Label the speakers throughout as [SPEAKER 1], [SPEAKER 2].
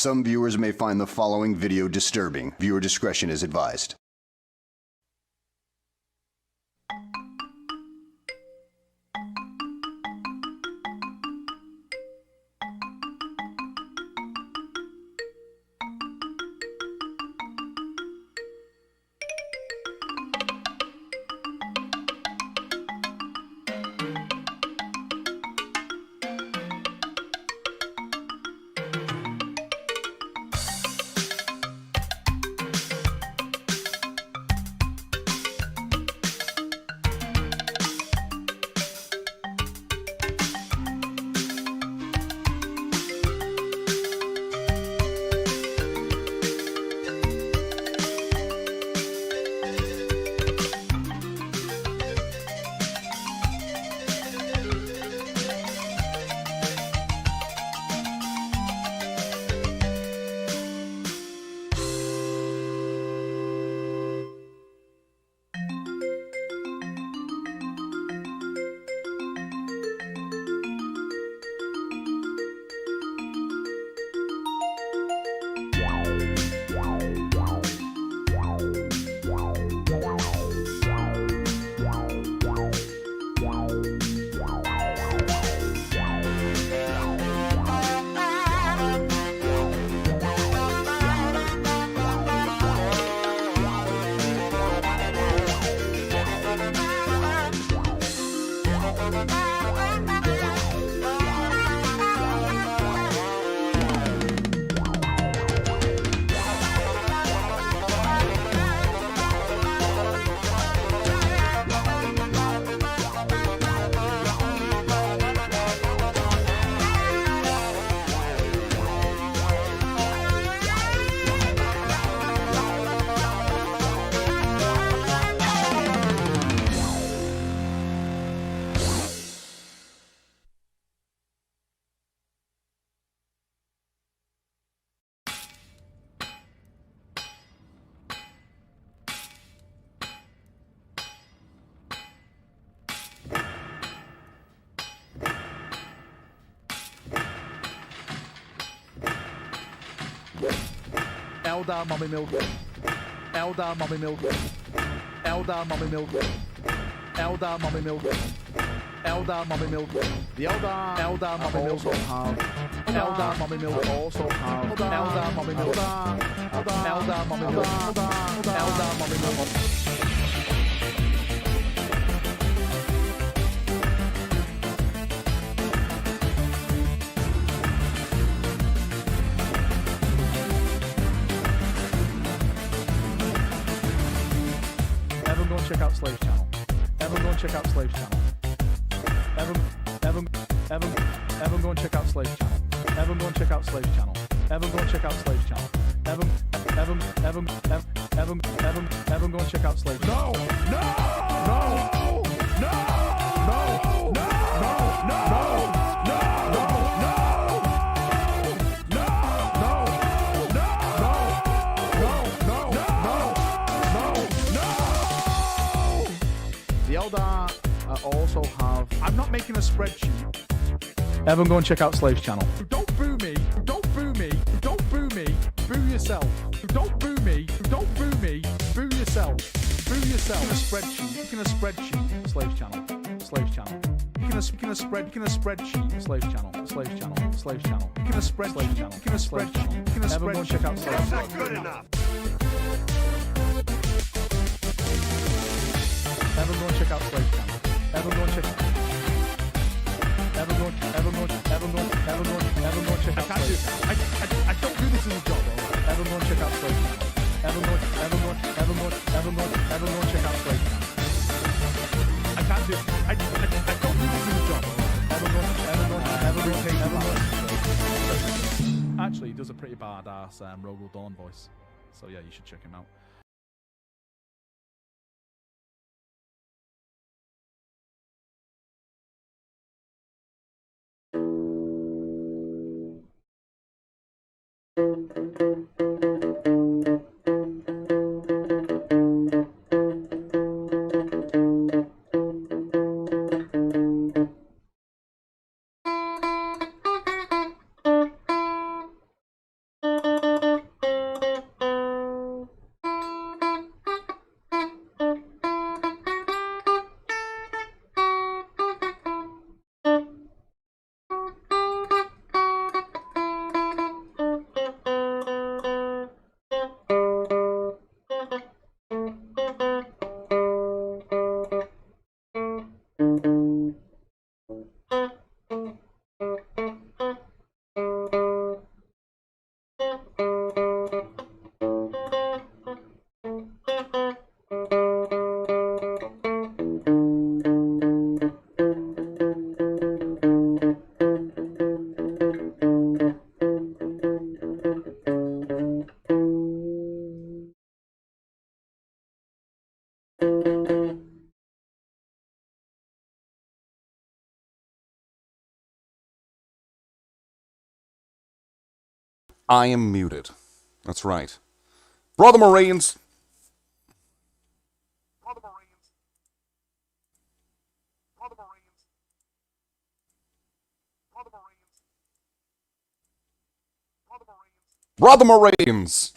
[SPEAKER 1] Some viewers may find the following video disturbing. Viewer discretion is advised.
[SPEAKER 2] Elder Mommy Milk. Elder Mommy Milk. Elder Mommy Milk. Elder Mommy Milk. Elder Mommy Milk. The Elder Mommy Milk also have. Elder Mommy Milk also have. Elder Mommy Milk. Elder Mommy Milk. Elder Mommy Milk. Check out Slave's channel. Everyone go and check out Slave's channel. Everyone go and check out Slave's channel. Everyone go and check out Slave's channel. Everyone go and check out Slave's channel. Everyone go and check out Slave's channel. Also have. I'm not making a spreadsheet. Everyone go and check out Slave's channel. Don't boo me. Don't boo me. Don't boo me. Boo yourself. Don't boo me. Don't boo me. Boo yourself. Boo yourself. Making a spreadsheet. Making a spreadsheet. Slave's channel. Slave's channel. Making a spreadsheet. Slave's channel. Slave's channel. Slave's channel. Making a spread. Slave's channel. Making a spreadsheet. Making a spreadsheet. Everyone go and check out Slave's channel. That's not good enough. Everyone go and check out Slave's channel. Everyone go and check. Everyone go and check out. I don't do this as a job. Everyone go and check out Slave's channel. Everyone go and check out Slave's channel. I can't do. I don't do this as a job. Everyone. Actually, he does a pretty badass Rogel Dawn voice. So yeah, you should check him out.
[SPEAKER 3] I am muted. That's right. Brother Marines. Brother Marines.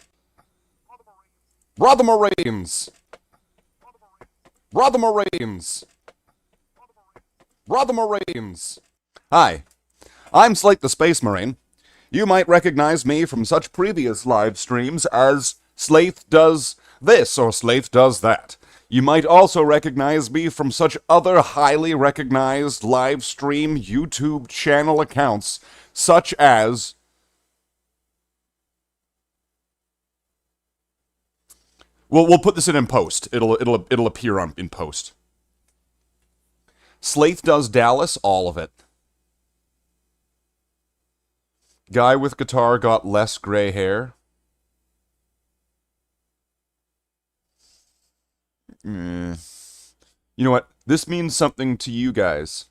[SPEAKER 3] Brother Marines. Brother Marines. Brother Marines. Hi, I'm Slate the Space Marine. You might recognize me from such previous live streams as Slaith Does This or Slaith Does That. You might also recognize me from such other highly recognized live stream YouTube channel accounts, such as... We'll put this in post. It'll appear in post. Slaith Does Dallas, all of it. Guy with guitar got less gray hair. You know what? This means something to you guys.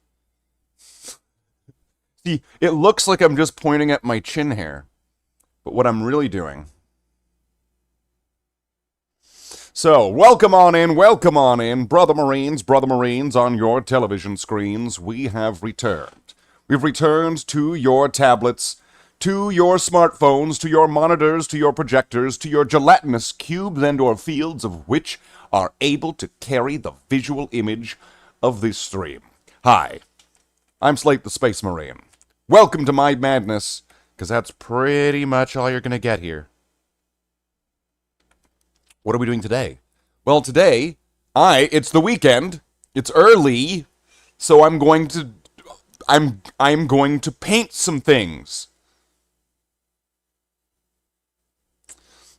[SPEAKER 3] See, it looks like I'm just pointing at my chin hair. But what I'm really doing... So, welcome on in, Brother Marines on your television screens. We have returned. We've returned to your tablets, to your smartphones, to your monitors, to your projectors, to your gelatinous cubes and or fields of which are able to carry the visual image of this stream. Hi, I'm Slate the Space Marine. Welcome to my madness, because that's pretty much all you're going to get here. What are we doing today? Well, today, it's the weekend. It's early, so I'm going to paint some things.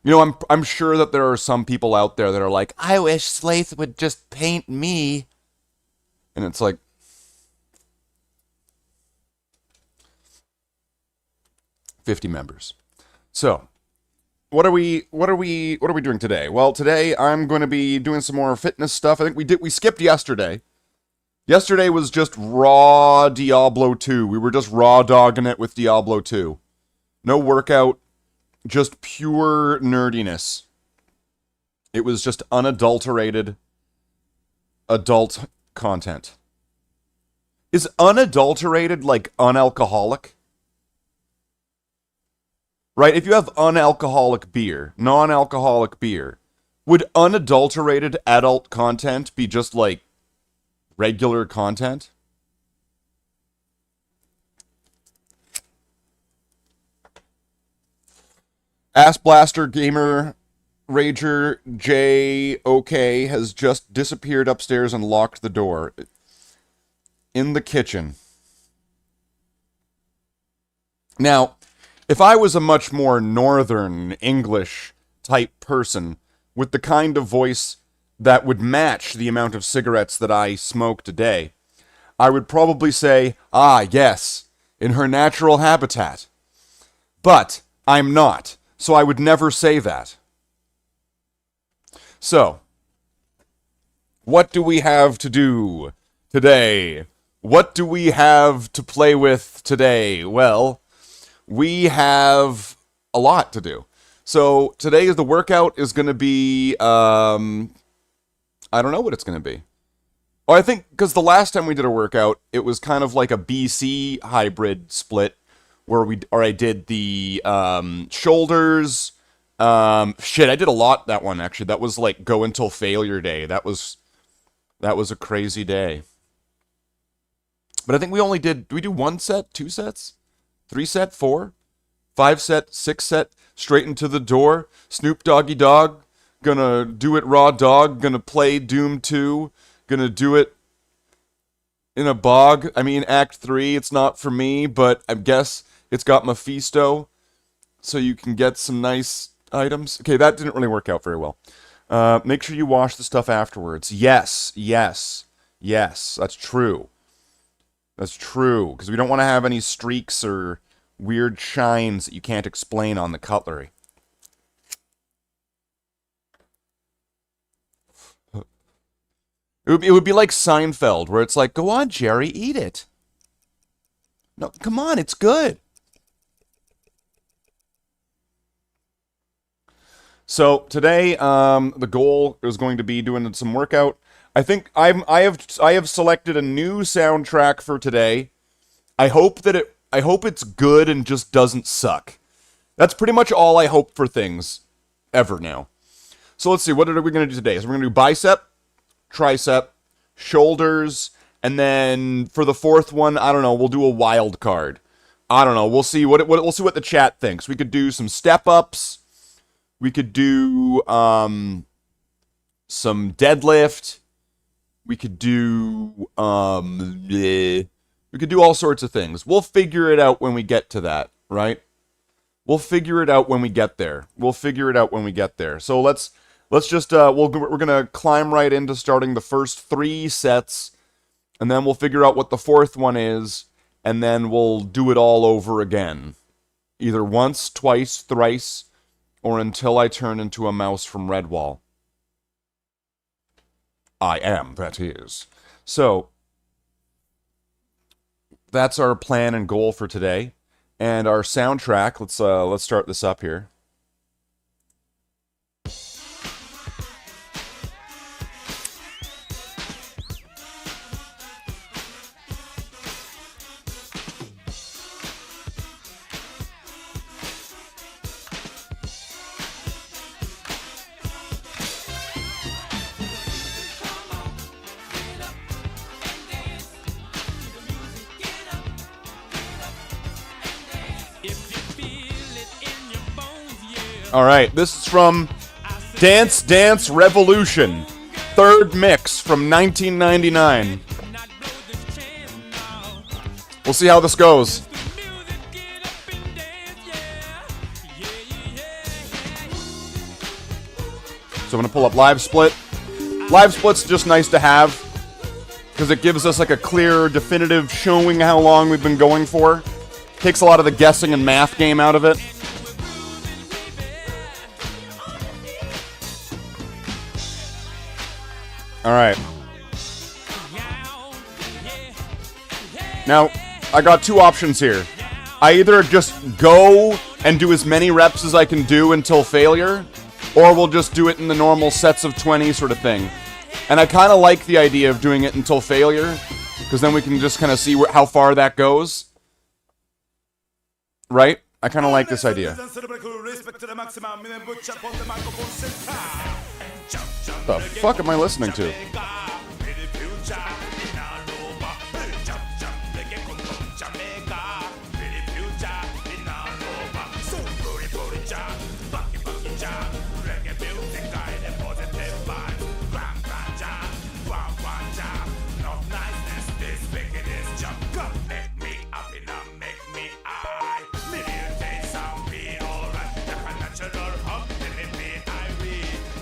[SPEAKER 3] You know, I'm sure that there are some people out there that are like, I wish Slaith would just paint me. And it's like, $50 members. So, What are we doing today? Well, today I'm going to be doing some more fitness stuff. I think we skipped yesterday. Yesterday was just raw Diablo 2. We were just raw dogging it with Diablo 2. No workout, just pure nerdiness. It was just unadulterated adult content. Is unadulterated like unalcoholic? Right, if you have unalcoholic beer, non-alcoholic beer, would unadulterated adult content be just like regular content? Ass Blaster Gamer Rager JOK has just disappeared upstairs and locked the door. In the kitchen. Now, if I was a much more northern English type person with the kind of voice that would match the amount of cigarettes that I smoke a day, I would probably say, ah, yes, in her natural habitat. But I'm not, so I would never say that. So, what do we have to do today? What do we have to play with today? Well, we have a lot to do. So today the workout is going to be, I don't know what it's going to be. Oh, I think, because the last time we did a workout, it was kind of like a BC hybrid split, where I did the, shoulders, shit, I did a lot that one, actually. That was like go until failure day. That was a crazy day. But I think we only did we do 1 set, 2 sets? 3 set, 4, 5 set, 6 set, straight into the door. Snoop Doggy Dogg, gonna do it raw dog, gonna play Doom 2, gonna do it in a bog. I mean, Act 3, it's not for me, but I guess it's got Mephisto, so you can get some nice items. Okay, that didn't really work out very well. Make sure you wash the stuff afterwards. Yes, that's true. That's true, because we don't want to have any streaks or weird shines that you can't explain on the cutlery. It would be like Seinfeld, where it's like, go on, Jerry, eat it. No, come on, it's good. So today, the goal is going to be doing some workout. I think I have selected a new soundtrack for today. I hope it's good and just doesn't suck. That's pretty much all I hope for things ever now. So let's see, what are we going to do today? So we're going to do bicep, tricep, shoulders, and then for the fourth one, I don't know, we'll do a wild card. I don't know, we'll see we'll see what the chat thinks. We could do some step ups. We could do some deadlift. We could do we could do all sorts of things. We'll figure it out when we get to that, right? We'll figure it out when we get there. So let's just we're gonna climb right into starting the first 3 sets, and then we'll figure out what the fourth one is, and then we'll do it all over again, either once, twice, thrice, or until I turn into a mouse from Redwall. I am, that is. So that's our plan and goal for today. And our soundtrack, let's start this up here. All right, this is from Dance Dance Revolution, 3rd mix from 1999. We'll see how this goes. So I'm going to pull up Live Split. Live Split's just nice to have because it gives us like a clear, definitive showing how long we've been going for. Takes a lot of the guessing and math game out of it. All right. Now, I got 2 options here. I either just go and do as many reps as I can do until failure, or we'll just do it in the normal sets of 20 sort of thing. And I kind of like the idea of doing it until failure, because then we can just kind of see how far that goes. Right? I kind of like this idea. The fuck am I listening to?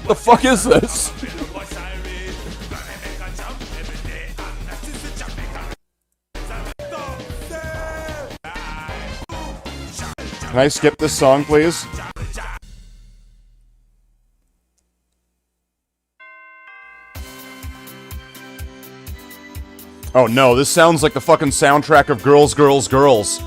[SPEAKER 3] The fuck is this? Can I skip this song, please? Oh no, this sounds like the fucking soundtrack of Girls, Girls, Girls.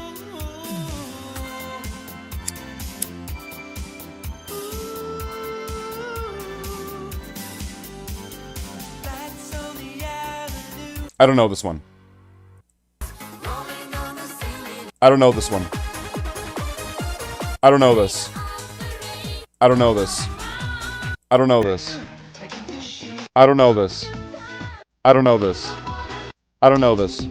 [SPEAKER 3] I don't know this one. I don't know this one. I don't know this. I don't know this. I don't know this. I don't know this. I don't know this. I don't know this.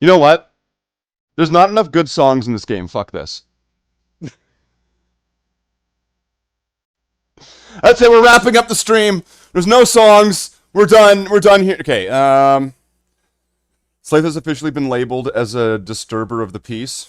[SPEAKER 3] You know what? There's not enough good songs in this game. Fuck this. That's it. We're wrapping up the stream. There's no songs. We're done. We're done here. Okay. Slave has officially been labeled as a disturber of the peace.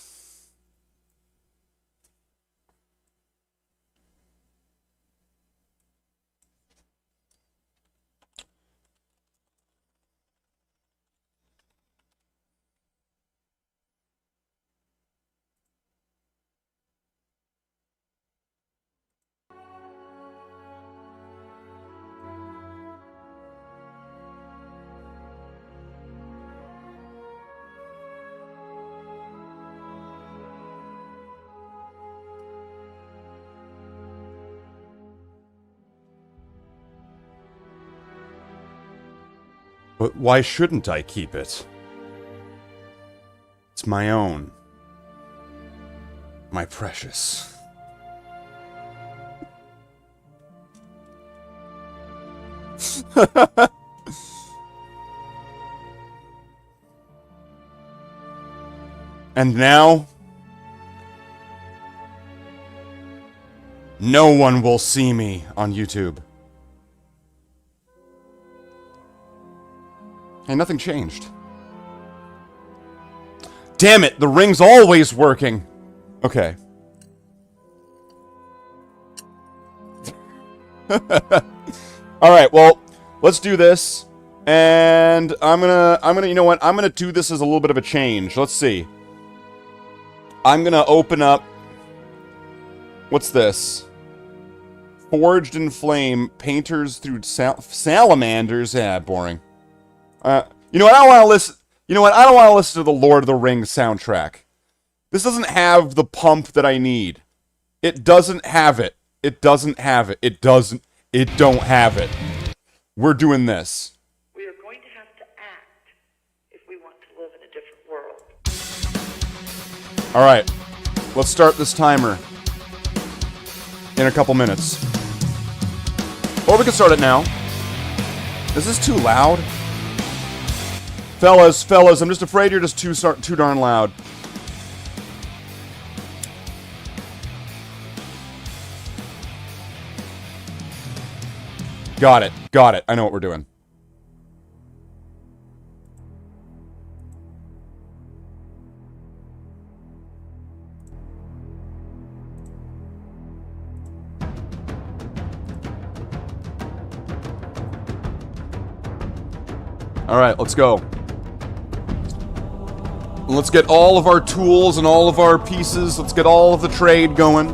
[SPEAKER 3] But why shouldn't I keep it? It's my own. My precious. And now, no one will see me on YouTube. Hey, nothing changed. Damn it, the ring's always working. Okay. Alright, well, let's do this. And I'm gonna, you know what? I'm gonna do this as a little bit of a change. Let's see. I'm gonna open up... What's this? Forged in Flame, Painters Through Salamanders. Yeah, boring. You know what? I don't want to listen. You know what? I don't want to listen to the Lord of the Rings soundtrack. This doesn't have the pump that I need. It doesn't have it. It doesn't have it. It doesn't. It don't have it. We're doing this.
[SPEAKER 4] We are going to have to act if we want to live in a different world.
[SPEAKER 3] All right. Let's start this timer in a couple minutes. Or we can start it now. Is this too loud? Fellas, I'm just afraid you're just too darn loud. Got it. I know what we're doing. Alright, let's go. Let's get all of our tools and all of our pieces. Let's get all of the trade going.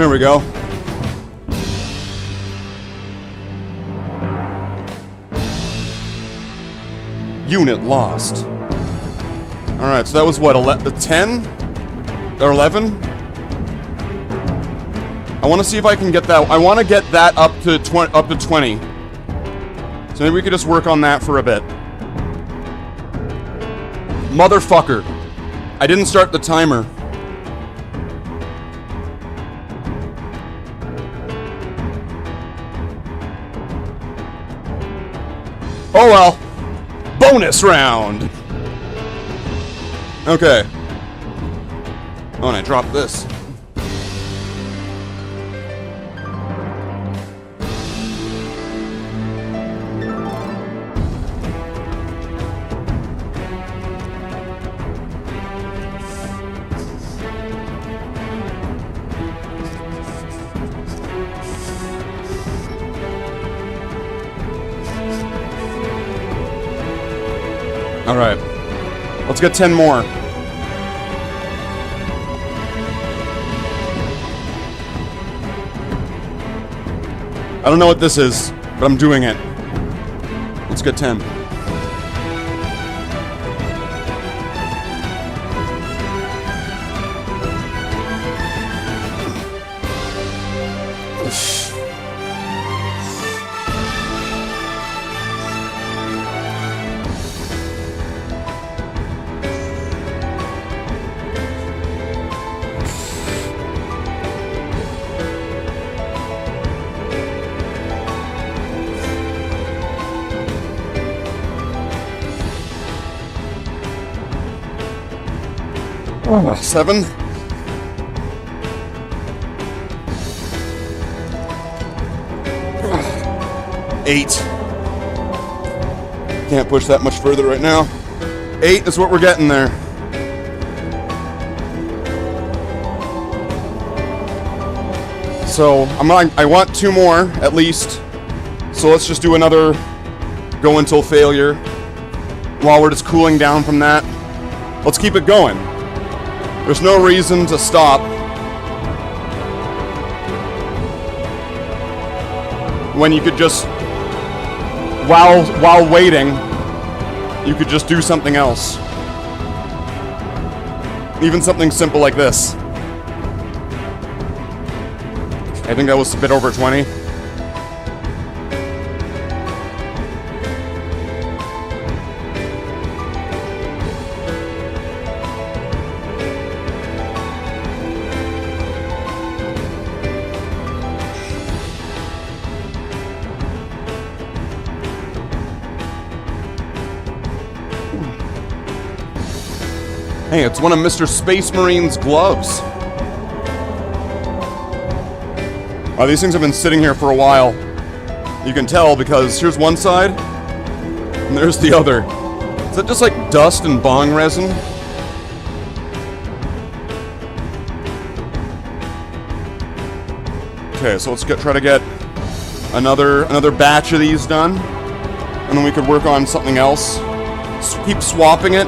[SPEAKER 3] There we go. Unit lost. Alright, so that was what, 10? Or 11? I want to see if I can get that. I want to get that up to 20. So maybe we could just work on that for a bit. Motherfucker. I didn't start the timer. Oh well. Bonus round. Okay. Oh, and I dropped this. Alright. Let's get 10 more. I don't know what this is, but I'm doing it. Let's get 10. Oh, 7. Eight. Can't push that much further right now. 8 is what we're getting there. So I want 2 more at least. So let's just do another go until failure. While we're just cooling down from that, let's keep it going. There's no reason to stop. When you could just, while waiting, you could just do something else. Even something simple like this. I think that was a bit over 20. Hey, it's one of Mr. Space Marine's gloves. Oh, these things have been sitting here for a while. You can tell because here's one side, and there's the other. Is that just like dust and bong resin? Okay, so let's try to get another batch of these done, and then we could work on something else. Keep swapping it.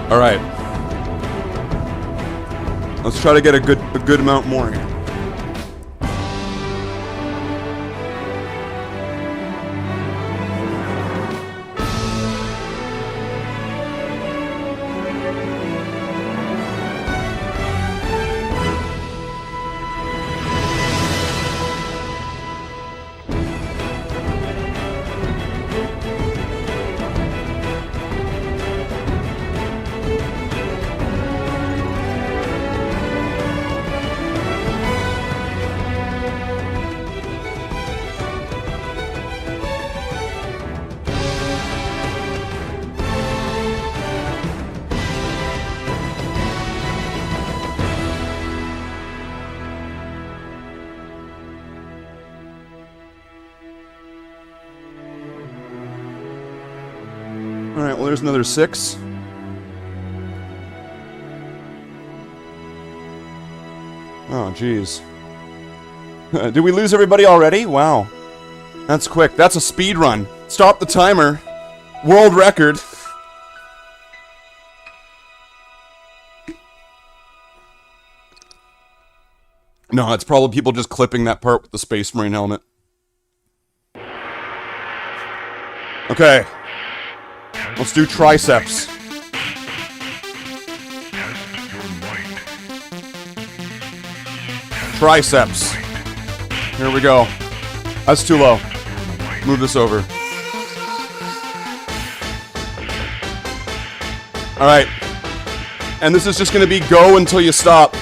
[SPEAKER 3] All right. Let's try to get a good amount more here. Alright, well there's another 6. Oh, jeez. Did we lose everybody already? Wow. That's quick. That's a speed run. Stop the timer. World record. No, it's probably people just clipping that part with the Space Marine helmet. Okay. Let's do triceps. Triceps. Here we go. That's too low. Move this over. Alright. And this is just going to be go until you stop.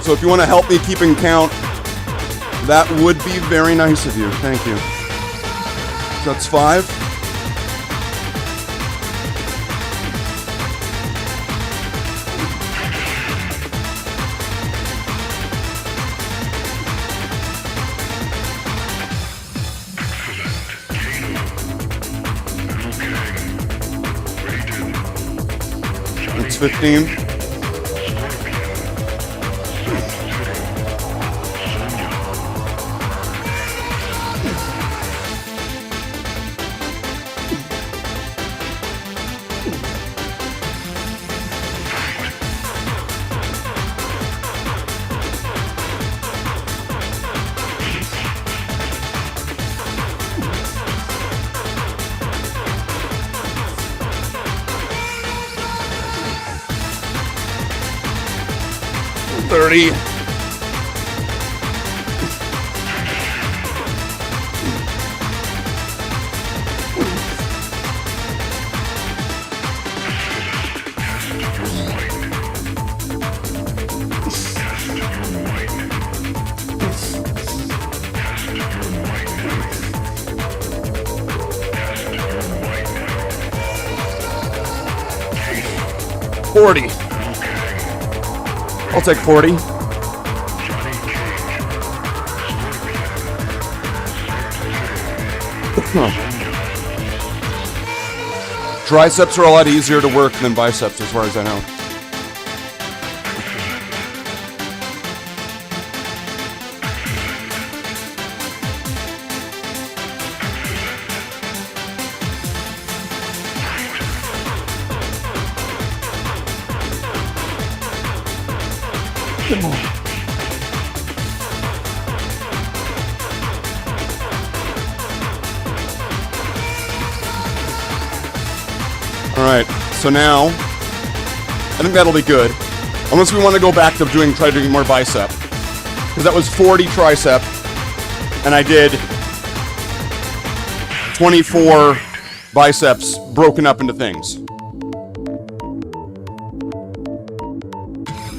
[SPEAKER 3] So if you want to help me keeping count, that would be very nice of you. Thank you. So that's 5. It's 15. I'll take 40. Triceps are a lot easier to work than biceps, as far as I know. Alright, so now, I think that'll be good. Unless we want to go back to try doing more bicep. Because that was 40 tricep, and I did 24 biceps broken up into things.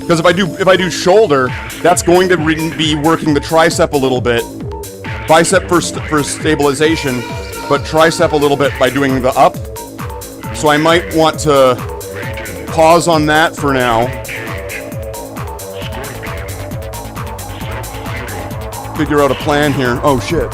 [SPEAKER 3] Because if I do shoulder, that's going to be working the tricep a little bit. Bicep for stabilization, but tricep a little bit by doing the up. So I might want to pause on that for now. Figure out a plan here. Oh shit.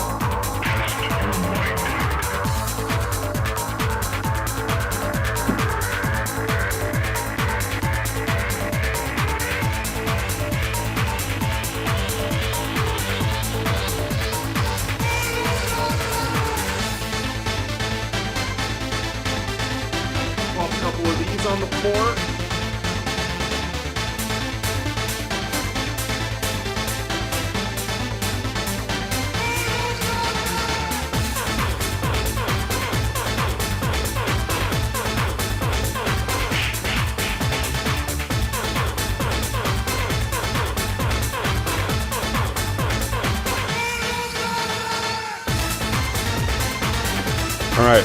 [SPEAKER 3] On the floor. All right.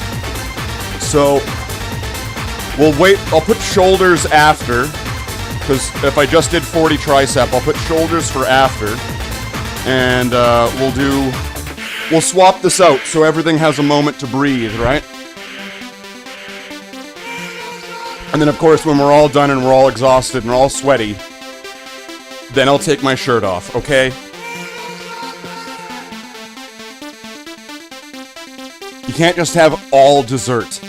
[SPEAKER 3] So we'll wait. I'll put shoulders after, because if I just did 40 tricep, I'll put shoulders for after, and we'll swap this out so everything has a moment to breathe, right? And then of course when we're all done and we're all exhausted and we're all sweaty, then I'll take my shirt off, okay? You can't just have all dessert.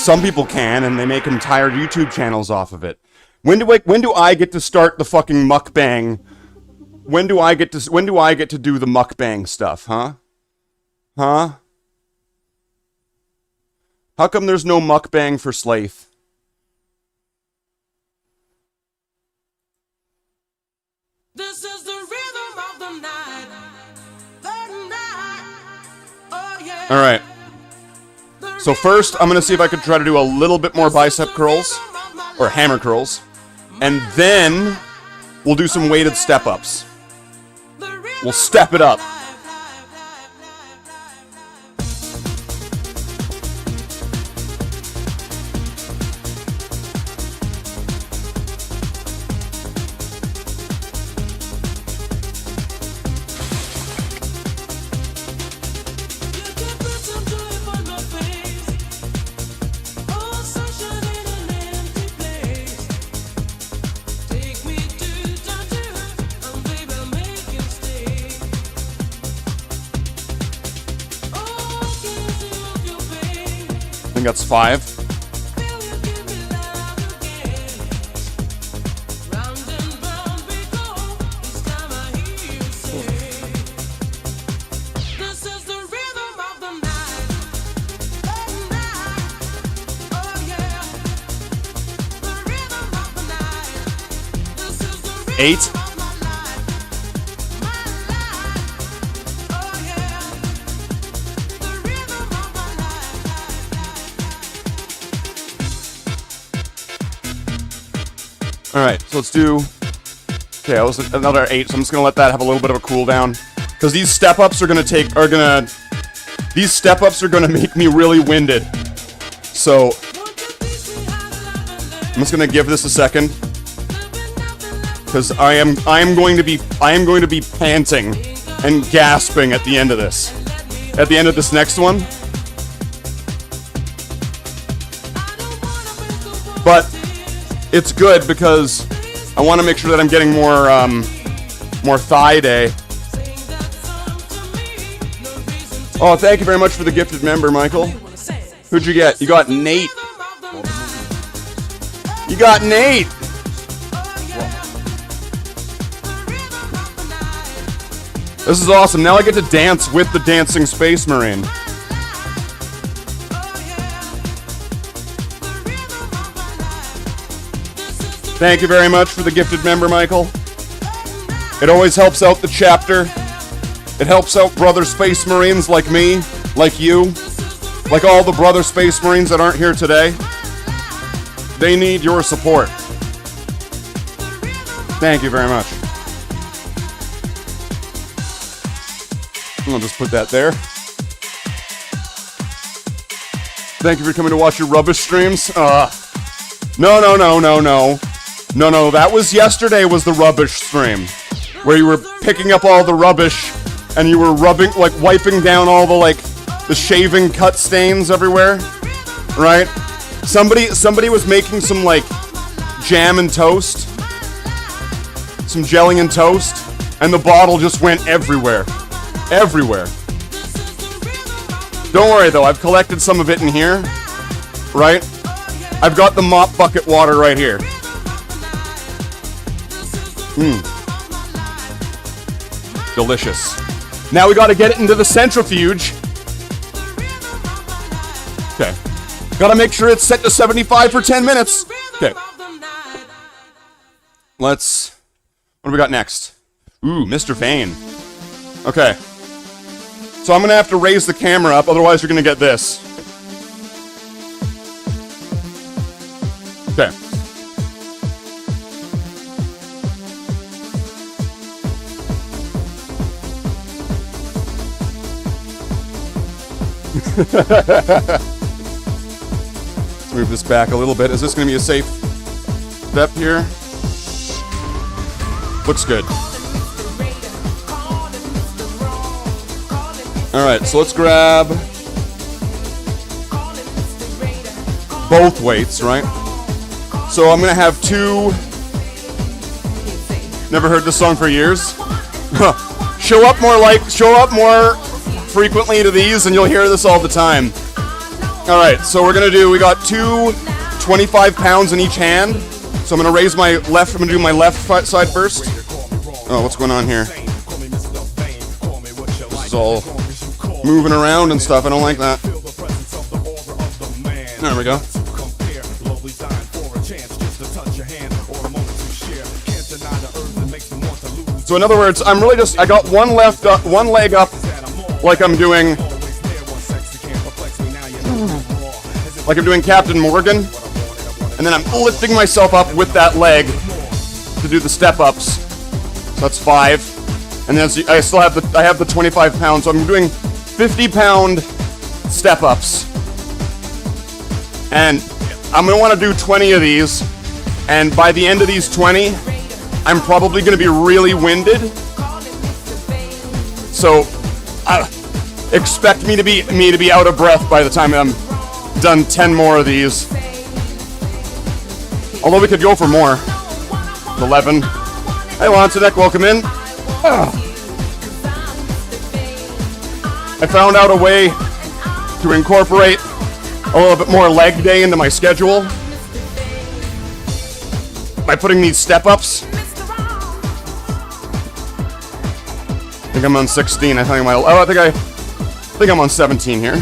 [SPEAKER 3] some people can, and they make entire YouTube channels off of it. When do I get to start the fucking mukbang? When do I get to do the mukbang stuff, huh? Huh? How come there's no mukbang for Slaith?
[SPEAKER 5] This is the rhythm of the night. The night. Oh yeah.
[SPEAKER 3] All right. So first, I'm gonna see if I could try to do a little bit more bicep curls, or hammer curls, and then we'll do some weighted step-ups. We'll step it up. I think that's 5. Eight. All right, so let's do. Okay, that was another 8. So I'm just gonna let that have a little bit of a cooldown, because these step-ups are gonna make me really winded. So I'm just gonna give this a second, because I am going to be panting and gasping at the end of this. At the end of this next one. But it's good because I want to make sure that I'm getting more thigh day. Oh, thank you very much for the gifted member, Michael. Who'd you get? You got Nate. You got Nate. This is awesome. Now I get to dance with the dancing Space Marine. Thank you very much for the gifted member, Michael. It always helps out the chapter. It helps out brother Space Marines like me, like you, like all the brother Space Marines that aren't here today. They need your support. Thank you very much. I'll just put that there. Thank you for coming to watch your rubbish streams. No, that was yesterday was the rubbish stream. Where you were picking up all the rubbish and you were wiping down all the shaving cut stains everywhere. Right? Somebody was making some jam and toast. Some jelly and toast. And the bottle just went everywhere. Everywhere. Don't worry though, I've collected some of it in here. Right? I've got the mop bucket water right here. Delicious. Now we gotta get it into the centrifuge. Okay. Gotta make sure it's set to 75 for 10 minutes. Okay. What do we got next? Ooh, Mr. Vane. Okay. So I'm gonna have to raise the camera up, otherwise you're gonna get this. Okay. Let's move this back a little bit. Is this going to be a safe step here? Looks good. Alright, so let's grab both weights, right? So I'm going to have 2... Never heard this song for years. Show up more frequently to these and you'll hear this all the time. Alright, so we're gonna do, we got two 25 pounds in each hand. So I'm gonna raise my left, I'm gonna do my left side first. Oh, what's going on here? This is all moving around and stuff, I don't like that. There we go. So in other words, I'm really just, I got one leg up, like I'm doing Captain Morgan, and then I'm lifting myself up with that leg to do the step-ups. So that's 5. And then I still have I have the 25 pounds, so I'm doing 50-pound step-ups. And I'm going to want to do 20 of these, and by the end of these 20, I'm probably going to be really winded. So expect me to be out of breath by the time I'm done 10 more of these. Although we could go for more. 11. Hey, Lansadek, welcome in. I found out a way to incorporate a little bit more leg day into my schedule by putting these step-ups. I think I'm on 16. I think I'm on 17 here.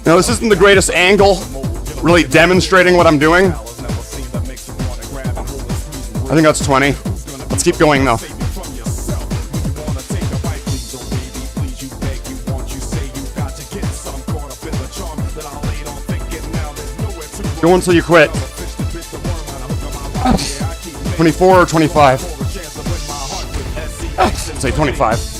[SPEAKER 3] Now, this isn't the greatest angle, really demonstrating what I'm doing. I think that's 20. Let's keep going, though. Go until you quit. 24 or 25? Let's say 25.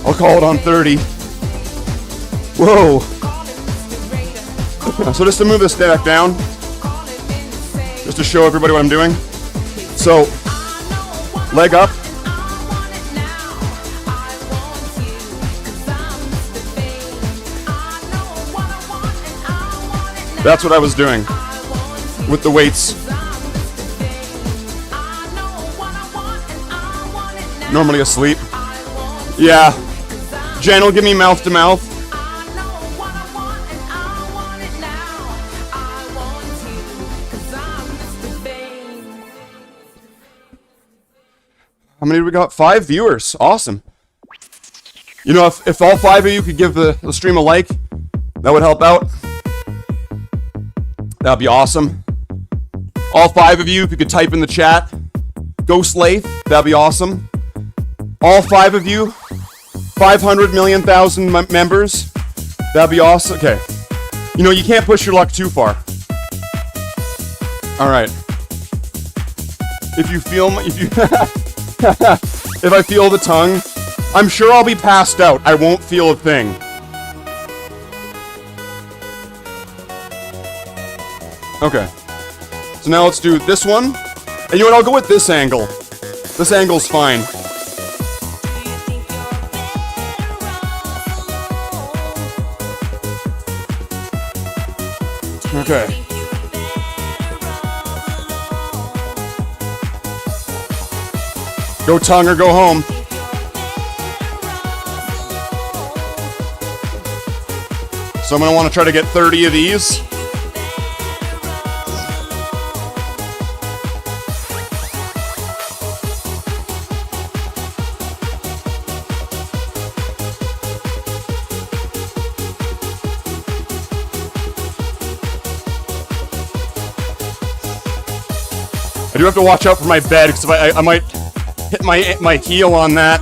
[SPEAKER 3] I'll call it on 30. Whoa. So just to move this back down, just to show everybody what I'm doing. So, leg up. That's what I was doing with the weights. Normally asleep. Yeah. Jen will give me mouth to mouth. How many do we got? 5 viewers. Awesome. You know, if all 5 of you could give the stream a like, that would help out. That'd be awesome. All 5 of you, if you could type in the chat, Ghost Lathe, that'd be awesome. All 5 of you, 500 million thousand members, that'd be awesome. Okay. You know, you can't push your luck too far. All right. If I feel the tongue, I'm sure I'll be passed out. I won't feel a thing. Okay. So now let's do this one. And you know what? I'll go with this angle. This angle's fine. Okay. Go tongue or go home. So I'm going to want to try to get 30 of these. I do have to watch out for my bed because I might hit my heel on that.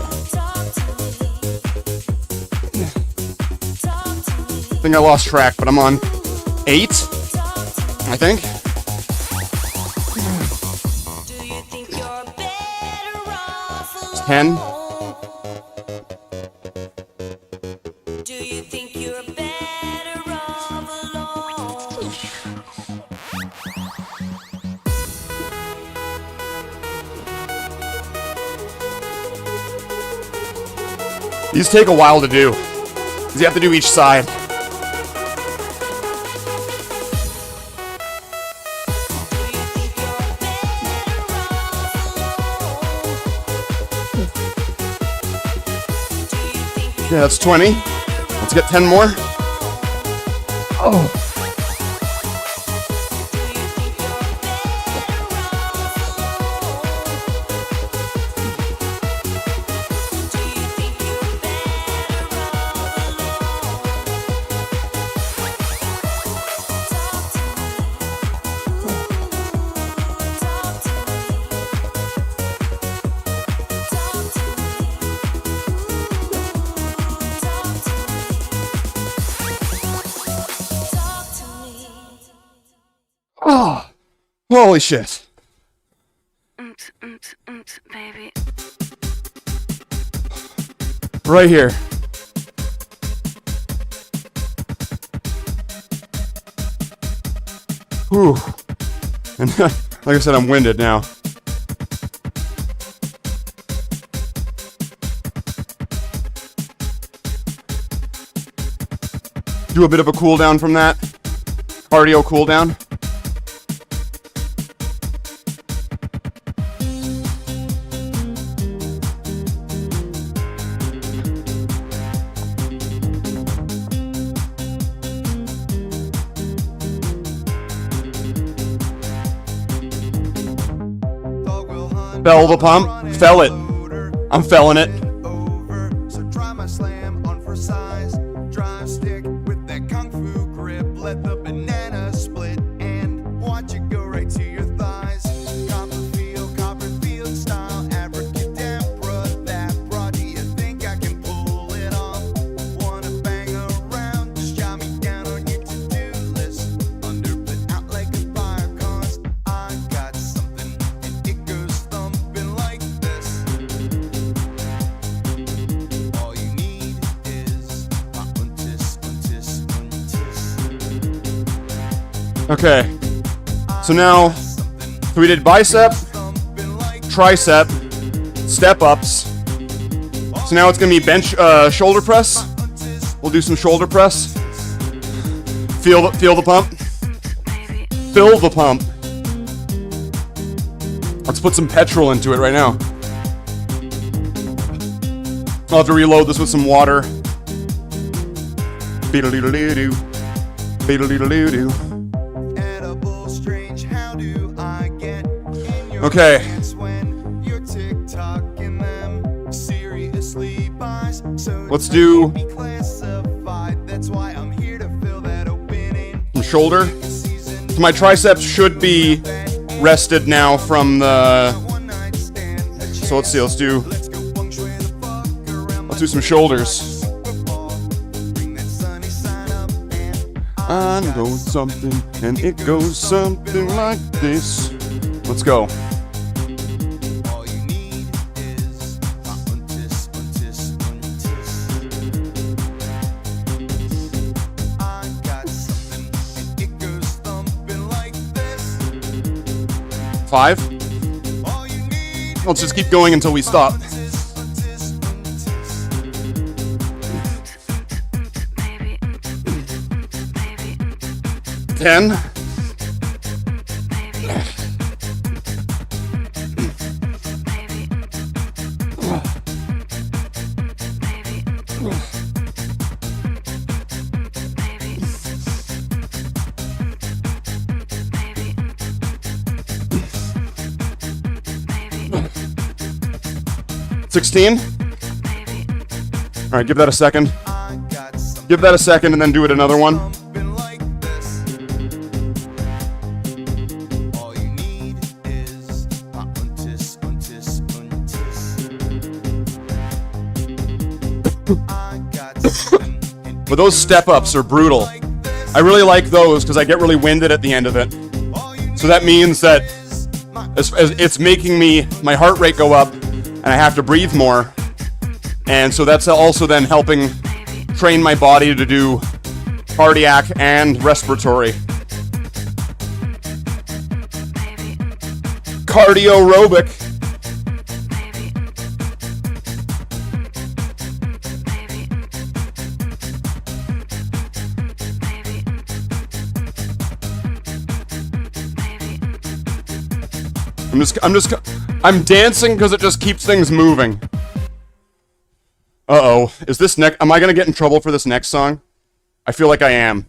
[SPEAKER 3] I think I lost track, but I'm on 8, I think. It's 10.
[SPEAKER 5] Do you think you're better off alone?
[SPEAKER 3] These take a while to do, because you have to do each side. Yeah, that's 20. Let's get 10 more.
[SPEAKER 2] Oh.
[SPEAKER 3] Oh, holy shit.
[SPEAKER 6] Baby.
[SPEAKER 3] Right here. Whew. And like I said, I'm winded now. Do a bit of a cool down from that. Cardio cool down. Fell the pump. Fell it. I'm felling it.
[SPEAKER 7] So try my slam on for size. Drive stick with that kung fu grip. Let the banana split and watch it go right to your thighs. Copperfield style, abracadabra. That broad, do you think I can pull it off? Wanna bang around? Just jot me down on your to-do list. Under but out like a fire, 'cause I got something and it goes thumping like this. All you need is my untis.
[SPEAKER 3] Okay. So now, we did bicep, tricep, step ups. So now it's gonna be bench, shoulder press. We'll do some shoulder press. Feel the pump. Fill the pump. Let's put some petrol into it right now. I'll have to reload this with some water. Beedle-deedle-doo-doo. Beedle-deedle-doo-doo.
[SPEAKER 7] Edible, strange, how do I get in your
[SPEAKER 3] Okay.
[SPEAKER 7] pants when you're TikToking them seriously buys? So
[SPEAKER 3] Let's do
[SPEAKER 7] be classified. That's why I'm here to fill that opening.
[SPEAKER 3] some shoulder. So my triceps should be rested now from the.
[SPEAKER 7] One night stand.
[SPEAKER 3] So let's see. Let's do
[SPEAKER 7] Go feng shui the fuck around.
[SPEAKER 3] let's do some shoulders.
[SPEAKER 7] Bring that sunny side up and
[SPEAKER 3] I know something, and it goes something like this. Let's go.
[SPEAKER 7] all you need is my untis. I got something and it goes thumping like this.
[SPEAKER 3] 5.
[SPEAKER 7] All you need
[SPEAKER 3] Let's just keep going until we stop.
[SPEAKER 7] untis.
[SPEAKER 3] 10. 16. All right, give that a second.
[SPEAKER 7] I got something
[SPEAKER 3] Give that a second and then do it another one.
[SPEAKER 7] thumping like this. All you need is my untis. I got something and
[SPEAKER 3] But those step ups are brutal.
[SPEAKER 7] like this.
[SPEAKER 3] I really like those because I get really winded at the end of it.
[SPEAKER 7] All you
[SPEAKER 3] So that means that
[SPEAKER 7] is my
[SPEAKER 3] as it's making my heart rate go up and I have to breathe more. And so that's also then helping train my body to do cardiac and respiratory. Cardio aerobic. I'm dancing because it just keeps things moving. Uh-oh. Is this am I gonna get in trouble for this next song? I feel like I am.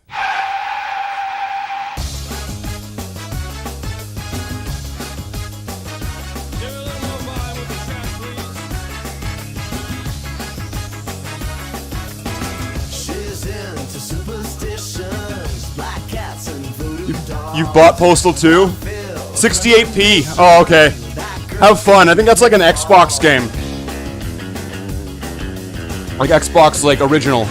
[SPEAKER 3] You've bought Postal 2? 68p. Oh, okay. Have fun. I think that's like an Xbox game. Like Xbox, like, original.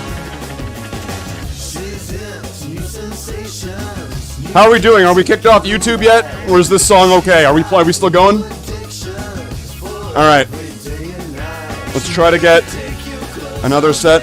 [SPEAKER 3] How are we doing? Are we kicked off YouTube yet? Or is this song okay? Are we still going? Alright. Let's try to get another set.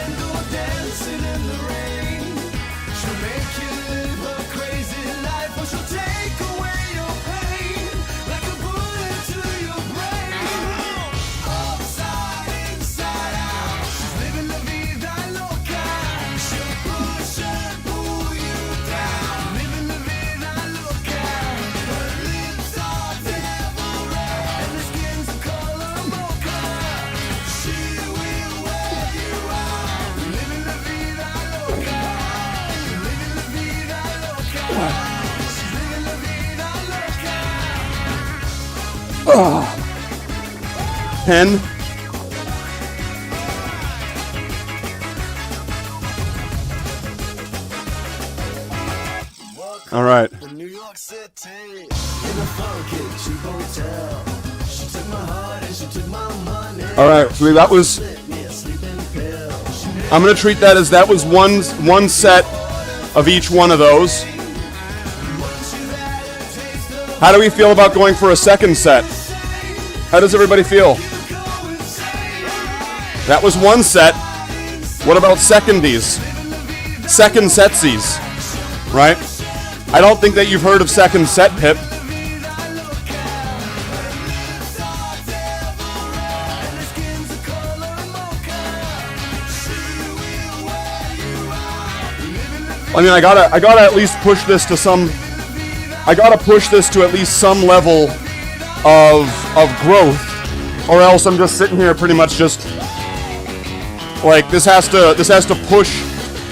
[SPEAKER 3] Pen. All right. All right. So that was. I'm gonna treat that as that was one set of each one of those. How do we feel about going for a second set? How does everybody feel? That was one set. What about secondies? Second setsies, right? I don't think that you've heard of second set, Pip. I mean, I gotta at least push this to some. I gotta push this to at least some level of growth, or else I'm just sitting here pretty much just like this has to push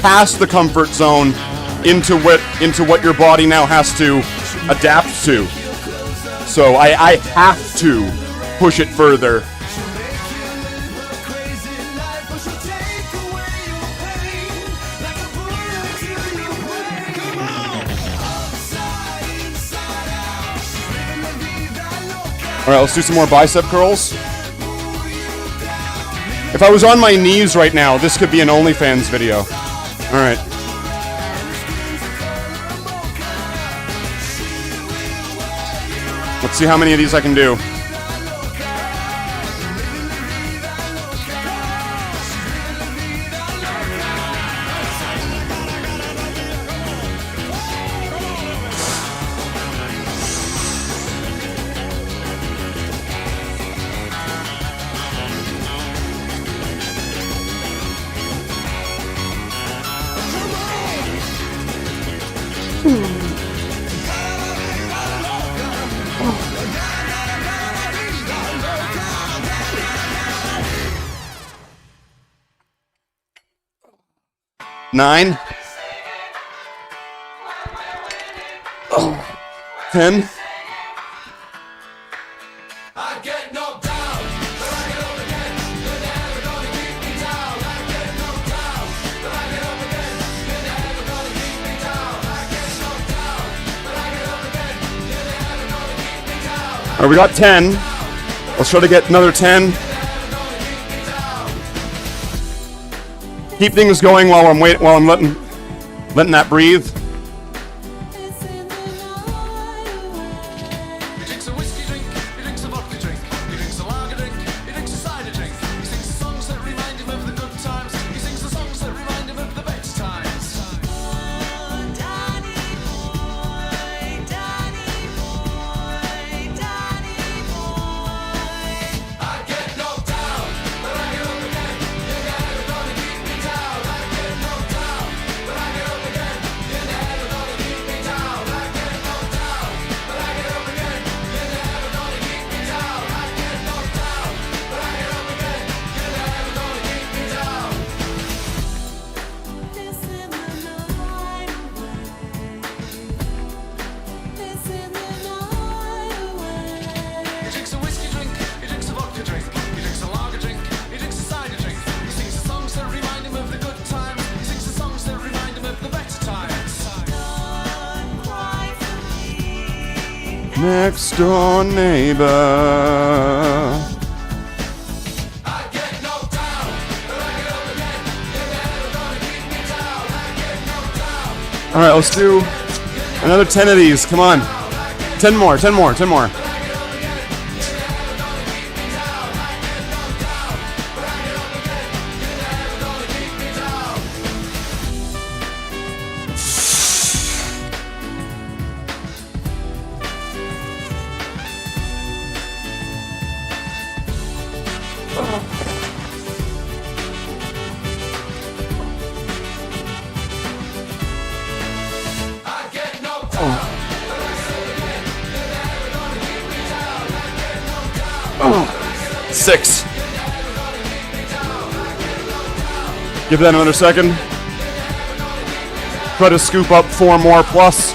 [SPEAKER 3] past the comfort zone into what your body now has to adapt to. So I have to push it further. All right, let's do some more bicep curls. If I was on my knees right now, this could be an OnlyFans video. All right. Let's see how many of these I can do. Nine. 10. All right, we got 10. Let's try to get another 10. Keep things going while I'm letting that breathe. Next door neighbor. All right, let's do another 10 of these. Come on. 10 more, 10 more, 10 more. Six. Give that another second. Try to scoop up 4 more plus.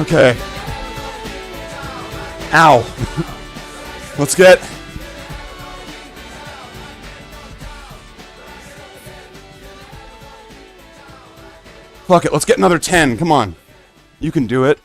[SPEAKER 3] Okay. Ow. Let's get... Fuck it, let's get another 10. Come on. You can do it.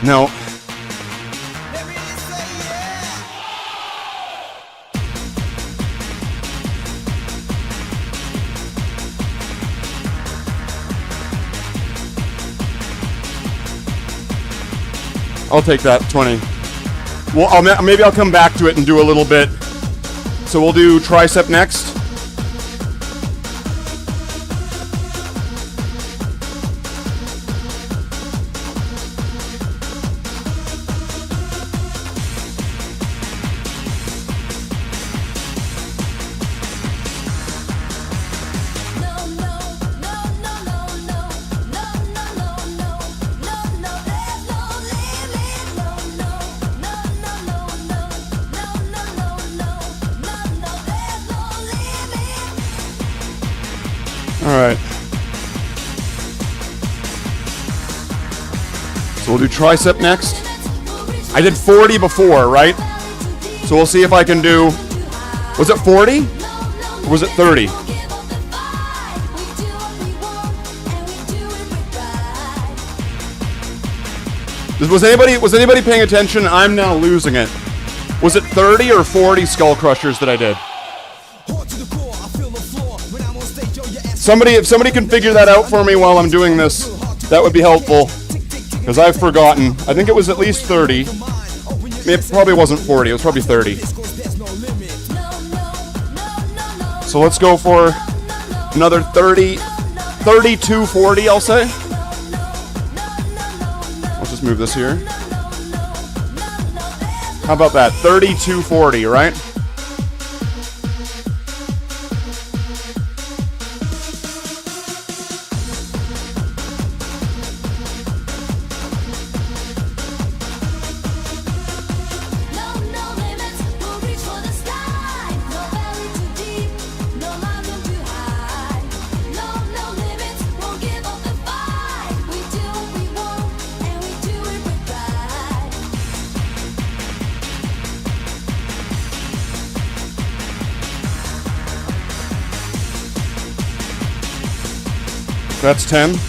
[SPEAKER 3] No. I'll take that 20. Well, maybe I'll come back to it and do a little bit. So we'll do tricep next. Alright. So we'll do tricep next. I did 40 before, right? So we'll see if I can do... Was it 40? Or was it 30? Was anybody paying attention? I'm now losing it. Was it 30 or 40 skull crushers that I did? If somebody can figure that out for me while I'm doing this, that would be helpful. Because I've forgotten. I think it was at least 30. It probably wasn't 40, it was probably 30. So let's go for another 30, 32, 40, I'll say. I'll just move this here. How about that? 32, 40, right? That's 10.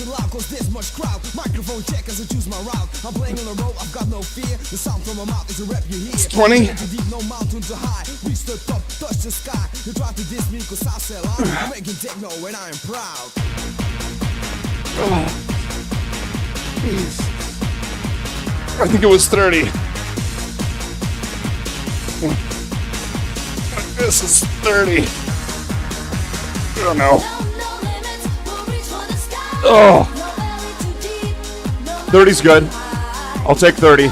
[SPEAKER 6] listen loud, cause there's much crowd. Microphone check as I choose my route. I'm playing on the road, I've got no fear. The sound from my mouth is a rap you hear.
[SPEAKER 3] It's 20.
[SPEAKER 6] Too deep, no mountain too high. Reach the top, touch the sky. You try to diss me cause I sell out. I'm making techno and I am proud.
[SPEAKER 3] I think it was 30. This is 30. I don't know. Oh. 30's good. I'll take 30.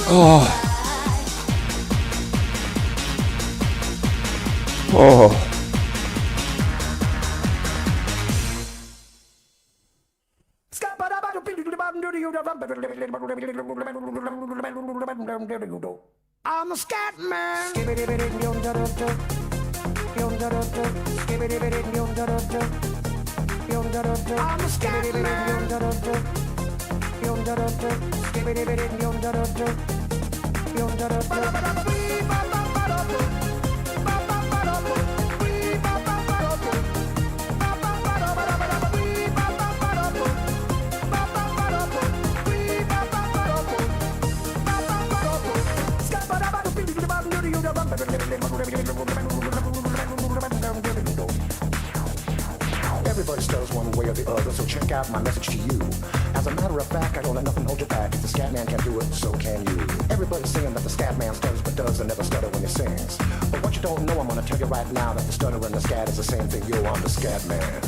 [SPEAKER 3] Oh. Oh.
[SPEAKER 6] I'm a scat man. I'm a scat Everybody stutters one way or the other, so check out my message to you. As a matter of fact, I don't let nothing hold you back. If the scat man can do it, so can you. Everybody's saying that the scat man stutters but does and never stutter when he sings. But what you don't know, I'm gonna tell you right now that the stutter and the scat is the same thing. Yo, I'm the scat man.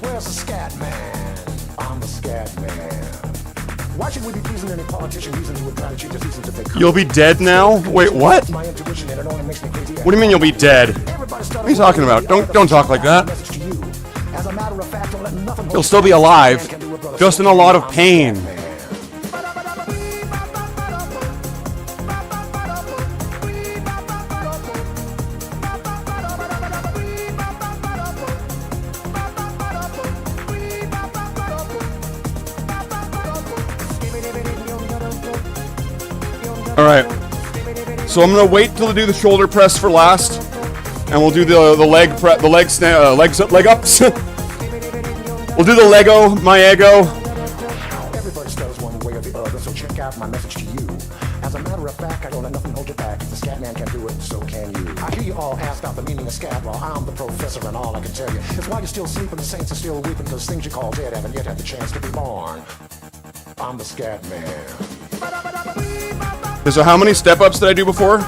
[SPEAKER 6] Where's the scat man? I'm the scat man. Why should we be pleasing any politician reasons who would try to cheat the seasons if they could?
[SPEAKER 3] You'll be dead now? Wait, what?
[SPEAKER 6] My intuition and it only makes me crazy.
[SPEAKER 3] What do you mean you'll be dead? What are you talking about? Don't talk like that.
[SPEAKER 6] As a matter of fact, don't let nothing
[SPEAKER 3] You'll still be alive, just in a lot of pain. Alright. So I'm gonna wait till I do the shoulder press for last. And we'll do the leg leg ups. We'll do the Lego, my ego.
[SPEAKER 6] Everybody stutters one way or the other, so check out my message to you. As a matter of fact, I don't let nothing hold you back. If the scat man can do it, so can you. I hear you all ask out the meaning of scat. Well, I'm the professor, and all I can tell you is why you're still sleeping, the saints are still weeping, because things you call dead haven't yet had the chance to be born. I'm the scat man.
[SPEAKER 3] Okay, so how many step-ups did I do before?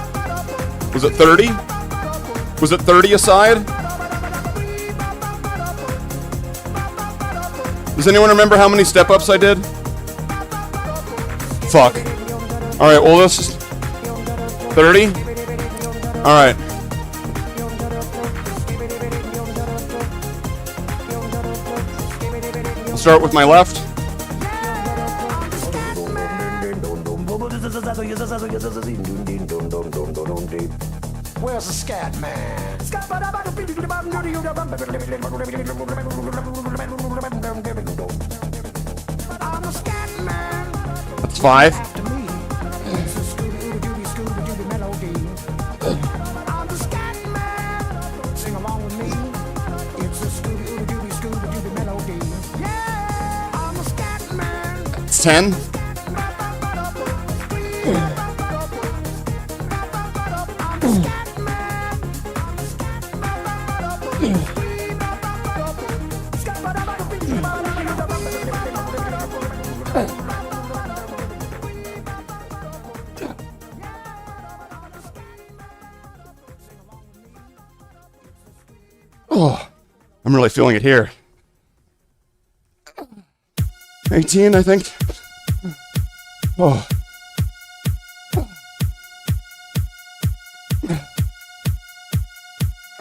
[SPEAKER 3] Was it 30? Was it 30 aside? Does anyone remember how many step-ups I did? Fuck. Alright, well let's just... 30? Alright. I'll start with my left.
[SPEAKER 6] Where's the scat man? I'm a scat man.
[SPEAKER 3] That's 5.
[SPEAKER 6] I'm the scat man. Sing along with me. It's a Scooby-Dooby melody. Yeah, I'm a scat man.
[SPEAKER 3] It's 10. Oh, I'm really feeling it here. 18, I think. Oh.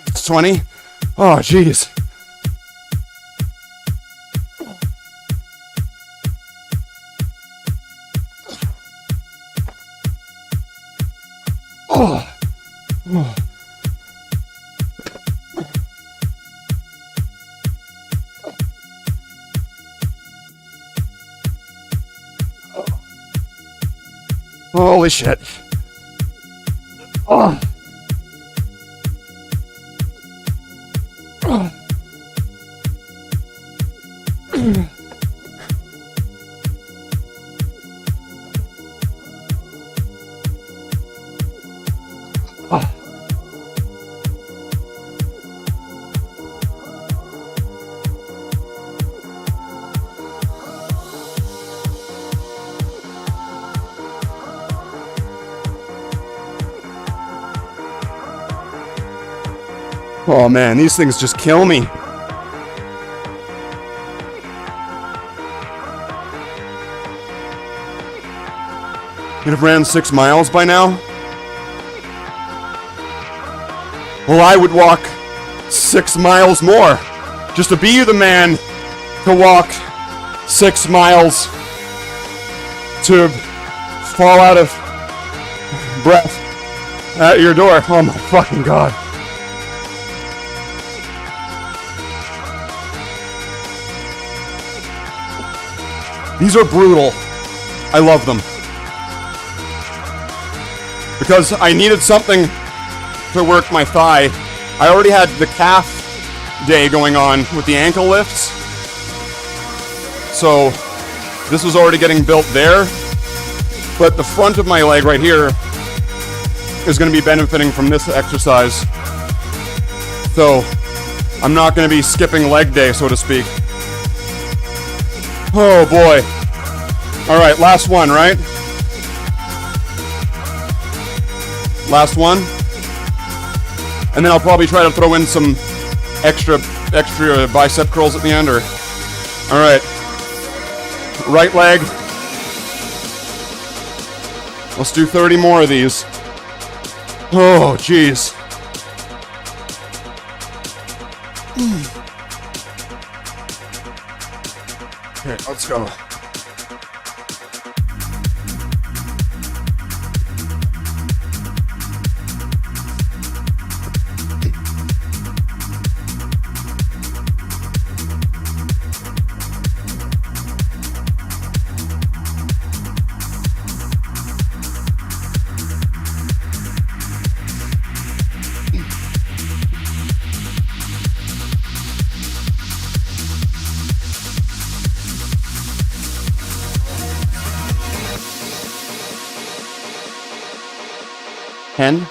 [SPEAKER 3] It's 20. Oh, jeez. Oh. Oh. Holy shit. Oh. Oh man, these things just kill me. You'd have ran 6 miles by now? Well, I would walk 6 miles more just to be the man to walk 6 miles to fall out of breath at your door. Oh my fucking god. These are brutal. I love them. Because I needed something to work my thigh. I already had the calf day going on with the ankle lifts. So this was already getting built there. But the front of my leg right here is going to be benefiting from this exercise. So I'm not going to be skipping leg day, so to speak. Oh boy. All right, last one, right? Last one. And then I'll probably try to throw in some extra bicep curls at the end, or... All right. Right leg. Let's do 30 more of these. Oh, jeez. Okay, let's go. Ten.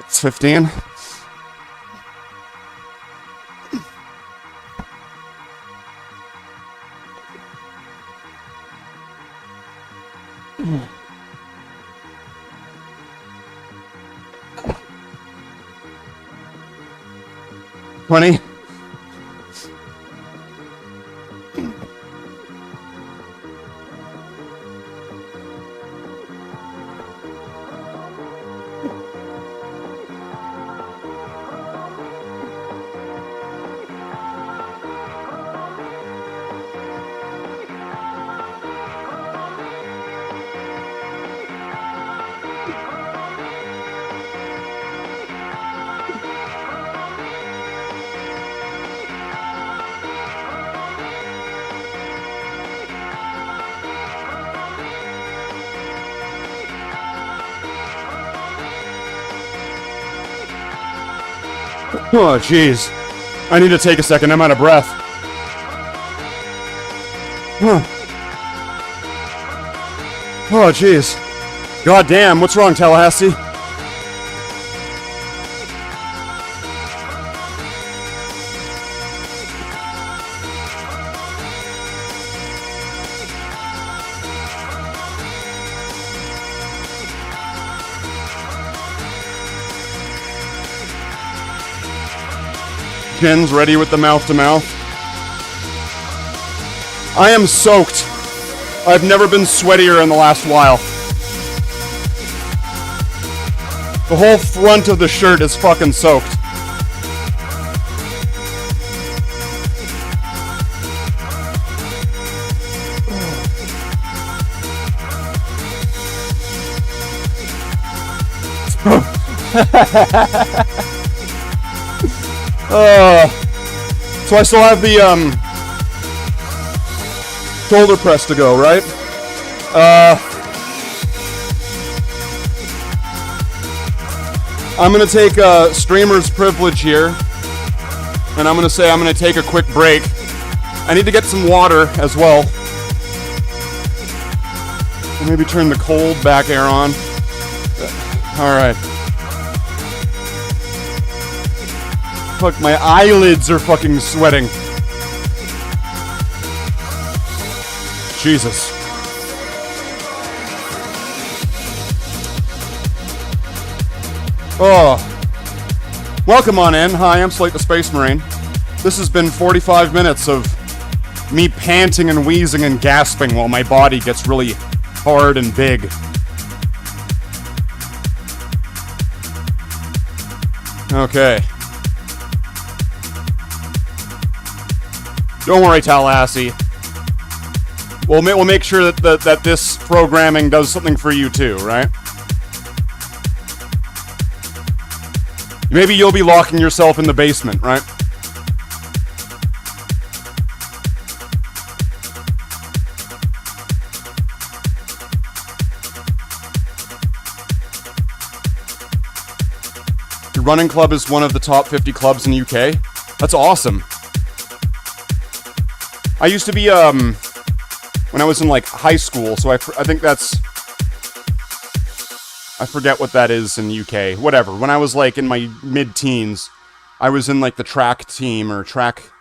[SPEAKER 3] It's 15. $20. Oh, jeez. I need to take a second. I'm out of breath. Huh. Oh, jeez. God damn. What's wrong, Tallahassee? Ken's ready with the mouth-to-mouth. I am soaked. I've never been sweatier in the last while. The whole front of the shirt is fucking soaked. So I still have the shoulder press to go, right? I'm gonna take streamer's privilege here, and I'm gonna say I'm gonna take a quick break. I need to get some water as well. Maybe turn the cold back air on. All right. Fuck, my eyelids are fucking sweating. Jesus. Oh. Welcome on in. Hi, I'm Slate the Space Marine. This has been 45 minutes of me panting and wheezing and gasping while my body gets really hard and big. Okay. Don't worry, Tallahassee. We'll make sure that this programming does something for you too, right? Maybe you'll be locking yourself in the basement, right? Your running club is one of the top 50 clubs in the UK. That's awesome. I used to be, when I was in, like, high school, so I think that's... I forget what that is in the UK. Whatever. When I was, like, in my mid-teens, I was in, like, the track team, or track...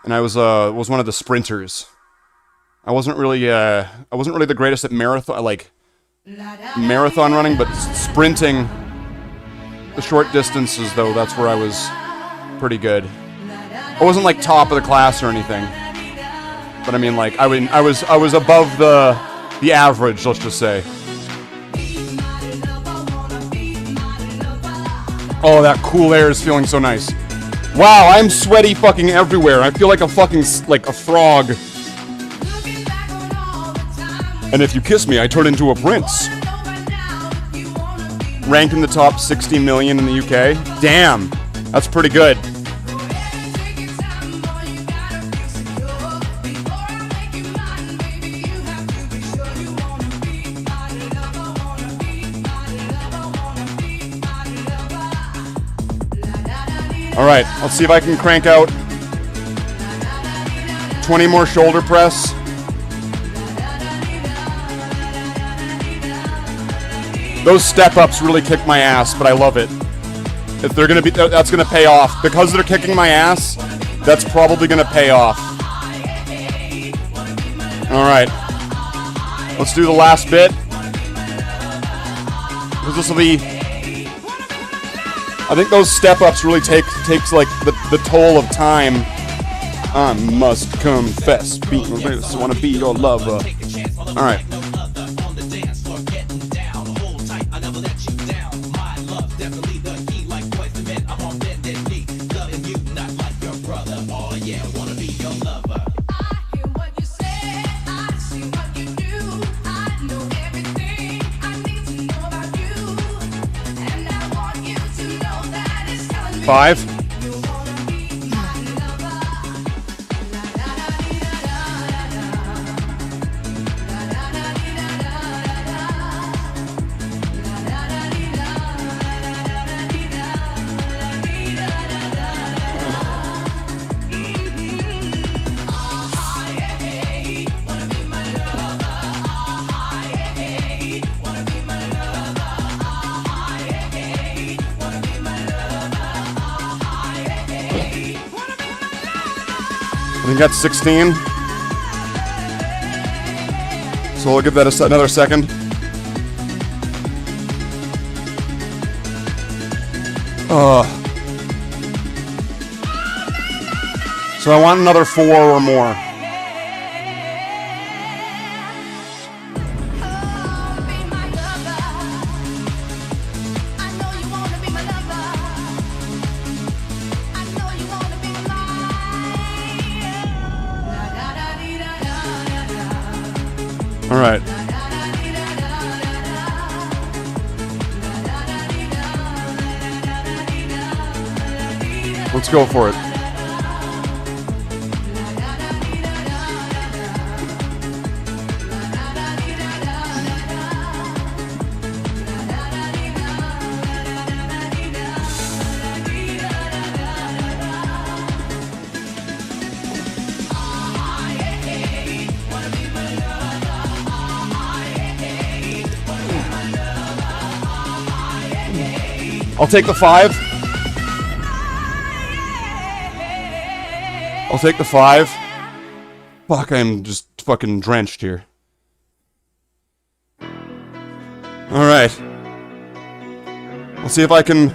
[SPEAKER 3] And I was one of the sprinters. I wasn't really the greatest at marathon running, but sprinting the short distances, though, that's where I was pretty good. I wasn't, like, top of the class or anything. But I mean, like, I was above the average, let's just say. Oh, that cool air is feeling so nice. Wow, I'm sweaty fucking everywhere. I feel like a fucking, like, a frog. And if you kiss me, I turn into a prince. Ranked in the top 60 million in the UK. Damn, that's pretty good. Alright, let's see if I can crank out 20 more shoulder press. Those step-ups really kick my ass, but I love it. If they're gonna be, that's gonna pay off. Because they're kicking my ass, that's probably gonna pay off. Alright. Let's do the last bit. Because this will be... I think those step-ups really takes like the toll of time. I must confess, be this, wanna be your lover. Alright. Five. I think that's 16. So we'll give that another second. So I want another 4 or more. All right. Let's go for it. I'll take the 5. I'll take the 5. Fuck, I'm just fucking drenched here. Alright. I'll see if I can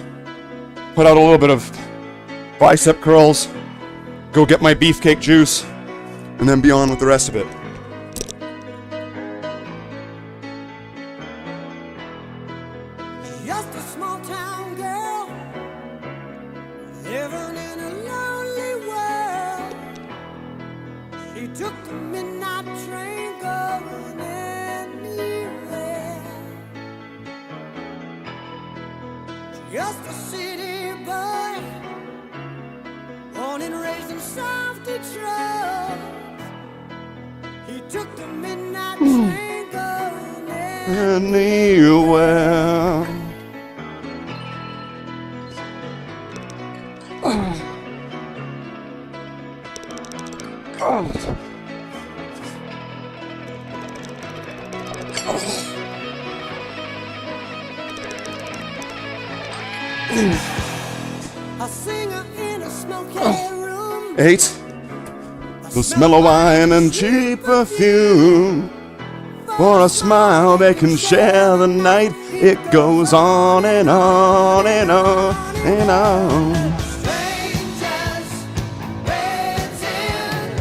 [SPEAKER 3] put out a little bit of bicep curls, go get my beefcake juice, and then be on with the rest of it.
[SPEAKER 5] Just a small town girl living in a lonely world. She took the midnight train going anywhere. Just a city boy, born and raised in South Detroit. He took the midnight train going
[SPEAKER 3] Anywhere.
[SPEAKER 5] A singer in a smoky room.
[SPEAKER 3] 8. The smell of wine and cheap perfume. For a smile they can share the night. It goes on and on and on and on.
[SPEAKER 5] Strangers waiting.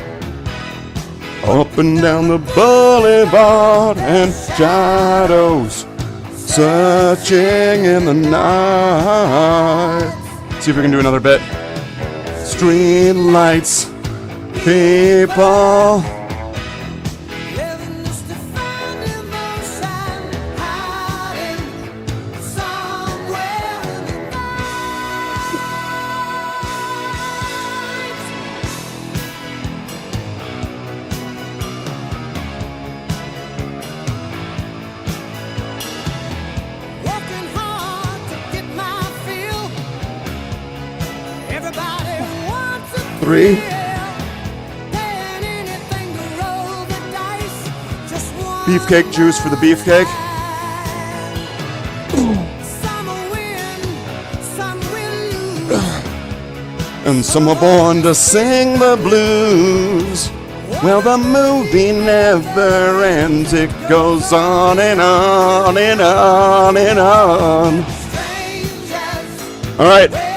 [SPEAKER 3] Up and down the boulevard and shadows searching in the night. See if we can do another bit. Street lights, people.
[SPEAKER 5] Living just to find emotion. Hiding somewhere in the night. Working hard to get my feel. Everybody wants a
[SPEAKER 3] 3.
[SPEAKER 5] thrill. Paying anything to roll the dice. Just one
[SPEAKER 3] Beefcake juice for the beefcake.
[SPEAKER 5] Some will win, some will lose.
[SPEAKER 3] And some are born to sing the blues. Well, the movie never ends. It goes on and on and on and on.
[SPEAKER 5] Strangers
[SPEAKER 3] All right.
[SPEAKER 5] waiting.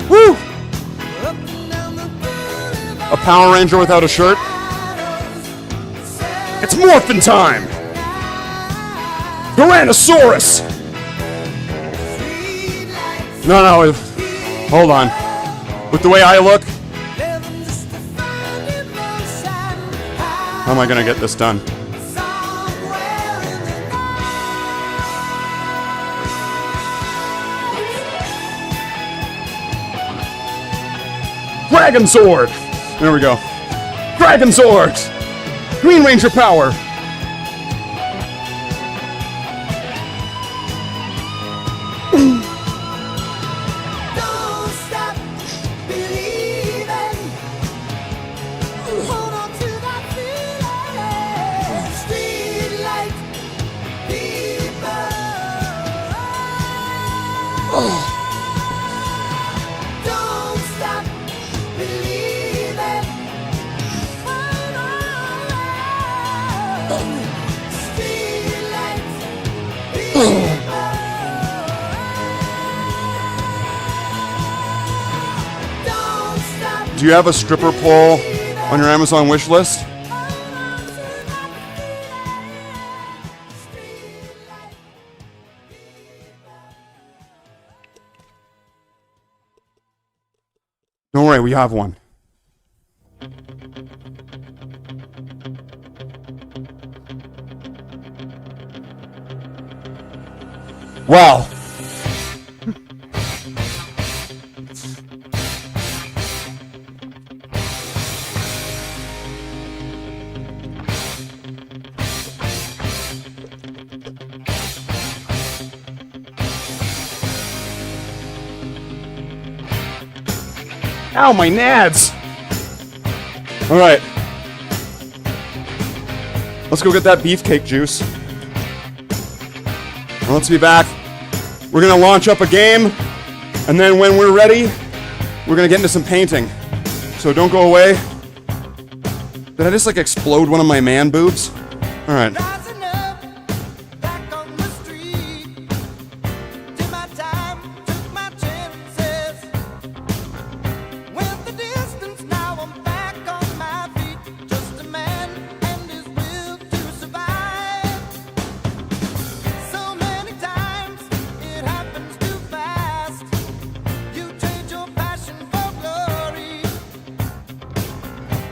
[SPEAKER 3] Woo!
[SPEAKER 5] Looking down the boulevard.
[SPEAKER 3] A Power Ranger without a shirt. It's morphin' time! Tyrannosaurus! No, hold on. With the way I look, how am I gonna get this done? Dragon Sword! There we go. Dragon Sword! Green Ranger power!
[SPEAKER 5] Don't stop believing. Hold on to that feeling. Street light people. Don't stop believing. Street light people. Don't stop.
[SPEAKER 3] Do you have a stripper pole on your Amazon wish list? Don't worry, we have one. Wow. Ow, my nads! Alright. Let's go get that beefcake juice. And let's be back. We're gonna launch up a game, and then when we're ready, we're gonna get into some painting. So don't go away. Did I just like explode one of my man boobs? Alright.
[SPEAKER 7] Rising up, back on the street. Did my time, took my chances. Went the distance, now I'm back on my feet. Just a man and his will to survive. So many times it happens too fast. You trade your passion for glory.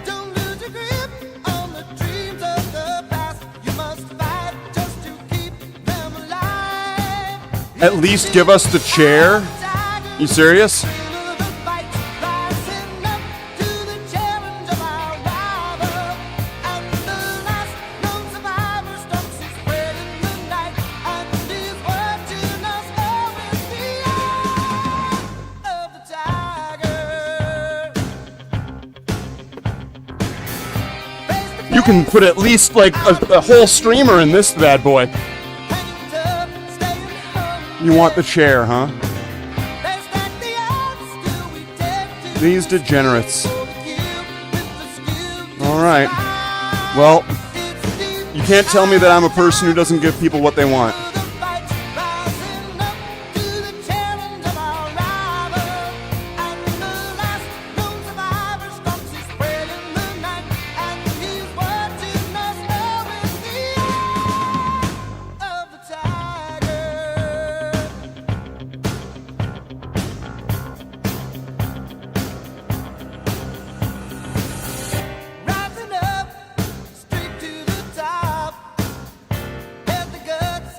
[SPEAKER 7] Don't lose your grip on the dreams of the past. You must fight just to keep them alive.
[SPEAKER 3] At least give us the chair. You serious?
[SPEAKER 7] Feel the fight, rising up to the challenge of our rival. And the last known survivor stalks his prey in the night. And he's watching us all with the eye of the tiger.
[SPEAKER 3] You can put at least like a whole streamer in this bad boy.
[SPEAKER 7] Hanging tough, staying humble.
[SPEAKER 3] You want the chair, huh?
[SPEAKER 7] They stack the odds, still we dare to
[SPEAKER 3] These degenerates.
[SPEAKER 7] kill with the skill to
[SPEAKER 3] Alright.
[SPEAKER 7] survive.
[SPEAKER 3] Well,
[SPEAKER 7] It's deep
[SPEAKER 3] you can't tell me that I'm a person who doesn't give people what they want.
[SPEAKER 7] to the fight, rising up to the challenge of our rival. And the last known survivor stalks his prey in the night. And he's watching us all with the eye of the tiger. Rising up, straight to the top. Had the guts,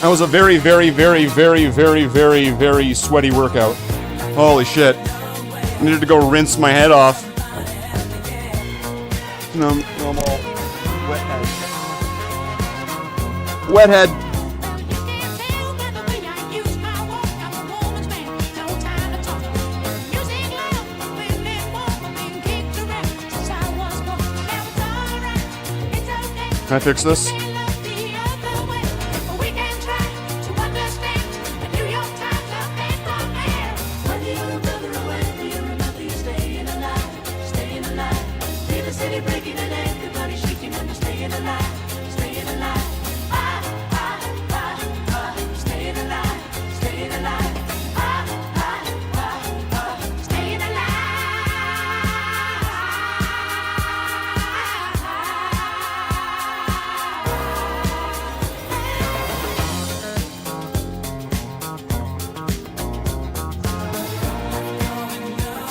[SPEAKER 3] That was a very, very, very, very, very, very, very sweaty workout. Holy shit. I needed to go rinse my head off. No, I'm all wet head. Wet head. Can I fix this?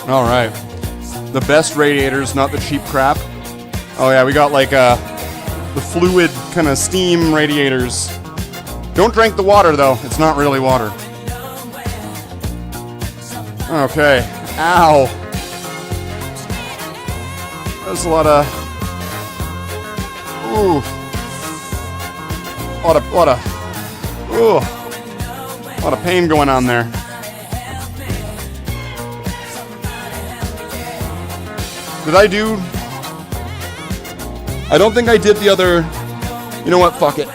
[SPEAKER 3] All right. The best radiators, not the cheap crap. Oh yeah, we got like the fluid kind of steam radiators. Don't drink the water though. It's not really water. Okay. Ow. That's a lot of. Ooh. Ooh. A lot of pain going on there. Did I do? I don't think I did the other. You know what? Fuck it.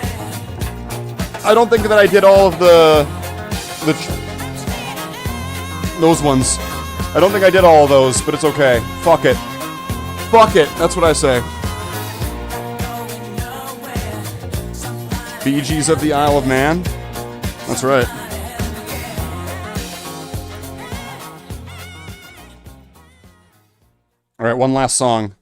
[SPEAKER 3] I don't think that I did all of those ones. I don't think I did all of those, but it's okay. Fuck it. Fuck it. That's what I say. Bee Gees of the Isle of Man. That's right. All right, one last song.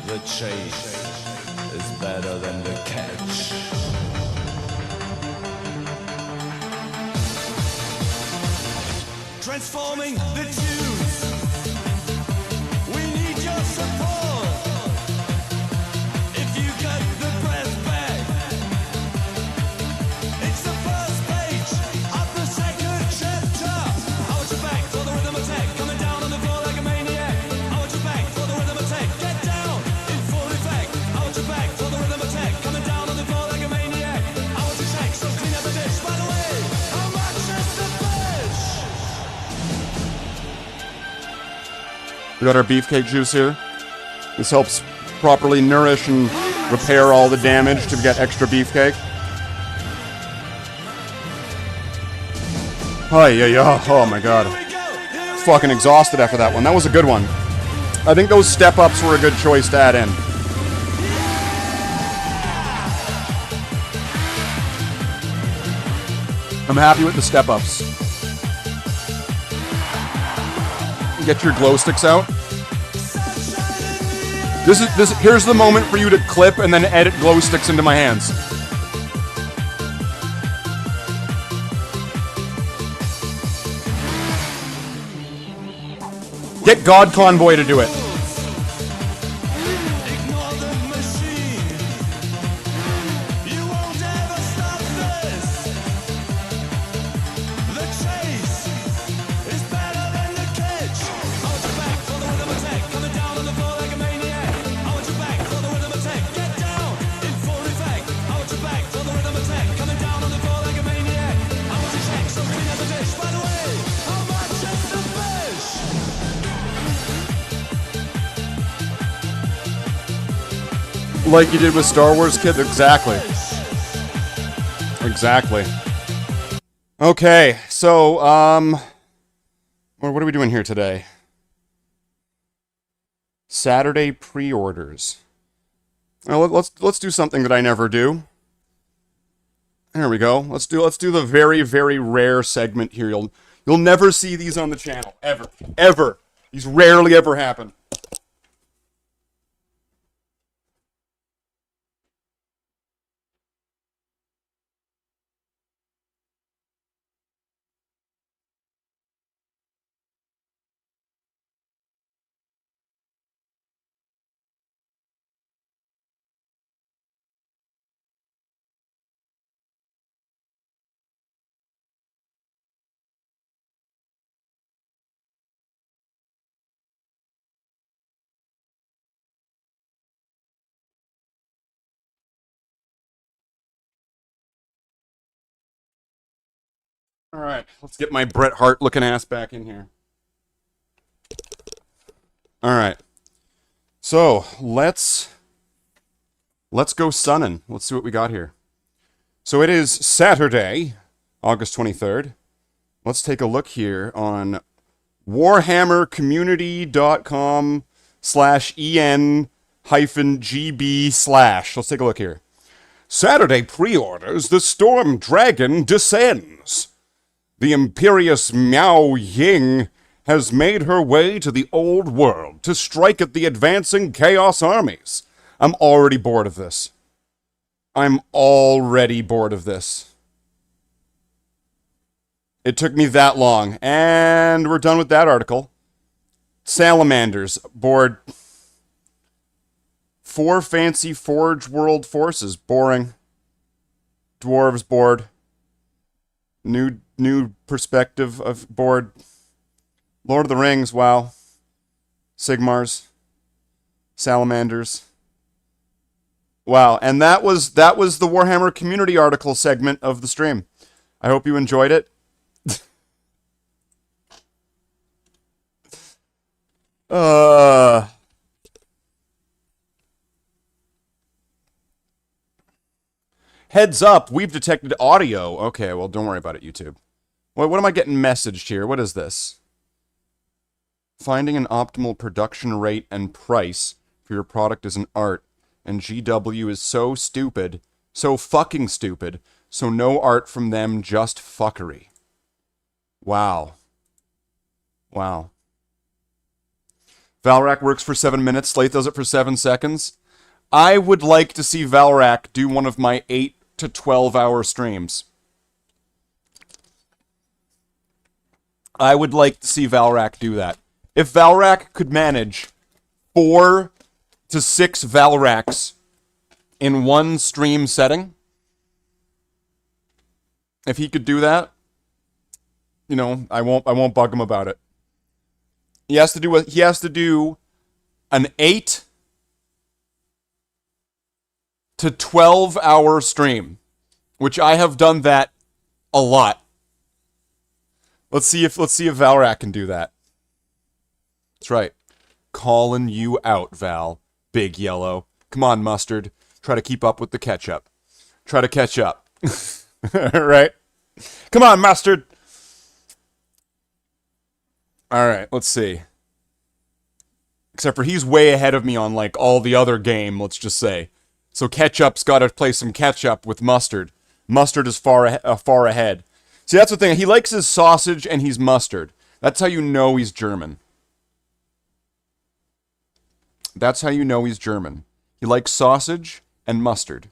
[SPEAKER 8] The chase is better than the catch. Transforming the tunes. We need your support. If you got the breath back, it's the first page of the second chapter. I want you back for the rhythm attack, coming down on the floor like a maniac. I want you back for the rhythm attack, get down in full effect. I want you back for the rhythm attack, coming down on the floor like a maniac. I want you shake, so clean up the dish. By the way, how much is the fish?
[SPEAKER 3] We got our beefcake juice here. This helps properly nourish and repair all the damage to get extra beefcake. Oh my god. Fucking exhausted after that one. That was a good one. I think those step-ups were a good choice to add in. I'm happy with the step-ups. Get your glow sticks out. Here's the moment for you to clip and then edit glow sticks into my hands. Get God Convoy to do it.
[SPEAKER 8] Ignore the machine. You won't ever stop this. The chase is better than the catch. I want you back for the rhythm attack, coming down on the floor like a maniac. I want you back for the rhythm attack, get down in full effect. I want you back for the rhythm attack, coming down on the floor like a maniac. I want you shake, so clean up the dish. By the way, how much is the fish?
[SPEAKER 3] Like you did with Star Wars, kid? Exactly. Exactly. Okay, so, what are we doing here today? Saturday pre-orders. Well, let's do something that I never do. There we go. Let's do the very, very rare segment here. You'll never see these on the channel. Ever. These rarely ever happen. All right, let's get my Bret Hart looking ass back in here. All right. So, let's go sunning. Let's see what we got here. So it is Saturday, August 23rd. Let's take a look here on warhammercommunity.com/en-gb/. Let's take a look here. Saturday pre-orders, the Storm Dragon descends. The imperious Miao Ying has made her way to the old world to strike at the advancing Chaos armies. I'm already bored of this. I'm already bored of this. It took me that long, and we're done with that article. Salamanders, bored. 4 fancy Forge World forces, boring. Dwarves, bored. New perspective of bored. Lord of the Rings, wow. Sigmars. Salamanders. Wow, and that was the Warhammer community article segment of the stream. I hope you enjoyed it. Heads up, we've detected audio. Okay, well, don't worry about it, YouTube. What am I getting messaged here? What is this? Finding an optimal production rate and price for your product is an art. And GW is so stupid. So fucking stupid. So no art from them, just fuckery. Wow. Wow. Valrak works for 7 minutes. Slate does it for 7 seconds. I would like to see Valrak do one of my 8 to 12 hour streams. I would like to see Valrak do that. If Valrak could manage 4 to 6 Valraks in one stream setting, if he could do that, you know, I won't bug him about it. He has to do an 8 to 12 hour stream, which I have done that a lot. Let's see if Valrak can do that. That's right. Calling you out, Val. Big Yellow. Come on, Mustard. Try to keep up with the ketchup. Try to catch up. Right? Come on, Mustard. Alright, let's see. Except for he's way ahead of me on, like, all the other game, let's just say. So Ketchup's got to play some catch-up with Mustard. Mustard is far ahead. See, that's the thing. He likes his sausage and he's mustard. That's how you know he's German. That's how you know he's German. He likes sausage and mustard.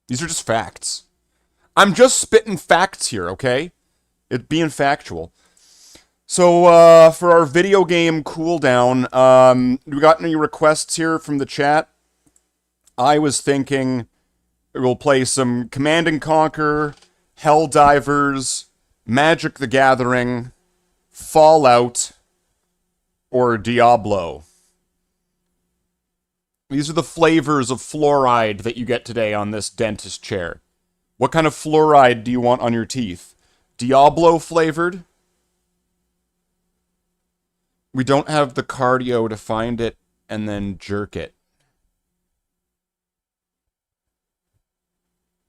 [SPEAKER 3] These are just facts. I'm just spitting facts here, okay? It being factual. So, for our video game cooldown, we got any requests here from the chat? I was thinking we'll play some Command & Conquer, Helldivers, Magic the Gathering, Fallout, or Diablo. These are the flavors of fluoride that you get today on this dentist chair. What kind of fluoride do you want on your teeth? Diablo flavored? We don't have the cardio to find it and then jerk it.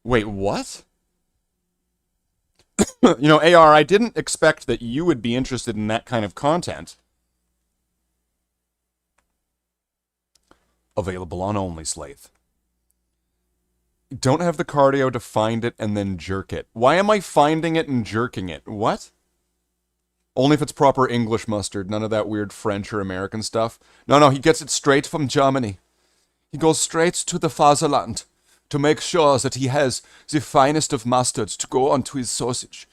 [SPEAKER 3] Wait, what? You know, AR, I didn't expect that you would be interested in that kind of content. Available on Only Slave. Don't have the cardio to find it and then jerk it. Why am I finding it and jerking it? What? Only if it's proper English mustard. None of that weird French or American stuff. No, he gets it straight from Germany. He goes straight to the fatherland to make sure that he has the finest of mustard to go onto his sausage.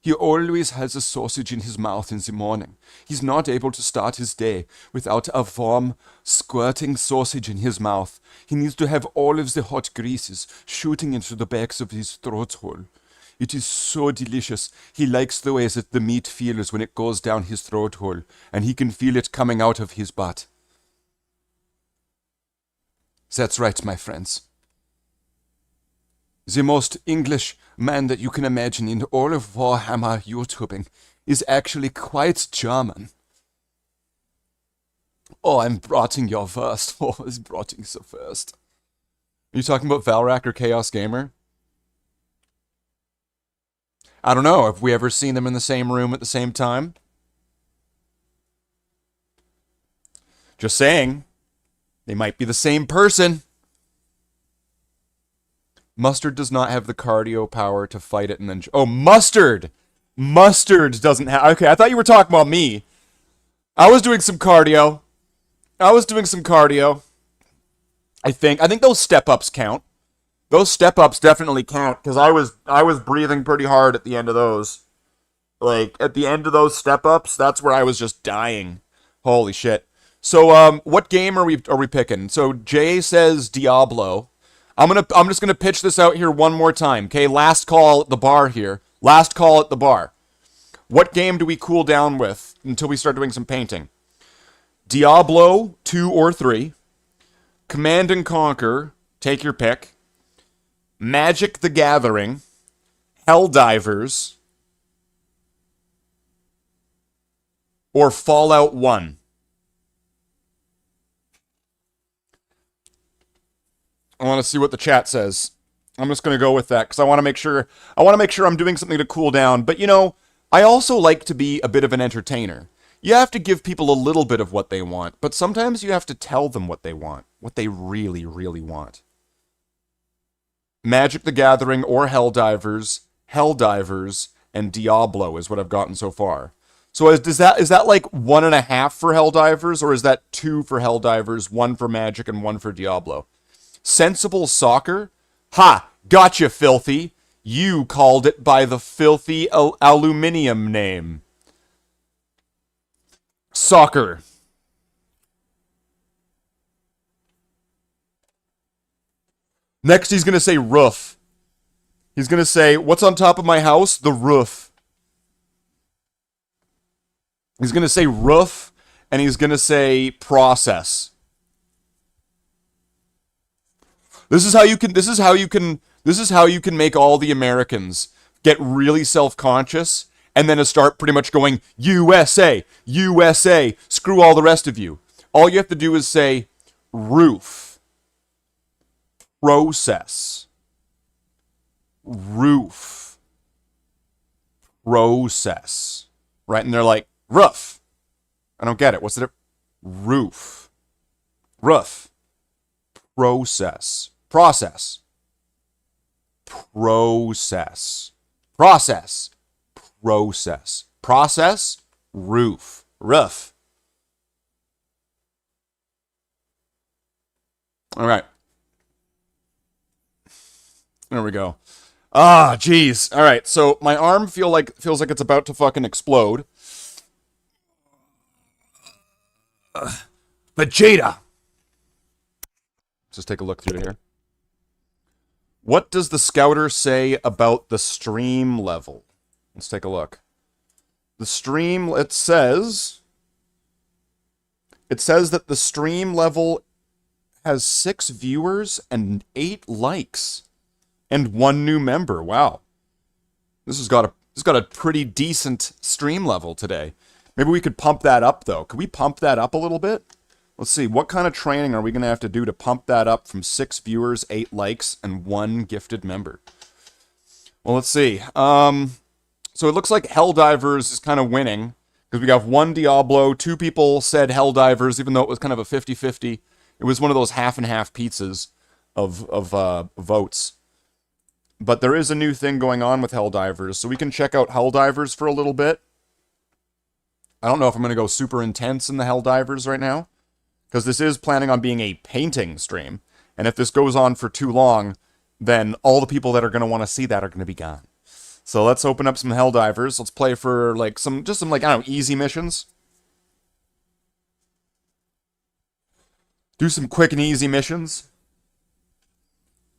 [SPEAKER 3] He always has a sausage in his mouth in the morning. He's not able to start his day without a warm, squirting sausage in his mouth. He needs to have all of the hot greases shooting into the backs of his throat hole. It is so delicious. He likes the way that the meat feels when it goes down his throat hole, and he can feel it coming out of his butt. That's right, my friends. The most English man that you can imagine in all of Warhammer YouTubing is actually quite German. Oh, I'm rotting your first. Oh, I'm rotting so first. Are you talking about Valrak or Chaos Gamer? I don't know. Have we ever seen them in the same room at the same time? Just saying. They might be the same person. Mustard does not have the cardio power to fight it and then... Oh, Mustard! Mustard doesn't have... Okay, I thought you were talking about me. I was doing some cardio. I think those step-ups count. Those step-ups definitely count, because I was breathing pretty hard at the end of those. Like, at the end of those step-ups, that's where I was just dying. Holy shit. So, what game are we picking? So, Jay says Diablo. I'm just gonna pitch this out here one more time, okay? Last call at the bar here. Last call at the bar. What game do we cool down with until we start doing some painting? Diablo 2 or 3. Command and Conquer, take your pick. Magic the Gathering. Helldivers. Or Fallout 1. I want to see what the chat says. I'm just going to go with that because I want to make sure I'm doing something to cool down. But you know, I also like to be a bit of an entertainer. You have to give people a little bit of what they want, but sometimes you have to tell them what they want, what they really, really want. Magic the Gathering or Helldivers, and Diablo is what I've gotten so far. So is that like 1.5 for Helldivers, or is that 2 for Helldivers, 1 for Magic, and 1 for Diablo? Sensible Soccer? Ha! Gotcha, filthy! You called it by the filthy aluminium name. Soccer. Next, he's gonna say roof. He's gonna say, what's on top of my house? The roof. He's gonna say roof, and he's gonna say process. This is how you can make all the Americans get really self-conscious and then start pretty much going, USA, USA, screw all the rest of you. All you have to do is say roof, process, roof, process, right? And they're like, roof. I don't get it. What's the roof, roof, process. Process. Process. Process. Process. Process. Roof. Roof. All right. There we go. Ah, jeez. All right. So my arm feels like it's about to fucking explode. Vegeta. Let's just take a look through here. What does the scouter say about the stream level? Let's take a look. The stream, it says that the stream level has 6 viewers and 8 likes and 1 new member. Wow. This has got a pretty decent stream level today. Maybe we could pump that up though. Could we pump that up a little bit? Let's see, what kind of training are we going to have to do to pump that up from 6 viewers, 8 likes, and 1 gifted member? Well, let's see. So it looks like Helldivers is kind of winning, because we got 1 Diablo, 2 people said Helldivers, even though it was kind of a 50-50. It was one of those half-and-half pizzas of votes. But there is a new thing going on with Helldivers, so we can check out Helldivers for a little bit. I don't know if I'm going to go super intense in the Helldivers right now, because this is planning on being a painting stream, and if this goes on for too long, then all the people that are going to want to see that are going to be gone. So let's open up some Helldivers. Let's play for like some like, I don't know, easy missions. Do some quick and easy missions.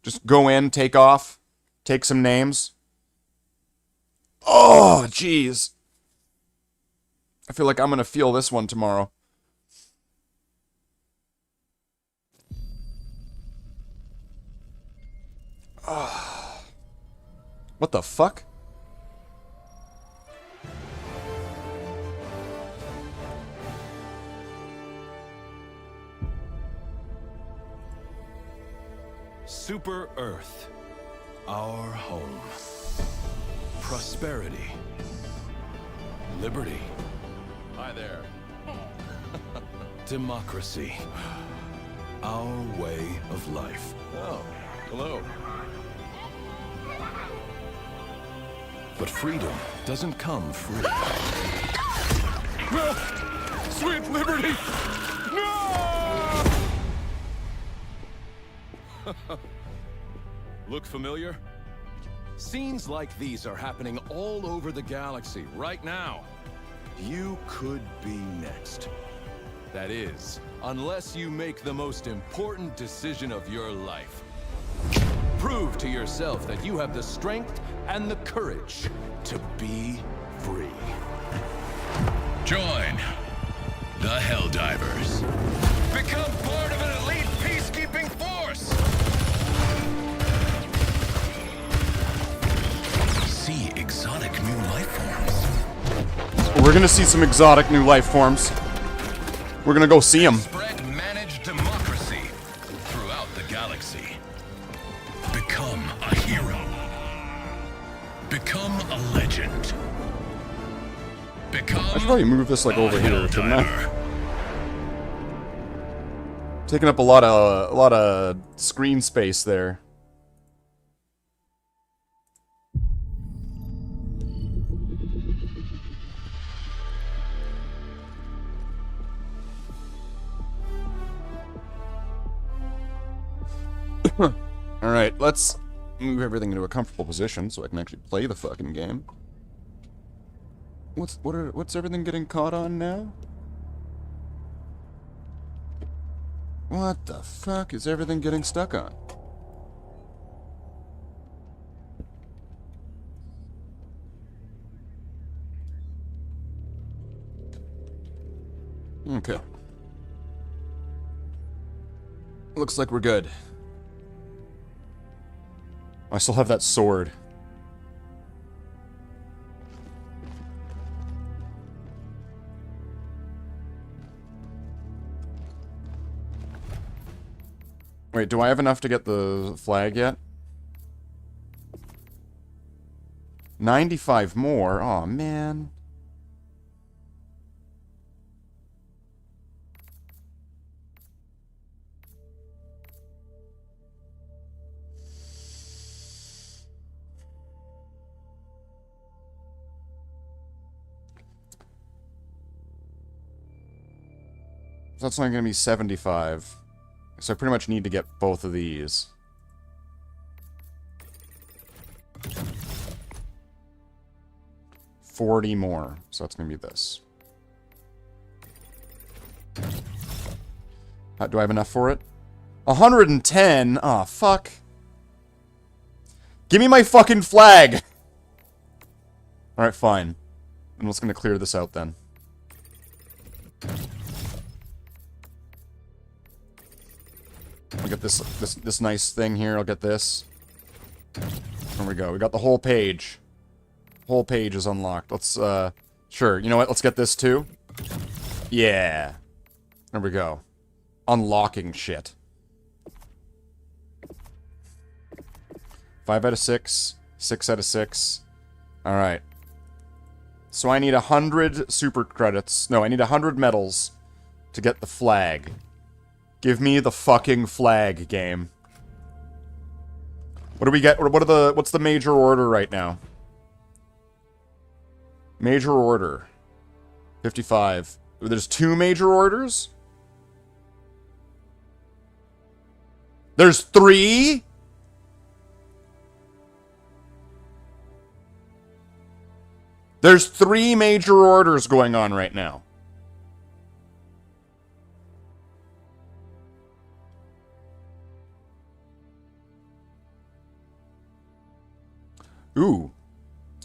[SPEAKER 3] Just go in, take off, take some names. Oh, jeez. I feel like I'm going to feel this one tomorrow. What the fuck?
[SPEAKER 8] Super Earth, our home. Prosperity. Liberty. Hi there. Democracy. Our way of life. Oh, hello. But freedom doesn't come free. No! Sweet liberty! No! Look familiar? Scenes like these are happening all over the galaxy right now. You could be next. That is, unless you make the most important decision of your life. Prove to yourself that you have the strength and the courage to be free. Join the Helldivers. Become part of an elite peacekeeping force. See exotic new life forms.
[SPEAKER 3] We're gonna see some exotic new life forms. We're gonna go see them.
[SPEAKER 8] Spread managed democracy throughout the galaxy. Become a hero. Become a legend. Become
[SPEAKER 3] I should probably move this like over here, shouldn't I? Taking up a lot of screen space there. Alright, let's move everything into a comfortable position so I can actually play the fucking game. What's everything getting caught on now? What the fuck is everything getting stuck on? Okay. Looks like we're good. I still have that sword. Wait, do I have enough to get the flag yet? 95 more? Aw, man. That's only going to be 75. So I pretty much need to get both of these. $40 more. So that's going to be this. Do I have enough for it? 110? Aw, fuck. Give me my fucking flag! Alright, fine. I'm just going to clear this out then. I'll get this nice thing here. I'll get this. There we go. We got the whole page. Whole page is unlocked. Let's, sure. You know what? Let's get this too. Yeah. There we go. Unlocking shit. 5 out of 6. 6 out of 6. Alright. So I need 100 super credits. No, I need 100 medals to get the flag. Give me the fucking flag, game. What do we get? What's the major order right now? Major order. 55. There's 2 major orders? There's 3? There's 3 major orders going on right now. Ooh.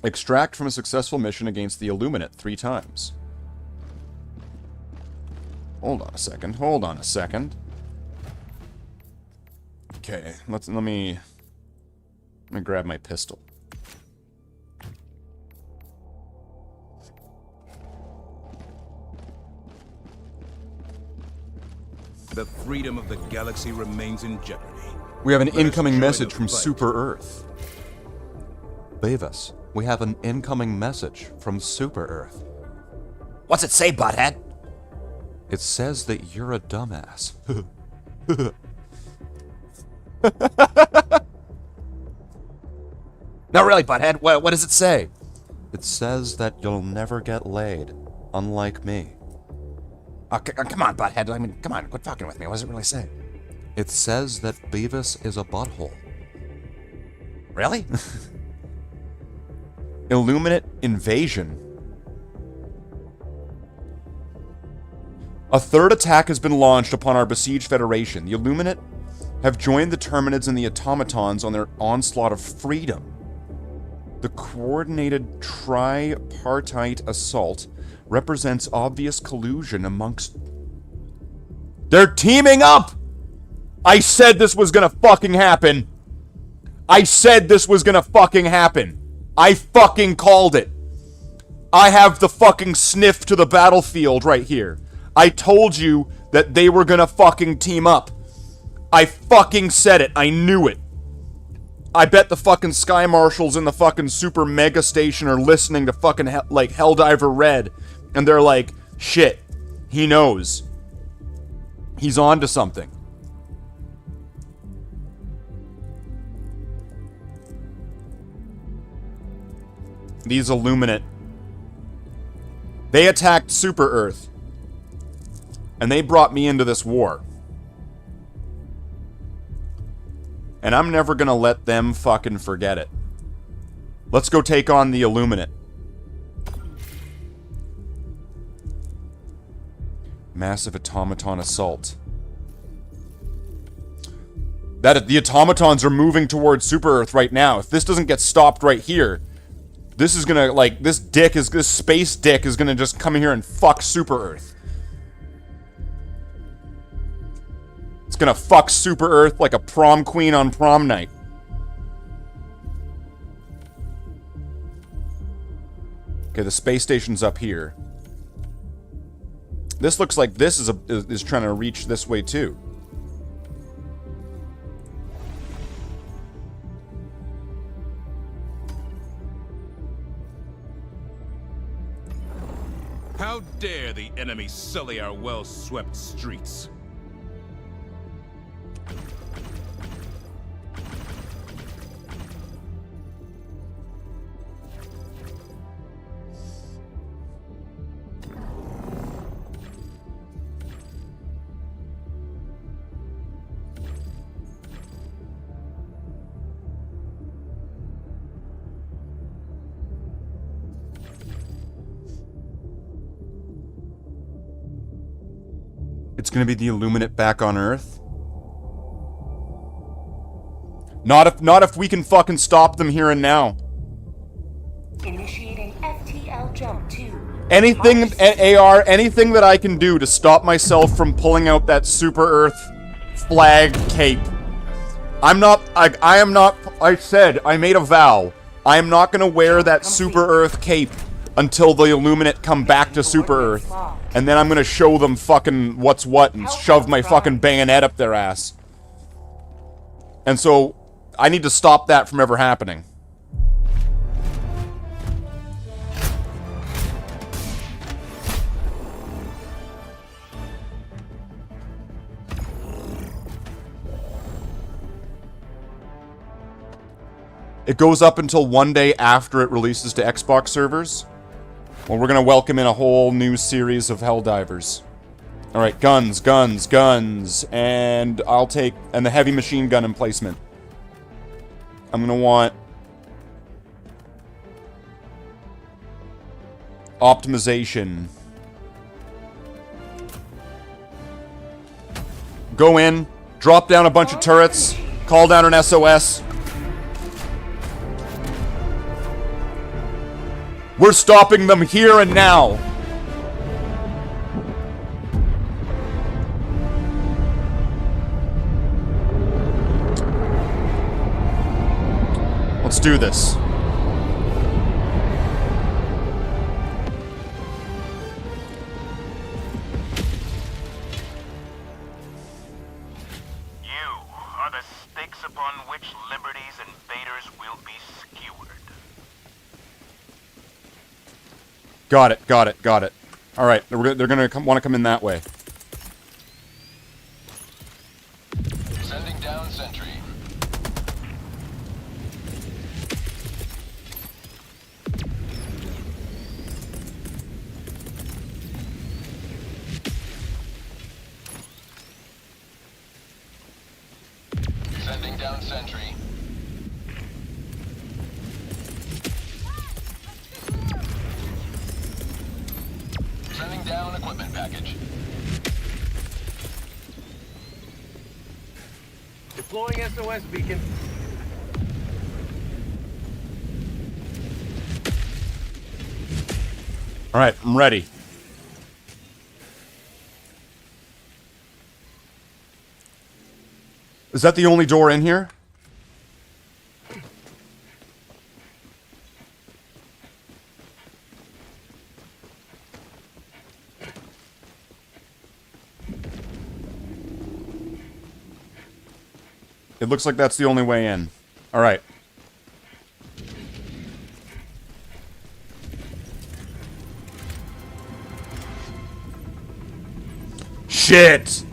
[SPEAKER 3] Extract from a successful mission against the Illuminate 3 times. Hold on a second. Hold on a second. Okay, let me grab my pistol.
[SPEAKER 9] the freedom of the galaxy remains in jeopardy.
[SPEAKER 3] We have an
[SPEAKER 9] Let us
[SPEAKER 3] incoming
[SPEAKER 9] join
[SPEAKER 3] message
[SPEAKER 9] the
[SPEAKER 3] from
[SPEAKER 9] fight.
[SPEAKER 3] Super Earth. Beavis, we have an incoming message from Super Earth.
[SPEAKER 10] What's it say, butthead?
[SPEAKER 3] It says that you're a dumbass.
[SPEAKER 10] No, really, butthead. What does it say?
[SPEAKER 3] It says that you'll never get laid, unlike me.
[SPEAKER 10] Oh, come on, butthead. I mean, come on, quit fucking with me. What does it really say?
[SPEAKER 3] It says that Beavis is a butthole.
[SPEAKER 10] Really?
[SPEAKER 3] Illuminate invasion. A third attack has been launched upon our besieged Federation. The Illuminate have joined the Terminids and the Automatons on their onslaught of freedom. The coordinated tripartite assault represents obvious collusion amongst... They're teaming up! I said this was gonna fucking happen! I said this was gonna fucking happen! I fucking called it! I have the fucking sniff to the battlefield right here. I told you that they were gonna fucking team up. I fucking said it. I knew it. I bet the fucking Sky Marshals in the fucking Super Mega Station are listening to fucking like Helldiver Red, and they're like, shit, he knows. He's on to something. These Illuminate. They attacked Super Earth. And they brought me into this war. And I'm never gonna let them fucking forget it. Let's go take on the Illuminate. Massive automaton assault. The automatons are moving towards Super Earth right now. If this doesn't get stopped right here, this is gonna, like, this space dick is gonna just come in here and fuck Super Earth. It's gonna fuck Super Earth like a prom queen on prom night. Okay, the space station's up here. This looks like this is trying to reach this way too.
[SPEAKER 9] How dare the enemy sully our well-swept streets?
[SPEAKER 3] It's gonna be the Illuminate back on Earth. Not if we can fucking stop them here and now.
[SPEAKER 11] Initiating FTL jump to
[SPEAKER 3] Anything, AR, anything that I can do to stop myself from pulling out that Super Earth flag cape. I said, I made a vow. I am not gonna wear that Super Earth cape until the Illuminate come back to Super Earth. And then I'm gonna show them fucking what's what and shove my fucking bayonet up their ass. And so, I need to stop that from ever happening. It goes up until one day after it releases to Xbox servers. Well, we're gonna welcome in a whole new series of Helldivers. Alright, guns, guns, guns. And the heavy machine gun emplacement. I'm gonna want optimization. Go in, drop down a bunch of turrets, call down an SOS. We're stopping them here and now. Let's do this. Got it, got it, got it. Alright, they're gonna want to come in that way.
[SPEAKER 10] Sending down sentry. Sending down sentry. Sending down equipment package.
[SPEAKER 8] Deploying SOS beacon.
[SPEAKER 3] Alright, I'm ready. Is that the only door in here? It looks like that's the only way in. Alright. Shit!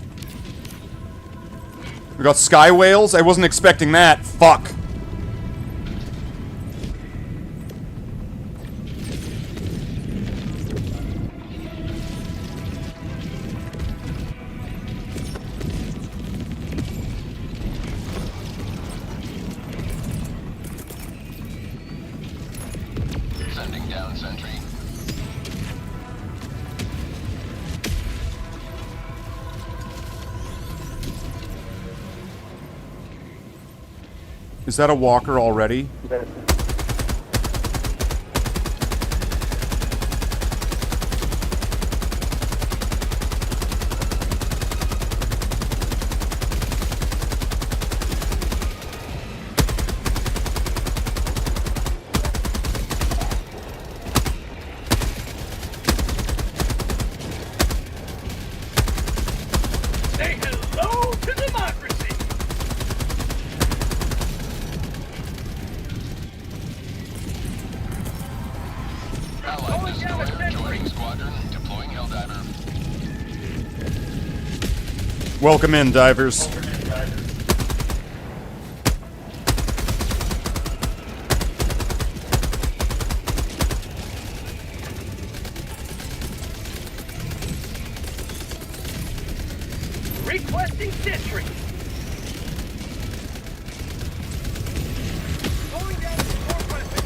[SPEAKER 3] We got sky whales? I wasn't expecting that. Fuck.
[SPEAKER 10] Sending down sentry.
[SPEAKER 3] Is that a walker already?
[SPEAKER 8] Say hello to democracy!
[SPEAKER 10] Allied destroyer joining squadron. Deploying Helldiver.
[SPEAKER 3] Welcome in, divers.
[SPEAKER 8] Requesting sentry. Going down to support weapon.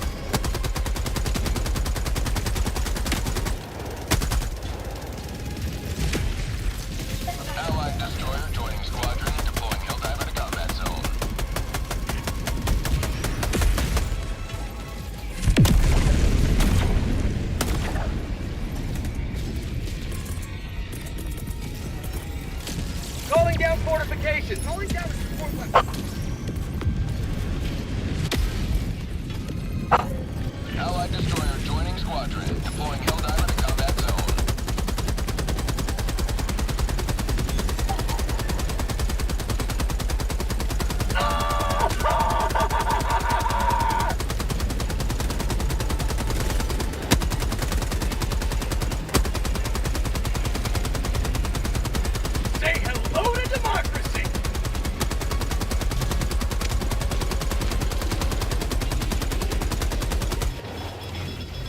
[SPEAKER 10] Allied destroyer joining squadron. Deploying Helldiver to combat zone.
[SPEAKER 8] Calling down fortifications. Calling down support weapon.
[SPEAKER 10] Allied destroyer joining squadron. Deploying Helldiver to combat zone.
[SPEAKER 8] Say hello to democracy!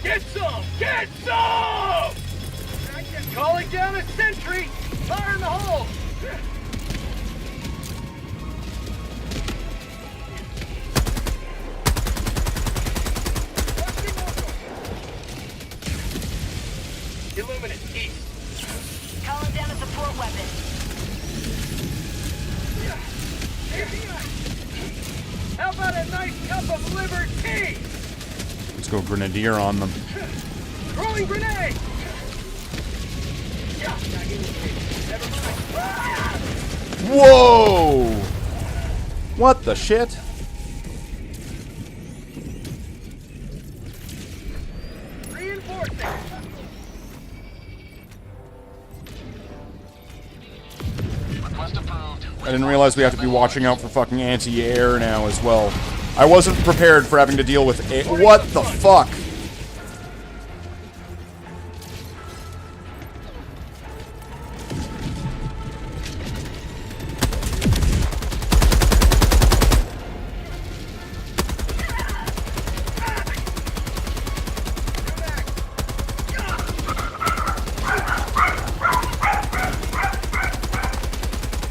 [SPEAKER 8] Get some! Get some! Calling down a sentry! Fire in the hole! Illuminate east.
[SPEAKER 11] Calling down a support weapon.
[SPEAKER 8] How about a nice cup of liberty?
[SPEAKER 3] Let's go grenadier on them.
[SPEAKER 8] Throwing grenade! Never mind. Ah!
[SPEAKER 3] Whoa! What the shit?
[SPEAKER 8] Reinforcing!
[SPEAKER 10] Request approved.
[SPEAKER 3] I didn't realize we have to be watching out for fucking anti-air now as well. I wasn't prepared for having to deal with what the fuck?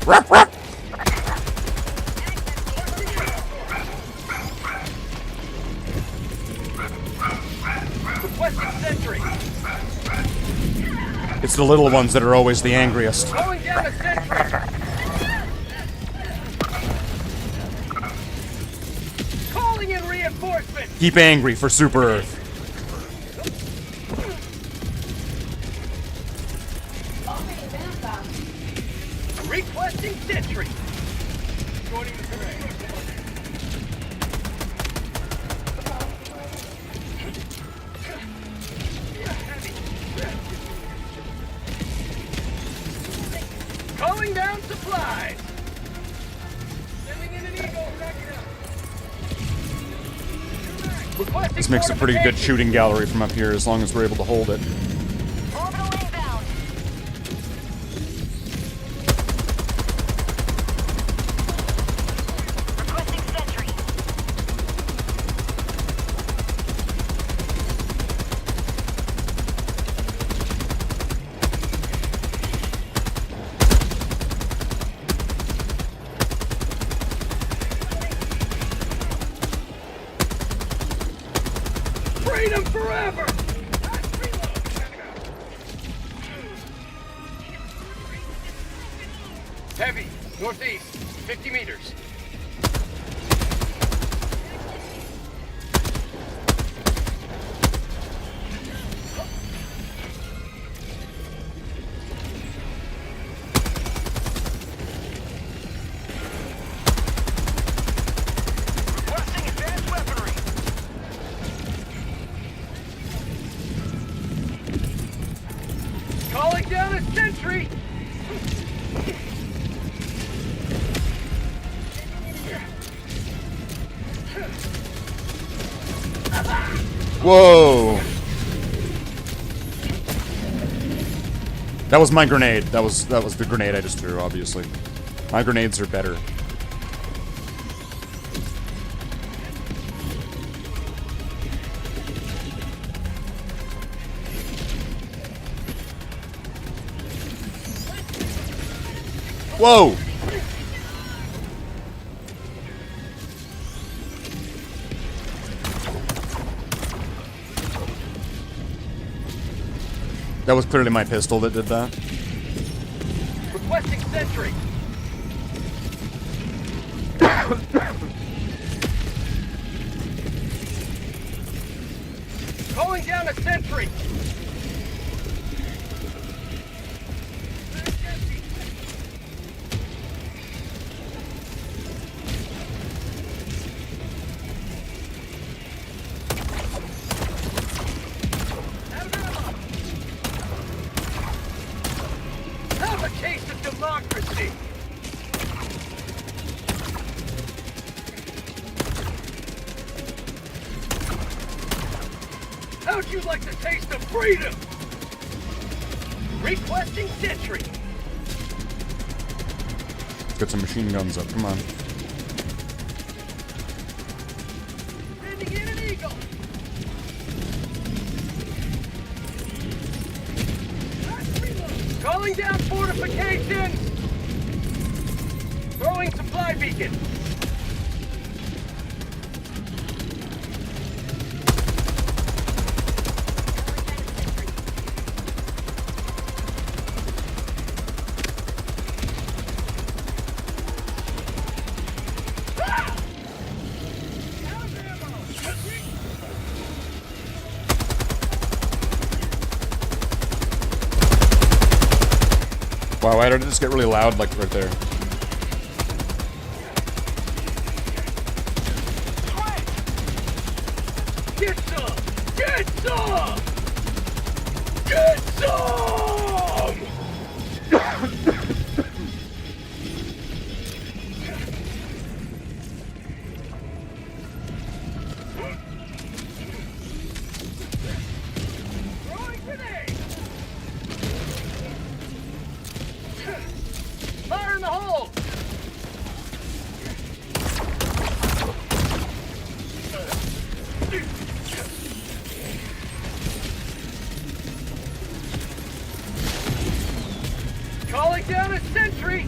[SPEAKER 3] Ruff, ruff.
[SPEAKER 8] Requesting sentry.
[SPEAKER 3] It's the little ones that are always the angriest.
[SPEAKER 8] Going down a sentry. Calling in reinforcements.
[SPEAKER 3] Keep angry for Super Earth.
[SPEAKER 8] Requesting sentry. Joining the terrain. Calling down supplies. Sending in an eagle.
[SPEAKER 3] This makes a pretty good shooting gallery from up here, as long as we're able to hold it.
[SPEAKER 11] Orbital inbound. Requesting sentry.
[SPEAKER 8] Freedom forever! Heavy, northeast, 50 meters. Requesting advanced weaponry. Calling down a sentry!
[SPEAKER 3] Whoa! That was my grenade. That was the grenade I just threw, obviously. My grenades are better. Whoa! That was clearly my pistol that did that.
[SPEAKER 8] Requesting sentry! Calling down a sentry! Have a taste of democracy! How'd you like the taste of freedom? Requesting sentry!
[SPEAKER 3] Let's get some machine guns up, come on.
[SPEAKER 8] Sending in an eagle! Calling down fortifications! Throwing supply beacon!
[SPEAKER 3] Wow, why did it just get really loud, like, right there?
[SPEAKER 8] Get some! Get some! Get some! Throwing grenade! Fire in the hole! Calling down a sentry!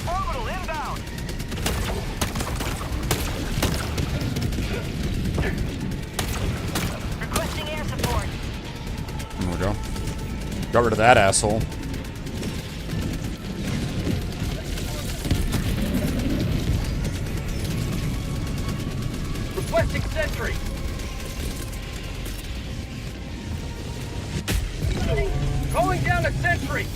[SPEAKER 11] Orbital inbound. Requesting air support.
[SPEAKER 3] There we go. Got rid of that asshole.
[SPEAKER 11] Requesting sentry. Calling down a sentry.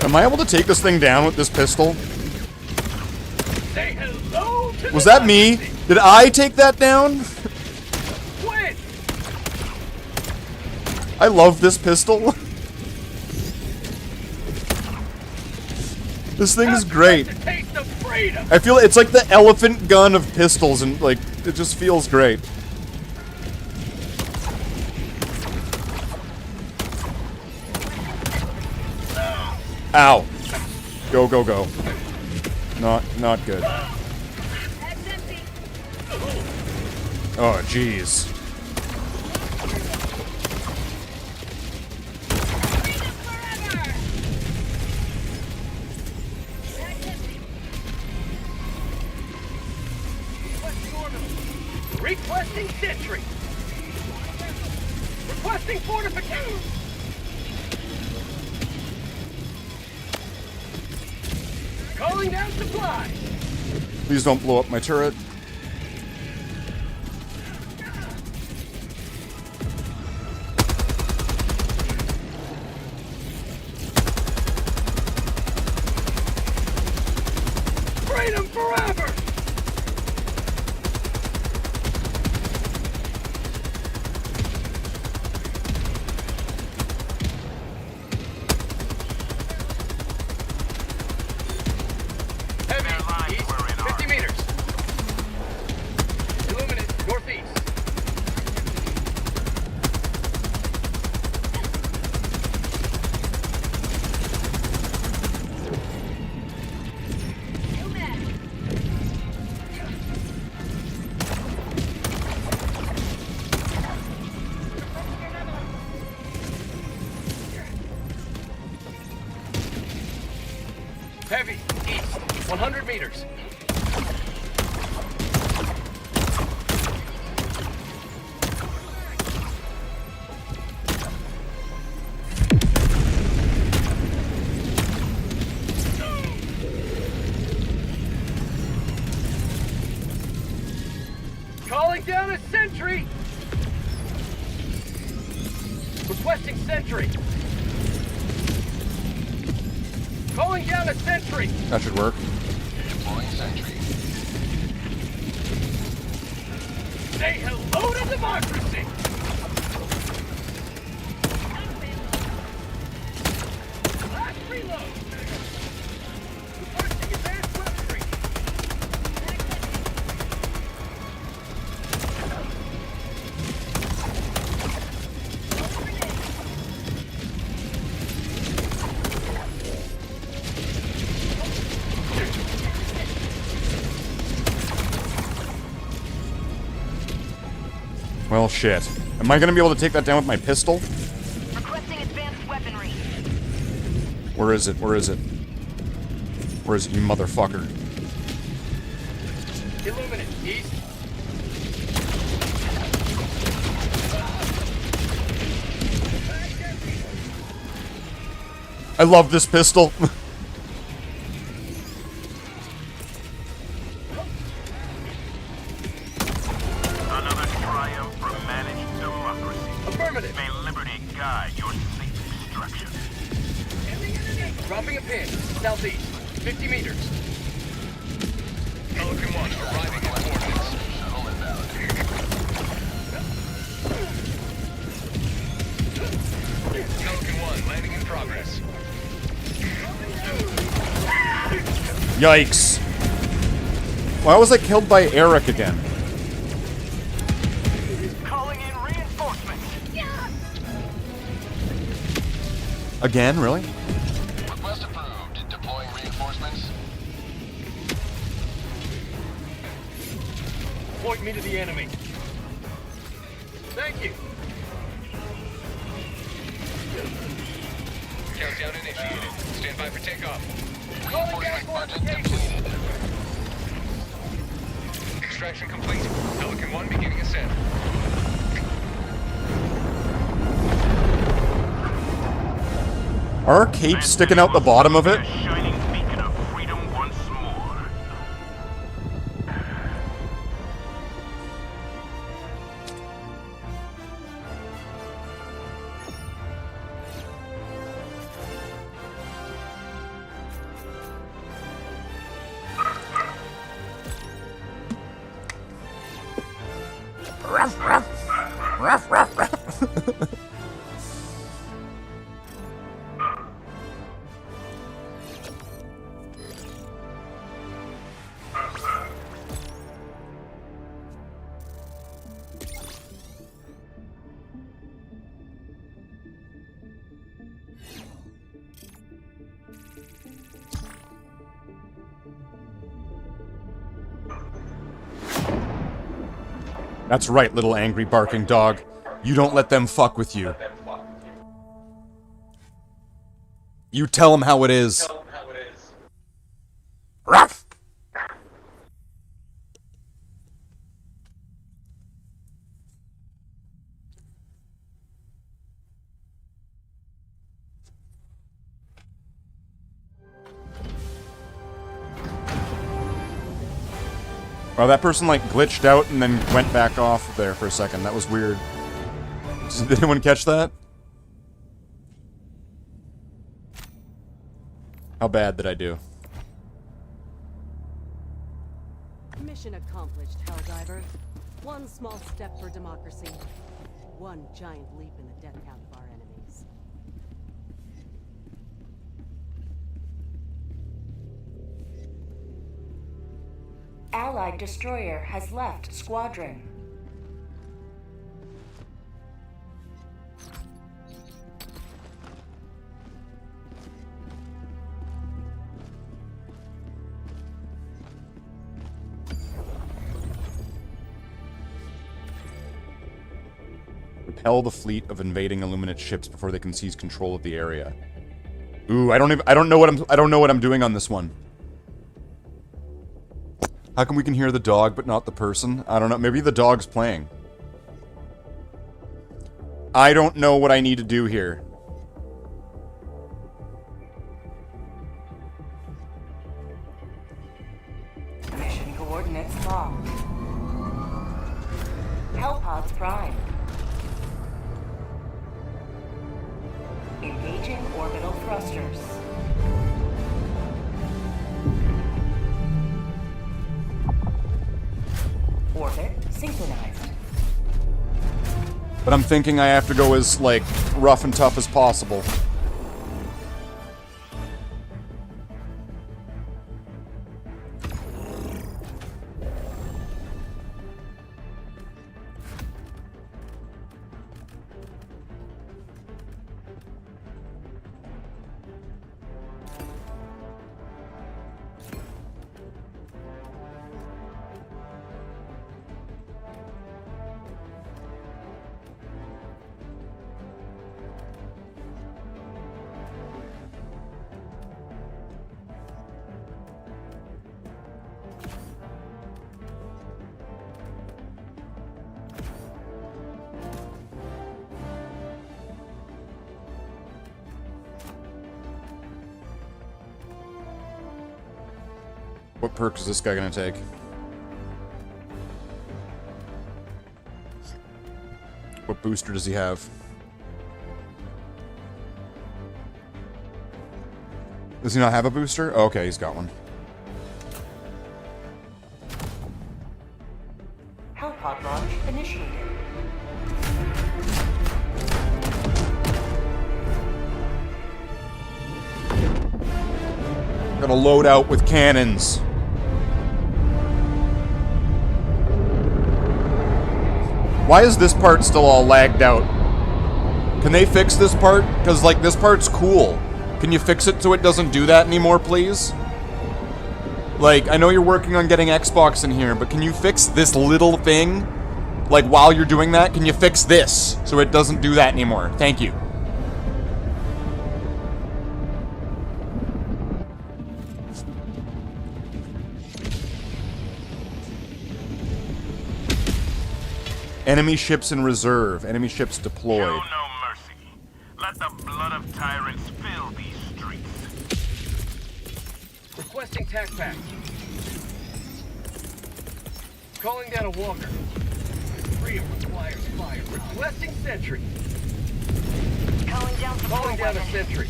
[SPEAKER 3] Am I able to take this thing down with this pistol?
[SPEAKER 11] Say hello to
[SPEAKER 3] Was that me? Did I take that down?
[SPEAKER 11] Quit.
[SPEAKER 3] I love this pistol. This thing is great.
[SPEAKER 11] Taste of freedom.
[SPEAKER 3] I feel it's like the elephant gun of pistols, and like it just feels great. Ow. Go, go, go. Not good. Oh, jeez.
[SPEAKER 11] Requesting sentry. Requesting fortification. Calling down supplies.
[SPEAKER 3] Please don't blow up my turret.
[SPEAKER 11] Freedom forever. Heavy east, 50 meters. Illuminate northeast. Heavy east, 100 meters. Calling down a sentry. Requesting sentry. Calling down a sentry.
[SPEAKER 3] That should work.
[SPEAKER 10] Deploying sentry.
[SPEAKER 11] Say hello to democracy. Last reload. Requesting advanced weaponry.
[SPEAKER 3] Well, shit. Am I gonna be able to take that down with my pistol?
[SPEAKER 11] Requesting advanced weaponry.
[SPEAKER 3] Where is it? Where is it? Where is it, you motherfucker?
[SPEAKER 11] Illuminate east.
[SPEAKER 3] I love this pistol.
[SPEAKER 9] Another triumph for managed democracy.
[SPEAKER 11] Affirmative.
[SPEAKER 9] May liberty guide your safe destruction.
[SPEAKER 11] Dropping a pin. Southeast. 50 meters.
[SPEAKER 10] Pelican 1 arriving at coordinates. Shuttle inbound. Pelican 1 landing in progress.
[SPEAKER 3] Yikes. Why was I killed by Eric again?
[SPEAKER 11] Calling in reinforcements.
[SPEAKER 3] Again, really?
[SPEAKER 10] Request approved. Deploying reinforcements.
[SPEAKER 11] Point me to the enemy. Thank you.
[SPEAKER 10] Countdown initiated. Stand by for takeoff.
[SPEAKER 11] Calling gas
[SPEAKER 10] Budget
[SPEAKER 11] modification.
[SPEAKER 10] completed. Extraction complete. Pelican 1 beginning ascent.
[SPEAKER 3] Are our capes sticking out the bottom of it?
[SPEAKER 9] Shining beacon of freedom once more.
[SPEAKER 3] That's right, little angry barking dog. You don't let them fuck with you. You tell them how it is. Ruff! Wow, that person, like, glitched out and then went back off there for a second. That was weird. Did anyone catch that? How bad did I do?
[SPEAKER 5] Mission accomplished, Helldiver. One small step for democracy. One giant leap in the death count of our enemies.
[SPEAKER 4] Allied destroyer has left squadron.
[SPEAKER 3] Repel the fleet of invading Illuminate ships before they can seize control of the area. Ooh, I don't know what I'm doing on this one. How come we can hear the dog but not the person? I don't know. Maybe the dog's playing. I don't know what I need to do here.
[SPEAKER 4] Mission coordinates locked. Hellpods prime. Engaging orbital thrusters. Orbit synchronized.
[SPEAKER 3] But I'm thinking I have to go as, like, rough and tough as possible. What perk is this guy gonna take? What booster does he have? Does he not have a booster? Oh, okay, he's got one.
[SPEAKER 4] Hellpod launch initiated.
[SPEAKER 3] Gonna load out with cannons. Why is this part still all lagged out? Can they fix this part? Because, like, this part's cool. Can you fix it so it doesn't do that anymore, please? Like, I know you're working on getting Xbox in here, but can you fix this little thing? Like, while you're doing that, can you fix this so it doesn't do that anymore? Thank you. Enemy ships in reserve. Enemy ships deployed.
[SPEAKER 9] Show no mercy. Let the blood of tyrants fill these streets.
[SPEAKER 11] Requesting tac pack. Calling down a walker. Freedom requires fire. Requesting sentry.
[SPEAKER 4] Calling down support
[SPEAKER 11] Calling down a
[SPEAKER 4] weapon.
[SPEAKER 11] sentry.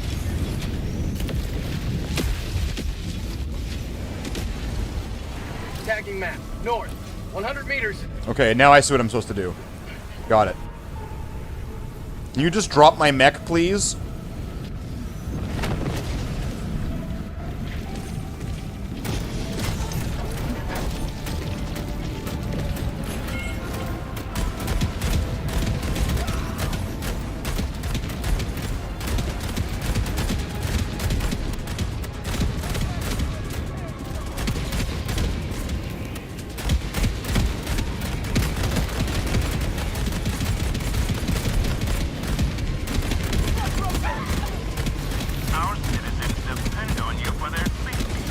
[SPEAKER 11] Tagging map. North. 100 meters.
[SPEAKER 3] Okay, now I see what I'm supposed to do. Got it. Can you just drop my mech, please?
[SPEAKER 9] Our citizens depend on you for their safety.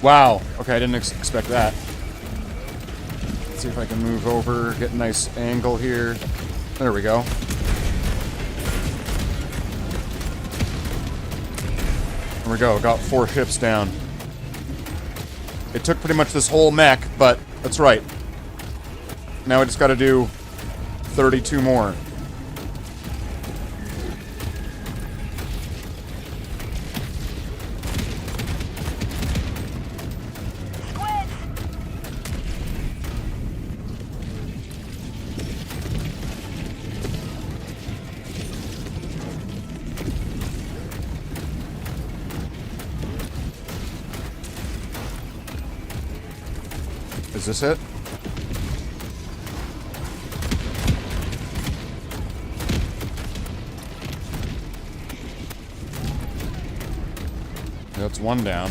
[SPEAKER 3] Wow. Okay, I didn't expect that. Let's see if I can move over, get a nice angle here. There we go. There we go. Got 4 ships down. It took pretty much this whole mech, but that's right. Now I just got to do 32 more. Is this it? That's one down.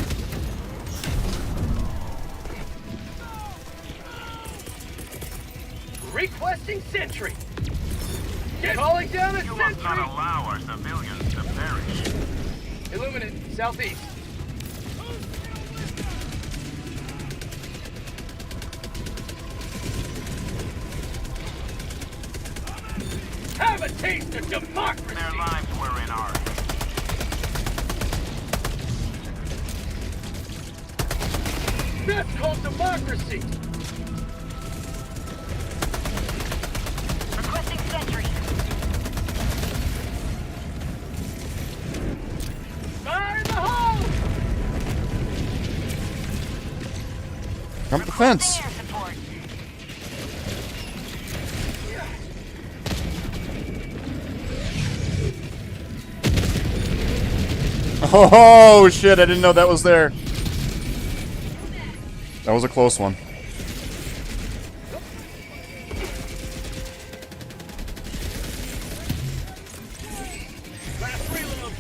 [SPEAKER 11] Requesting sentry. Calling down a
[SPEAKER 9] You must not
[SPEAKER 11] sentry.
[SPEAKER 9] allow our civilians to perish.
[SPEAKER 11] Illuminate. Southeast. Have a taste of democracy.
[SPEAKER 9] Their lives were in our hands.
[SPEAKER 11] That's called democracy.
[SPEAKER 4] Requesting sentry.
[SPEAKER 11] Fire in the hole.
[SPEAKER 3] Come up the fence.
[SPEAKER 4] Air support.
[SPEAKER 3] Oh shit, I didn't know that was there. That was a close one.
[SPEAKER 11] Last reload.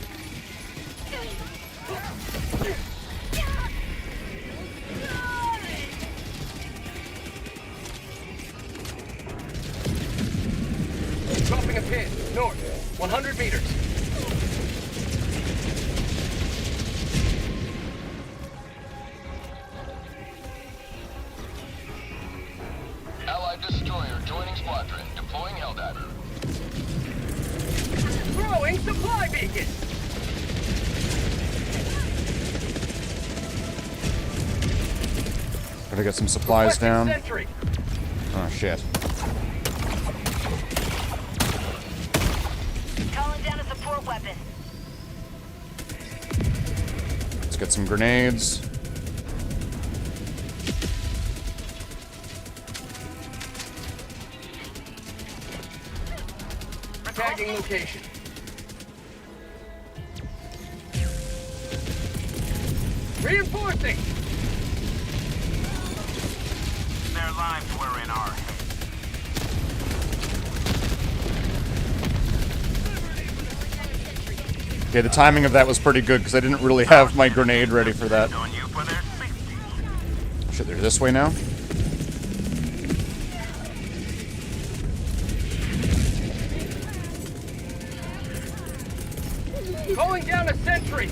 [SPEAKER 11] Dropping a pin. North. 100 meters.
[SPEAKER 10] Allied destroyer joining squadron. Deploying Helldiver.
[SPEAKER 11] Throwing supply beacon.
[SPEAKER 3] Gotta get some supplies
[SPEAKER 11] Requesting
[SPEAKER 3] down.
[SPEAKER 11] sentry.
[SPEAKER 3] Oh shit. Get some grenades.
[SPEAKER 11] Tagging location. Reinforcing!
[SPEAKER 9] Their lives were in our hands.
[SPEAKER 3] Okay, the timing of that was pretty good because I didn't really have my grenade ready for that.
[SPEAKER 9] On you for their safety.
[SPEAKER 3] Shit, they're this way now?
[SPEAKER 11] Calling down a sentry!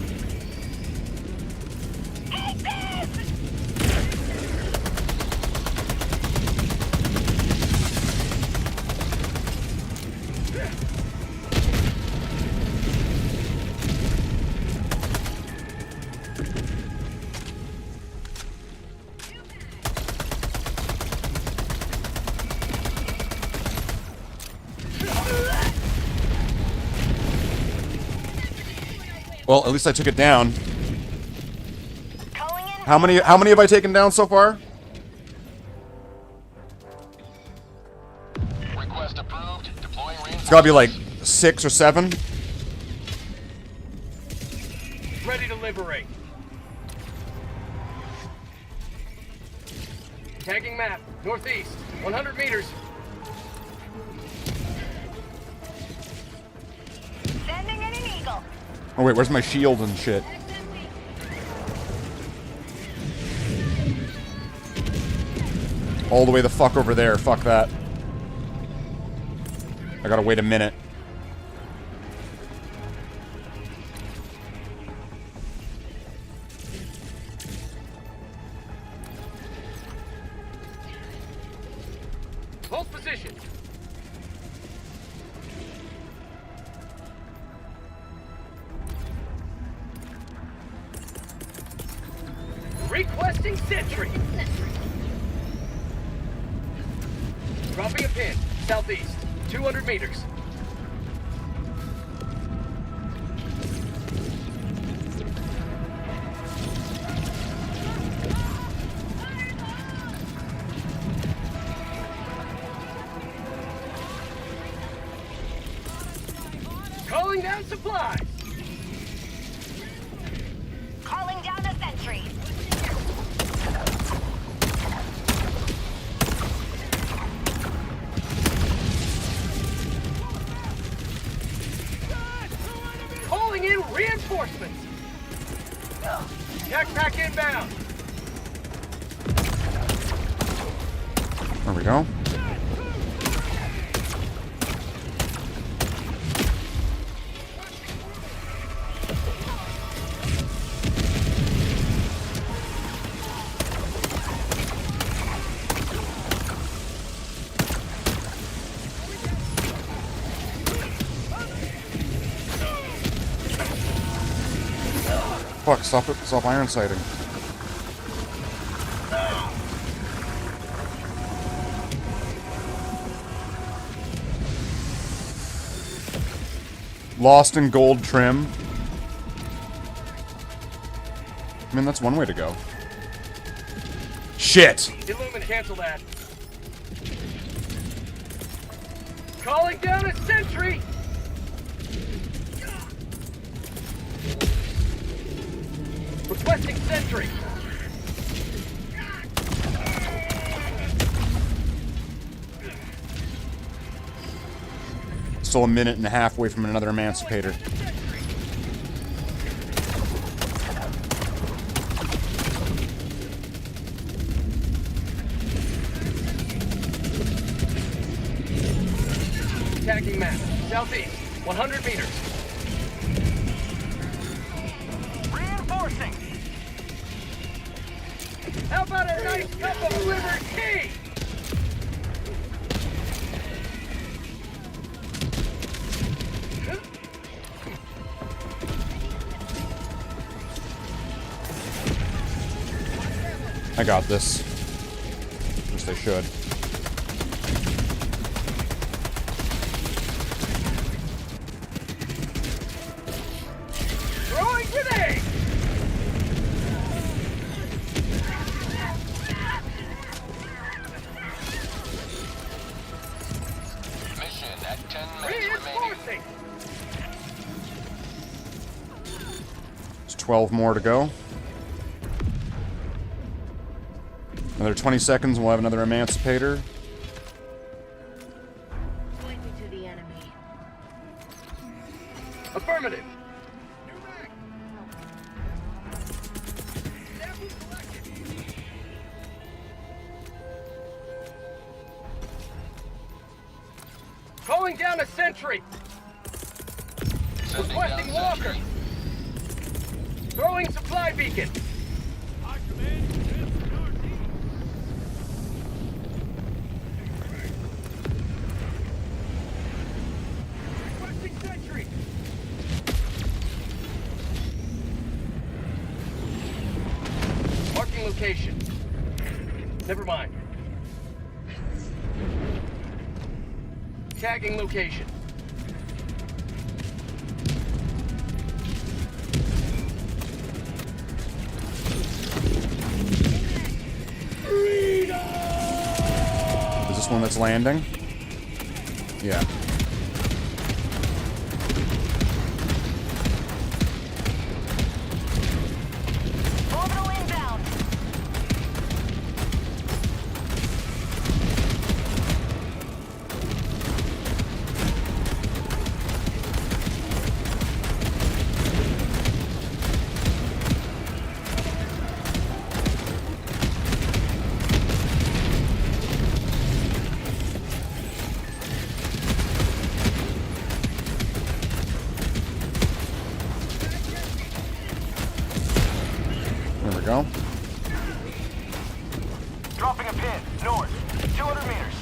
[SPEAKER 3] Well, at least I took it down. How many have I taken down so far?
[SPEAKER 10] Request approved. Deploying
[SPEAKER 3] It's gotta be like 6 or 7.
[SPEAKER 11] Ready to liberate. Tagging map. Northeast. 100 meters.
[SPEAKER 4] Sending in an eagle.
[SPEAKER 3] Oh wait, where's my shield and shit? All the way the fuck over there. Fuck that. I gotta wait a minute.
[SPEAKER 11] Hold position. Requesting sentry. Dropping a pin. Southeast. 200 meters. Calling down supplies.
[SPEAKER 4] Calling down a sentry.
[SPEAKER 11] Calling in reinforcements. Backpack inbound.
[SPEAKER 3] There we go. Fuck, stop iron sighting. Lost in gold trim. I mean, that's one way to go. Shit!
[SPEAKER 11] Illumine, cancel that. Calling down a sentry. Requesting sentry.
[SPEAKER 3] Still a minute and a half away from another emancipator.
[SPEAKER 11] Tagging map. Southeast. 100 meters. Reinforcing. How about a nice cup of liver tea?
[SPEAKER 3] I got this. At least I should.
[SPEAKER 11] Throwing grenade.
[SPEAKER 3] There's 12 more to go. Another 20 seconds and we'll have another emancipator.
[SPEAKER 11] Point me to the enemy. Affirmative. Calling down a sentry. Requesting walker. Throwing supply beacon. Requesting sentry. Marking location. Never mind. Tagging location.
[SPEAKER 3] Is this one that's landing? Yeah.
[SPEAKER 11] Orbital inbound.
[SPEAKER 3] There we go.
[SPEAKER 11] Dropping a pin. North. 200 meters.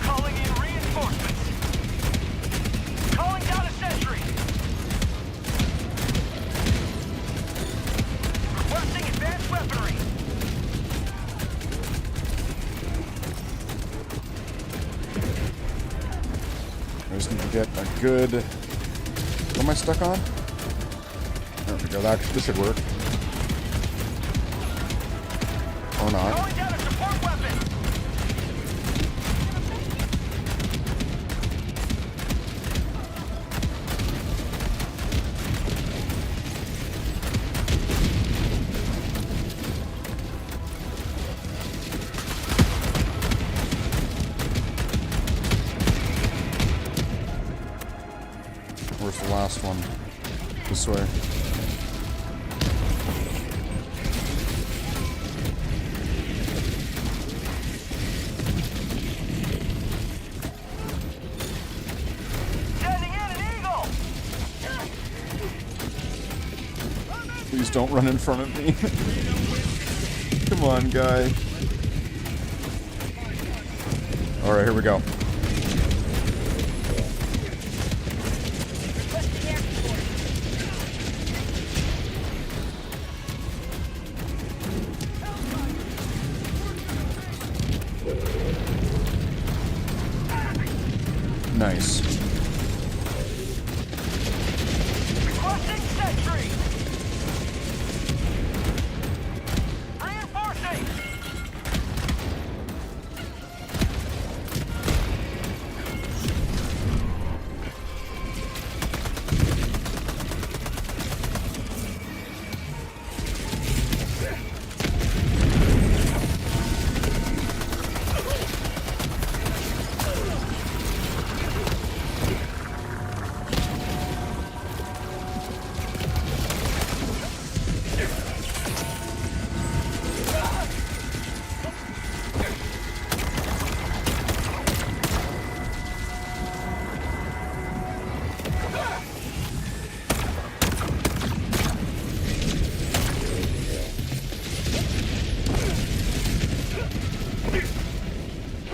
[SPEAKER 11] Calling in reinforcements. Calling down a sentry. Requesting advanced weaponry.
[SPEAKER 3] I just need to get a good... What am I stuck on? There we go. This should work. Or not.
[SPEAKER 11] Calling down a support weapon.
[SPEAKER 3] Where's the last one? This way.
[SPEAKER 11] Sending in an eagle.
[SPEAKER 3] Please don't run in front of me. Come on, guy. Alright, here we go. Nice.
[SPEAKER 11] Requesting sentry. Reinforcing.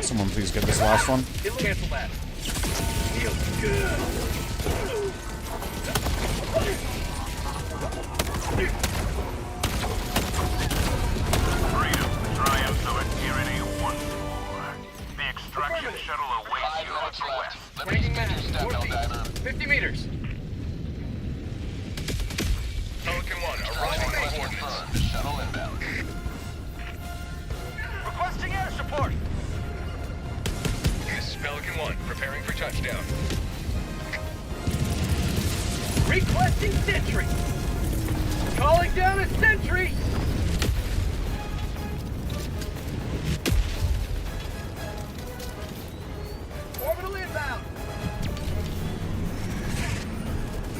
[SPEAKER 3] Someone please get this last one.
[SPEAKER 11] It'll cancel that. Feels good.
[SPEAKER 9] Freedom, triumph over tyranny once more. The extraction shuttle awaits
[SPEAKER 10] 5
[SPEAKER 9] you
[SPEAKER 10] minutes
[SPEAKER 9] upper
[SPEAKER 10] left.
[SPEAKER 9] west.
[SPEAKER 10] Liberty
[SPEAKER 11] Taking
[SPEAKER 10] to
[SPEAKER 11] mass.
[SPEAKER 10] step,
[SPEAKER 11] Northeast.
[SPEAKER 10] Helldiver.
[SPEAKER 11] 50 meters. depart.
[SPEAKER 8] This is Pelican 1, preparing for touchdown.
[SPEAKER 11] Requesting sentry. Calling down a sentry. Orbital inbound.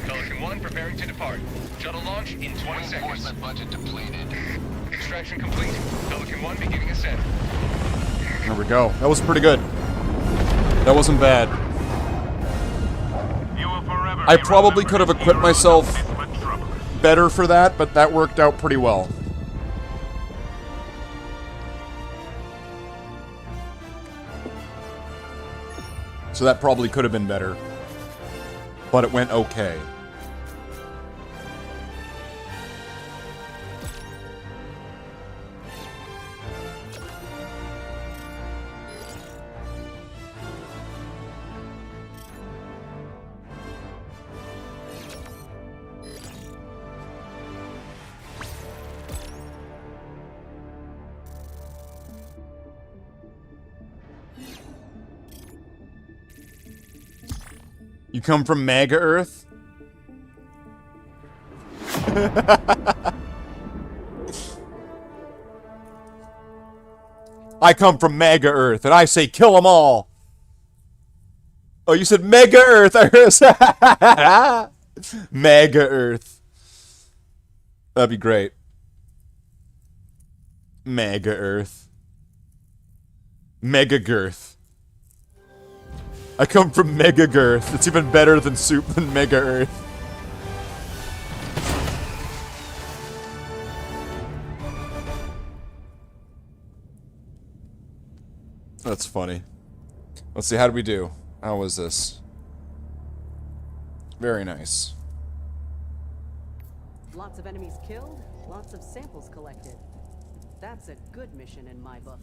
[SPEAKER 8] Pelican 1, preparing to depart. Shuttle launch in 20 seconds.
[SPEAKER 10] Reinforcement budget depleted.
[SPEAKER 8] Extraction complete. Pelican 1 beginning ascent.
[SPEAKER 3] There we go. That was pretty good. That wasn't bad.
[SPEAKER 9] You will forever
[SPEAKER 3] I
[SPEAKER 9] be
[SPEAKER 3] probably
[SPEAKER 9] remembered
[SPEAKER 3] could have
[SPEAKER 9] as
[SPEAKER 3] equipped
[SPEAKER 9] heroes
[SPEAKER 3] myself
[SPEAKER 9] of Pittsburgh trouble.
[SPEAKER 3] better for that, but that worked out pretty well. So that probably could have been better. But it went okay. You come from Mega Earth? I come from Mega Earth, and I say kill them all. Oh, you said Mega Earth. I heard Mega Earth. That'd be great. Mega Earth. Mega Girth. I come from Mega Girth. It's even better than soup than Mega Earth. That's funny. Let's see, how did we do? How was this? Very nice.
[SPEAKER 5] Lots of enemies killed, lots of samples collected. That's a good mission in my book.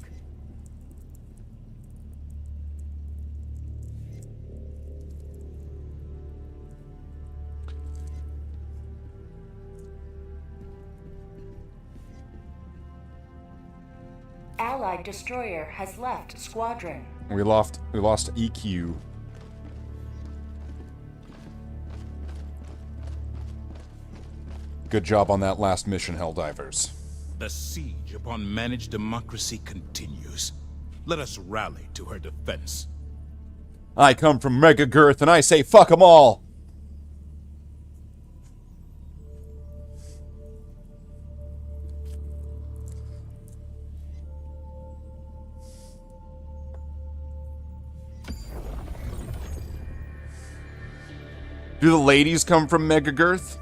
[SPEAKER 12] Allied destroyer has left squadron.
[SPEAKER 3] We lost EQ. Good job on that last mission, Helldivers.
[SPEAKER 13] The siege upon managed democracy continues. Let us rally to her defense.
[SPEAKER 3] I come from Mega Girth and I say fuck 'em all! Do the ladies come from Mega Girth?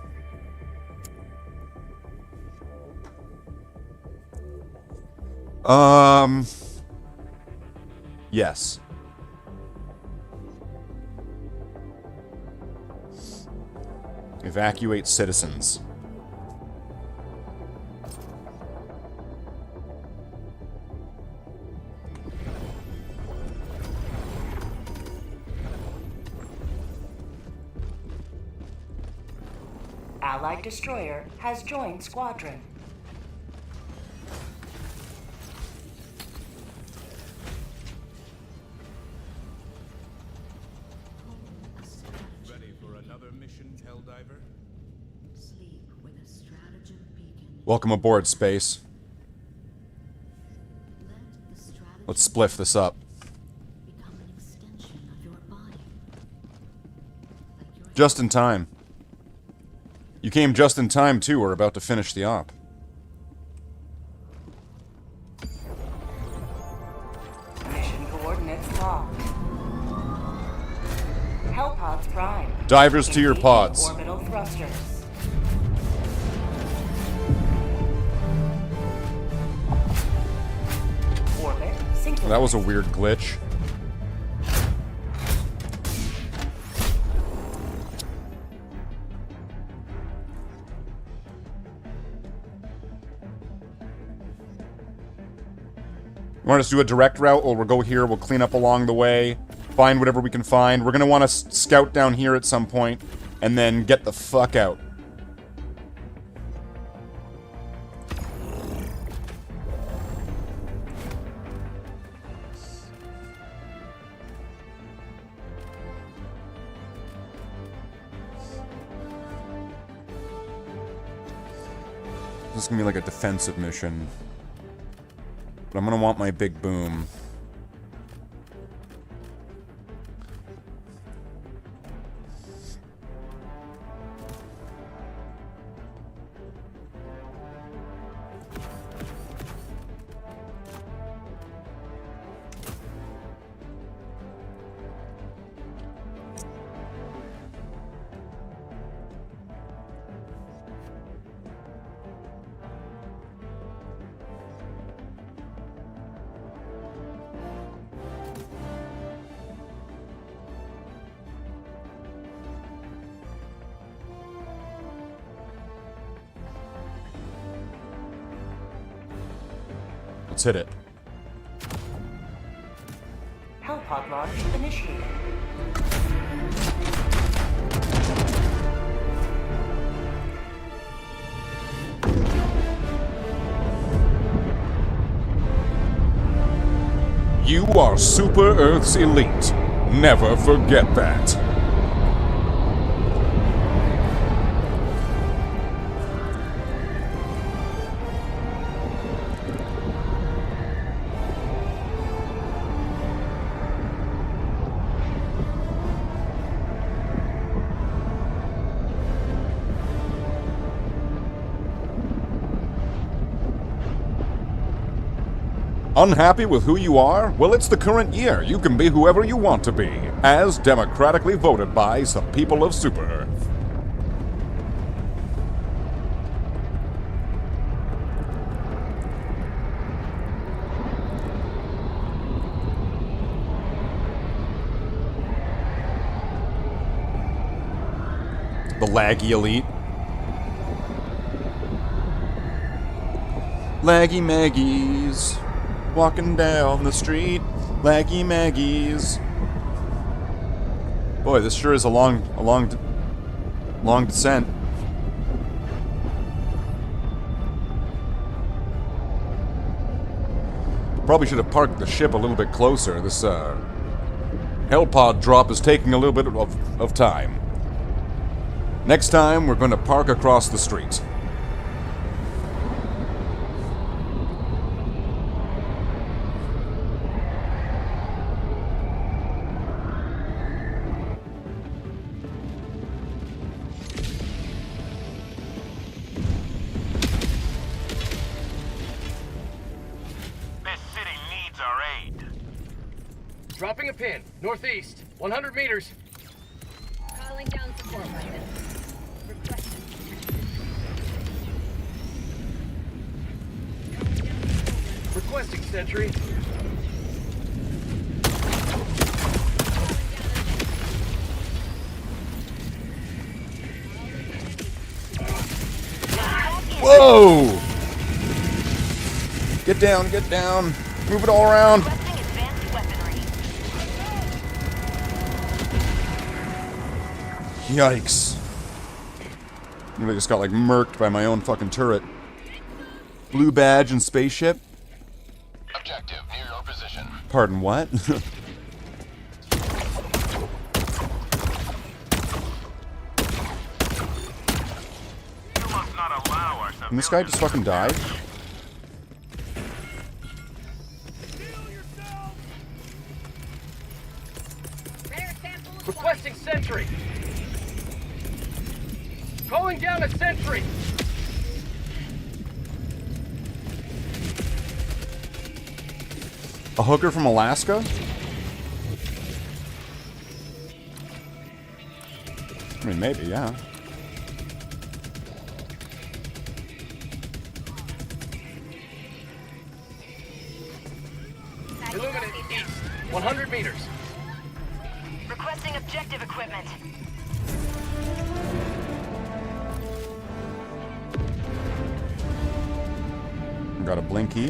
[SPEAKER 3] Yes. Evacuate citizens.
[SPEAKER 12] Allied destroyer has joined squadron.
[SPEAKER 13] Ready for another mission, Helldiver?
[SPEAKER 3] Welcome aboard, Space. Let's spliff this up. Just in time. You came just in time, too. We're about to finish the op.
[SPEAKER 12] Mission coordinates locked. Hellpods prime.
[SPEAKER 3] Divers to your pods.
[SPEAKER 12] Orbital thrusters. Orbit synchronized.
[SPEAKER 3] That was a weird glitch. You want us to do a direct route, or we'll go here, we'll clean up along the way, find whatever we can find. We're gonna want to scout down here at some point, and then get the fuck out. This is gonna be like a defensive mission. But I'm gonna want my big boom. Let's hit it.
[SPEAKER 12] Hellpod launch initiated.
[SPEAKER 3] You are Super Earth's elite. Never forget that. Unhappy with who you are? Well, it's the current year. You can be whoever you want to be, as democratically voted by some people of Super Earth. The laggy elite. Laggy Maggies. Walking down the street, laggy Maggies. Boy, this sure is a long descent. Probably should have parked the ship a little bit closer. This hellpod drop is taking a little bit of time. Next time, we're going to park across the street.
[SPEAKER 11] Dropping a pin, northeast, 100 meters.
[SPEAKER 5] Calling down support weapon. Requesting.
[SPEAKER 11] Requesting sentry.
[SPEAKER 3] Whoa! Get down, get down. Move it all around. Yikes. I just got like murked by my own fucking turret. Blue badge and spaceship?
[SPEAKER 10] Objective near your position.
[SPEAKER 3] Pardon, what? Can this guy just fucking die?
[SPEAKER 11] Requesting sentry. Calling down a sentry.
[SPEAKER 3] A hooker from Alaska? I mean, maybe, yeah.
[SPEAKER 11] Illuminate east, 100 meters.
[SPEAKER 5] Requesting objective equipment.
[SPEAKER 3] Got a blinky.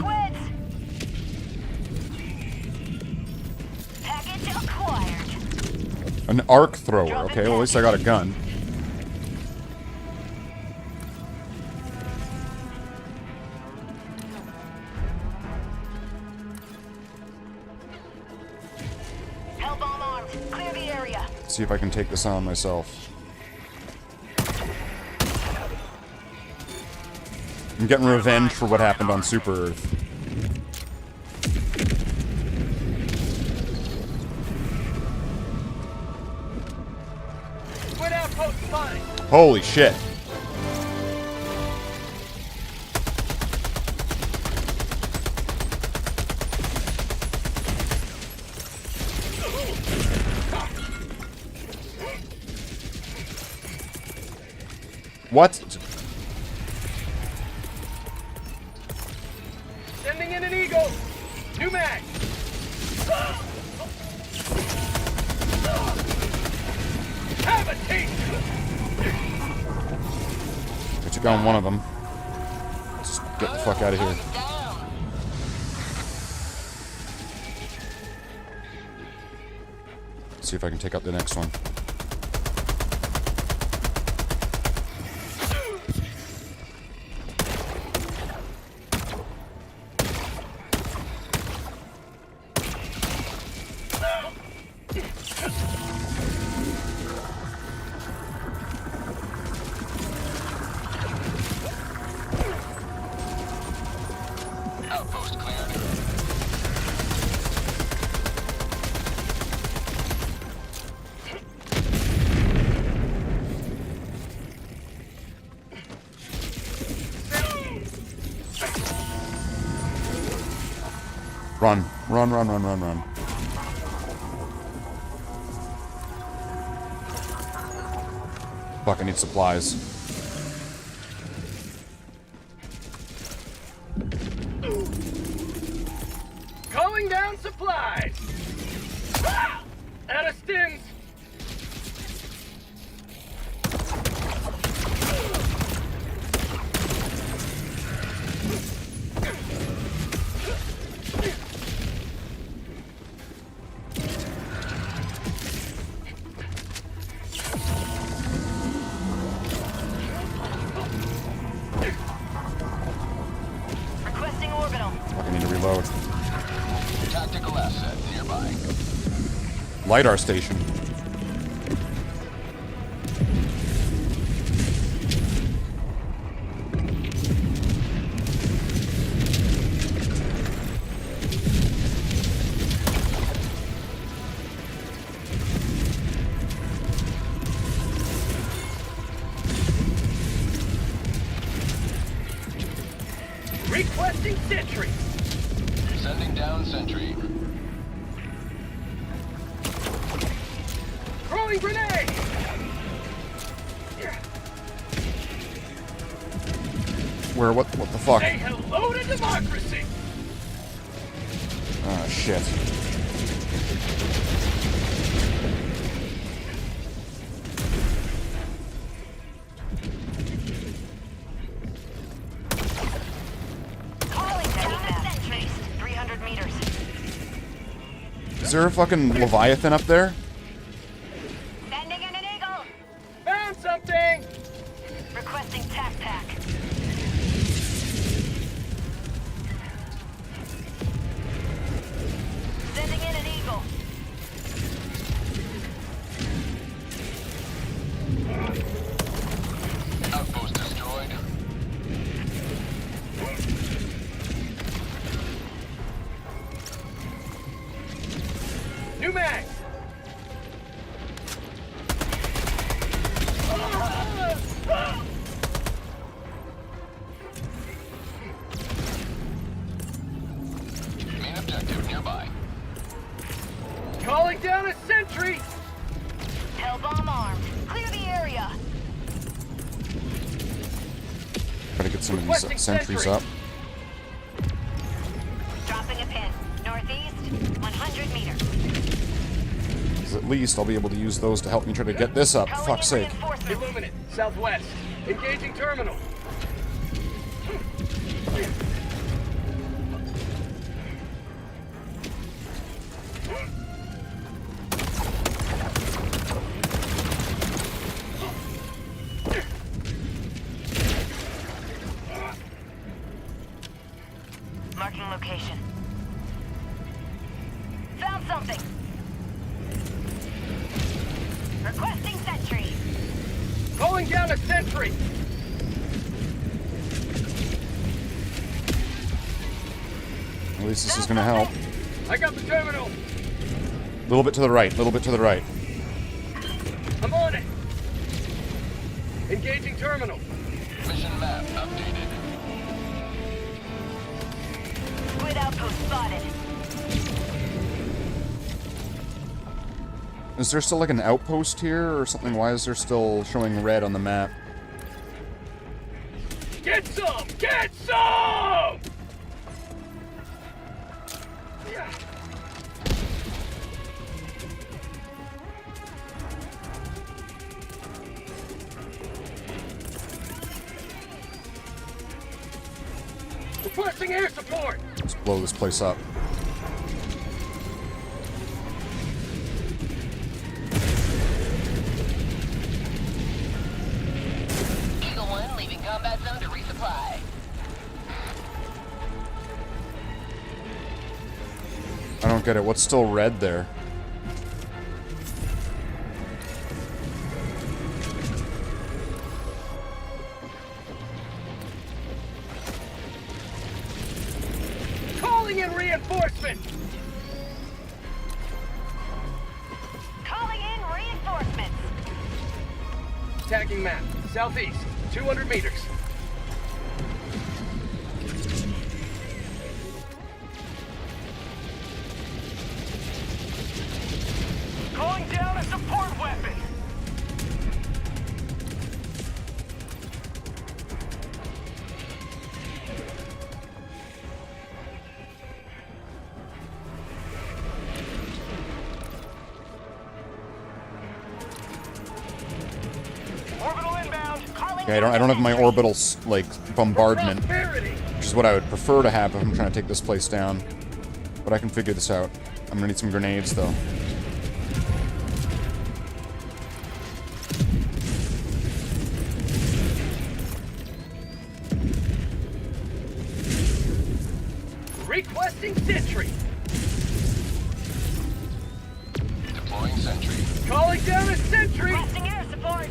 [SPEAKER 5] Package acquired.
[SPEAKER 3] An arc thrower. Okay, well, at least I got a gun.
[SPEAKER 5] Hellbomb armed. Clear the area.
[SPEAKER 3] See if I can take this on myself. I'm getting revenge for what happened on Super Earth.
[SPEAKER 11] Twin outpost spotted.
[SPEAKER 3] Holy shit. What?
[SPEAKER 11] Sending in an eagle. New mag. Have a taste.
[SPEAKER 3] I took on one of them. Let's just get the fuck out of here. See if I can take out the next one.
[SPEAKER 10] Outpost cleared.
[SPEAKER 3] Run. Run, run, run, run, run. Fuck, I need supplies.
[SPEAKER 11] Calling down supplies. Out of stims.
[SPEAKER 10] Requesting orbital.
[SPEAKER 3] Fuck, I need to reload.
[SPEAKER 10] Tactical asset nearby.
[SPEAKER 3] LiDAR station.
[SPEAKER 11] Requesting sentry.
[SPEAKER 10] Sending down sentry.
[SPEAKER 11] Throwing grenade.
[SPEAKER 3] Where? What the fuck?
[SPEAKER 11] Say hello to democracy.
[SPEAKER 3] Ah, shit.
[SPEAKER 10] Calling down sentries. 300 meters.
[SPEAKER 3] Is there a fucking Leviathan up there?
[SPEAKER 10] Sending in an eagle.
[SPEAKER 11] Found something.
[SPEAKER 10] Requesting tac pack. Sending in an eagle. Outpost destroyed.
[SPEAKER 11] New mag.
[SPEAKER 10] Main objective nearby.
[SPEAKER 11] Calling down a sentry.
[SPEAKER 10] Hell bomb armed. Clear the area.
[SPEAKER 3] Try to get some of
[SPEAKER 11] Requesting
[SPEAKER 3] these sentries
[SPEAKER 11] sentry.
[SPEAKER 3] up.
[SPEAKER 10] Dropping a pin. Northeast, 100 meters.
[SPEAKER 3] 'Cause at least I'll be able to use those to help me try to get this up.
[SPEAKER 10] Calling
[SPEAKER 3] Fuck's
[SPEAKER 10] in
[SPEAKER 3] sake.
[SPEAKER 10] reinforcements.
[SPEAKER 11] Illuminate. Southwest. Engaging terminal.
[SPEAKER 10] Marking location. Found something. Requesting sentry.
[SPEAKER 11] Calling down a sentry.
[SPEAKER 3] least this is gonna help.
[SPEAKER 11] I got the terminal.
[SPEAKER 3] A little bit to the right, a little bit to the right.
[SPEAKER 11] I'm on it. Engaging terminal.
[SPEAKER 10] Mission map updated.
[SPEAKER 4] Squid outpost spotted.
[SPEAKER 3] Is there still like an outpost here or something? Why is there still showing red on the map?
[SPEAKER 11] Get some! Get some! Yeah. Requesting air support!
[SPEAKER 3] Let's blow this place up.
[SPEAKER 10] Eagle 1 leaving combat zone to resupply.
[SPEAKER 3] I don't get it. What's still red there?
[SPEAKER 11] Calling in reinforcement!
[SPEAKER 4] Calling in reinforcements.
[SPEAKER 11] Tagging map. Southeast. 200 meters. Calling down a support weapon! Orbital inbound. Calling
[SPEAKER 3] Okay, I don't have my orbital like bombardment,
[SPEAKER 11] Prosperity!
[SPEAKER 3] which is what I would prefer to have if I'm trying to take this place down. But I can figure this out. I'm gonna need some grenades though.
[SPEAKER 11] Requesting sentry!
[SPEAKER 10] Deploying sentry.
[SPEAKER 11] Calling down a sentry!
[SPEAKER 4] Requesting air support.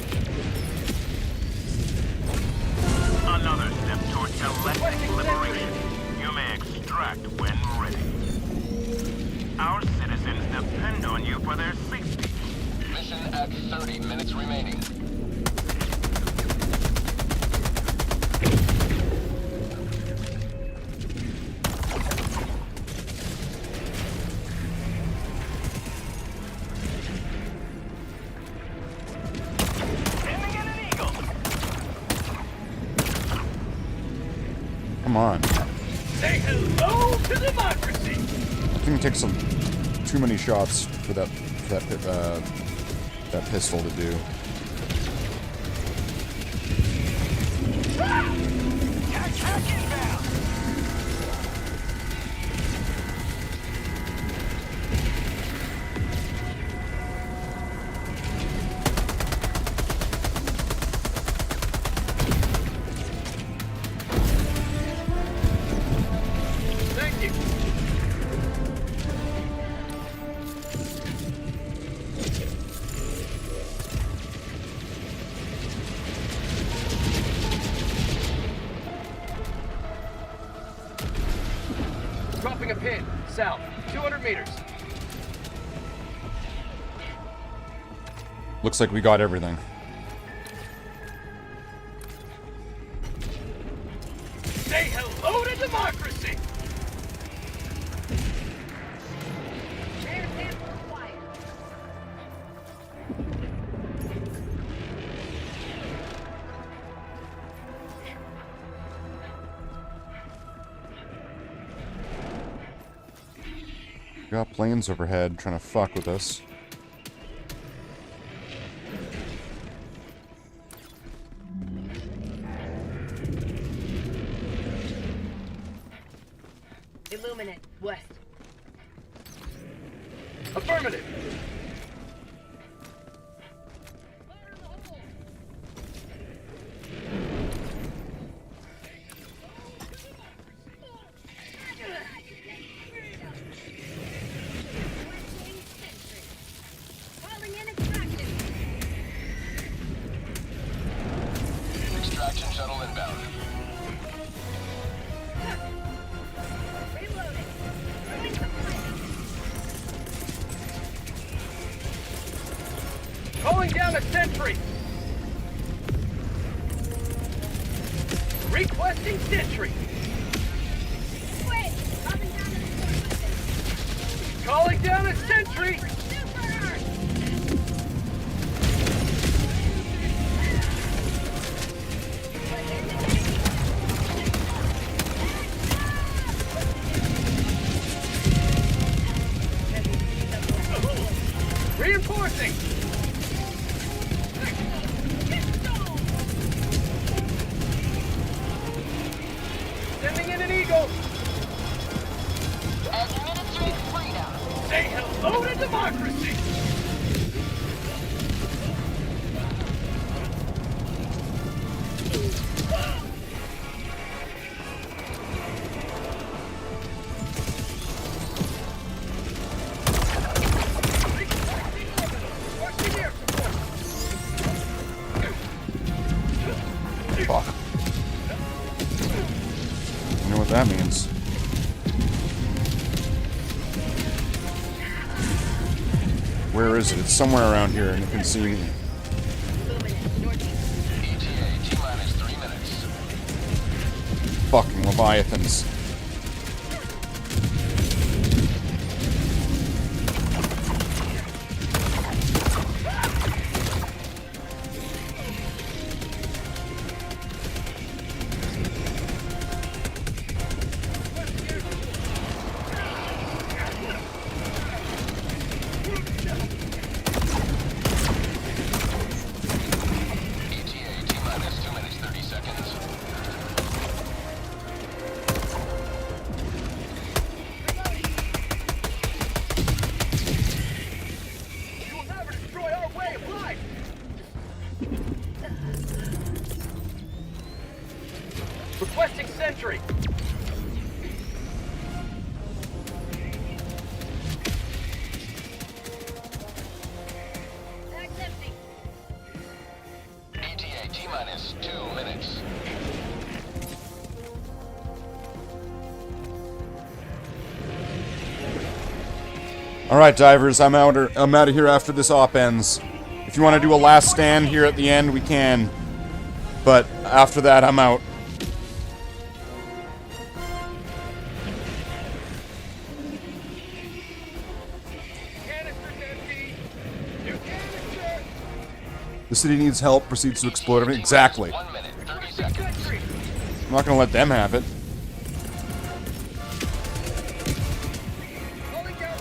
[SPEAKER 9] Another step towards galactic liberation. You may extract when ready. Our citizens depend on you for their safety.
[SPEAKER 10] Mission at 30 minutes remaining.
[SPEAKER 11] Sending in an eagle!
[SPEAKER 3] Come on.
[SPEAKER 11] Say hello to democracy!
[SPEAKER 3] I think it takes some too many shots for that pistol to do.
[SPEAKER 11] Attack inbound! Thank you. Dropping a pin, south, 200 meters.
[SPEAKER 3] Looks like we got everything.
[SPEAKER 11] Say hello to democracy!
[SPEAKER 3] Got planes overhead trying to fuck with us.
[SPEAKER 4] Illuminate west.
[SPEAKER 11] Affirmative.
[SPEAKER 10] Extraction shuttle inbound.
[SPEAKER 4] Reloading.
[SPEAKER 11] Calling down a sentry. Requesting sentry. Calling down a sentry. Reinforcing. Sending in an eagle.
[SPEAKER 10] Administering freedom.
[SPEAKER 11] Say hello to democracy.
[SPEAKER 3] Fuck. You know what that means. Where is it? It's somewhere around here and you can see me.
[SPEAKER 10] ETA T-minus 3 minutes.
[SPEAKER 3] Fucking Leviathans.
[SPEAKER 10] ETA T-minus 2 minutes 30 seconds.
[SPEAKER 11] You will never destroy our way of life. Requesting sentry.
[SPEAKER 10] ETA T-minus 2 minutes.
[SPEAKER 3] Alright, divers, I'm out of here after this op ends. If you want to do a last stand here at the end, we can. But after that, I'm out.
[SPEAKER 11] Canister's empty. New canister.
[SPEAKER 3] The city needs help, proceeds to explode everything. Exactly.
[SPEAKER 10] 1 minute 30 seconds.
[SPEAKER 11] Sentry.
[SPEAKER 3] I'm not gonna let them have it.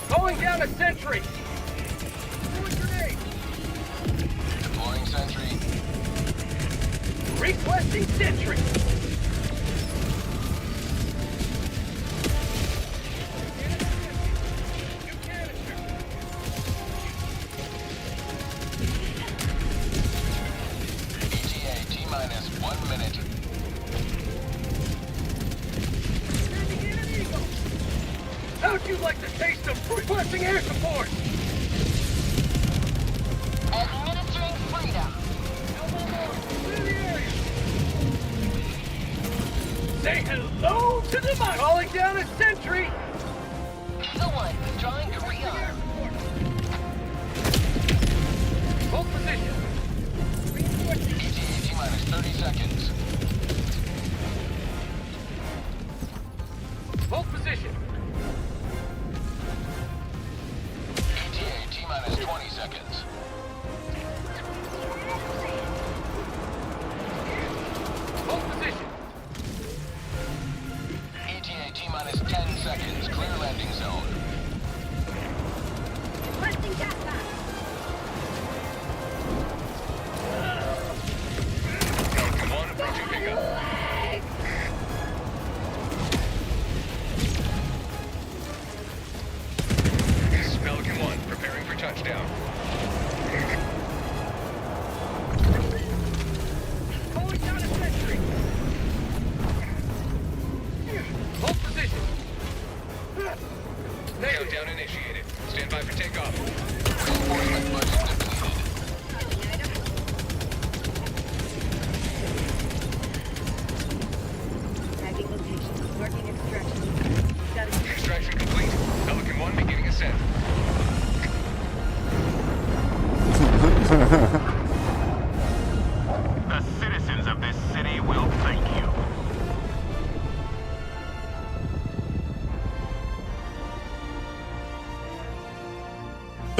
[SPEAKER 11] Calling down a sentry. Throwing grenade.
[SPEAKER 10] Deploying sentry.
[SPEAKER 11] Requesting sentry. New canister.
[SPEAKER 10] ETA T-minus 1 minute.
[SPEAKER 11] Sending in an eagle. How'd you like the taste of requesting air support?
[SPEAKER 10] Administering freedom.
[SPEAKER 11] Clear the area. Say hello to the mob. Calling down a sentry.
[SPEAKER 10] Someone trying to rearm.
[SPEAKER 11] Hold position.
[SPEAKER 10] ETA T-minus 30 seconds.
[SPEAKER 11] Hold position.
[SPEAKER 10] ETA T-minus 20 seconds.
[SPEAKER 11] Hold position.
[SPEAKER 10] ETA T-minus 10 seconds. Clear landing zone.
[SPEAKER 5] Requesting gas mask.
[SPEAKER 11] Falcon 1 approaching pickup. This is Pelican 1 preparing for touchdown. Calling down a sentry. Hold position. Countdown initiated. Stand by for takeoff.
[SPEAKER 10] Reinforcement budget depleted.
[SPEAKER 5] Tagging location. Marking extraction. Status.
[SPEAKER 11] Extraction complete. Pelican 1 beginning ascent.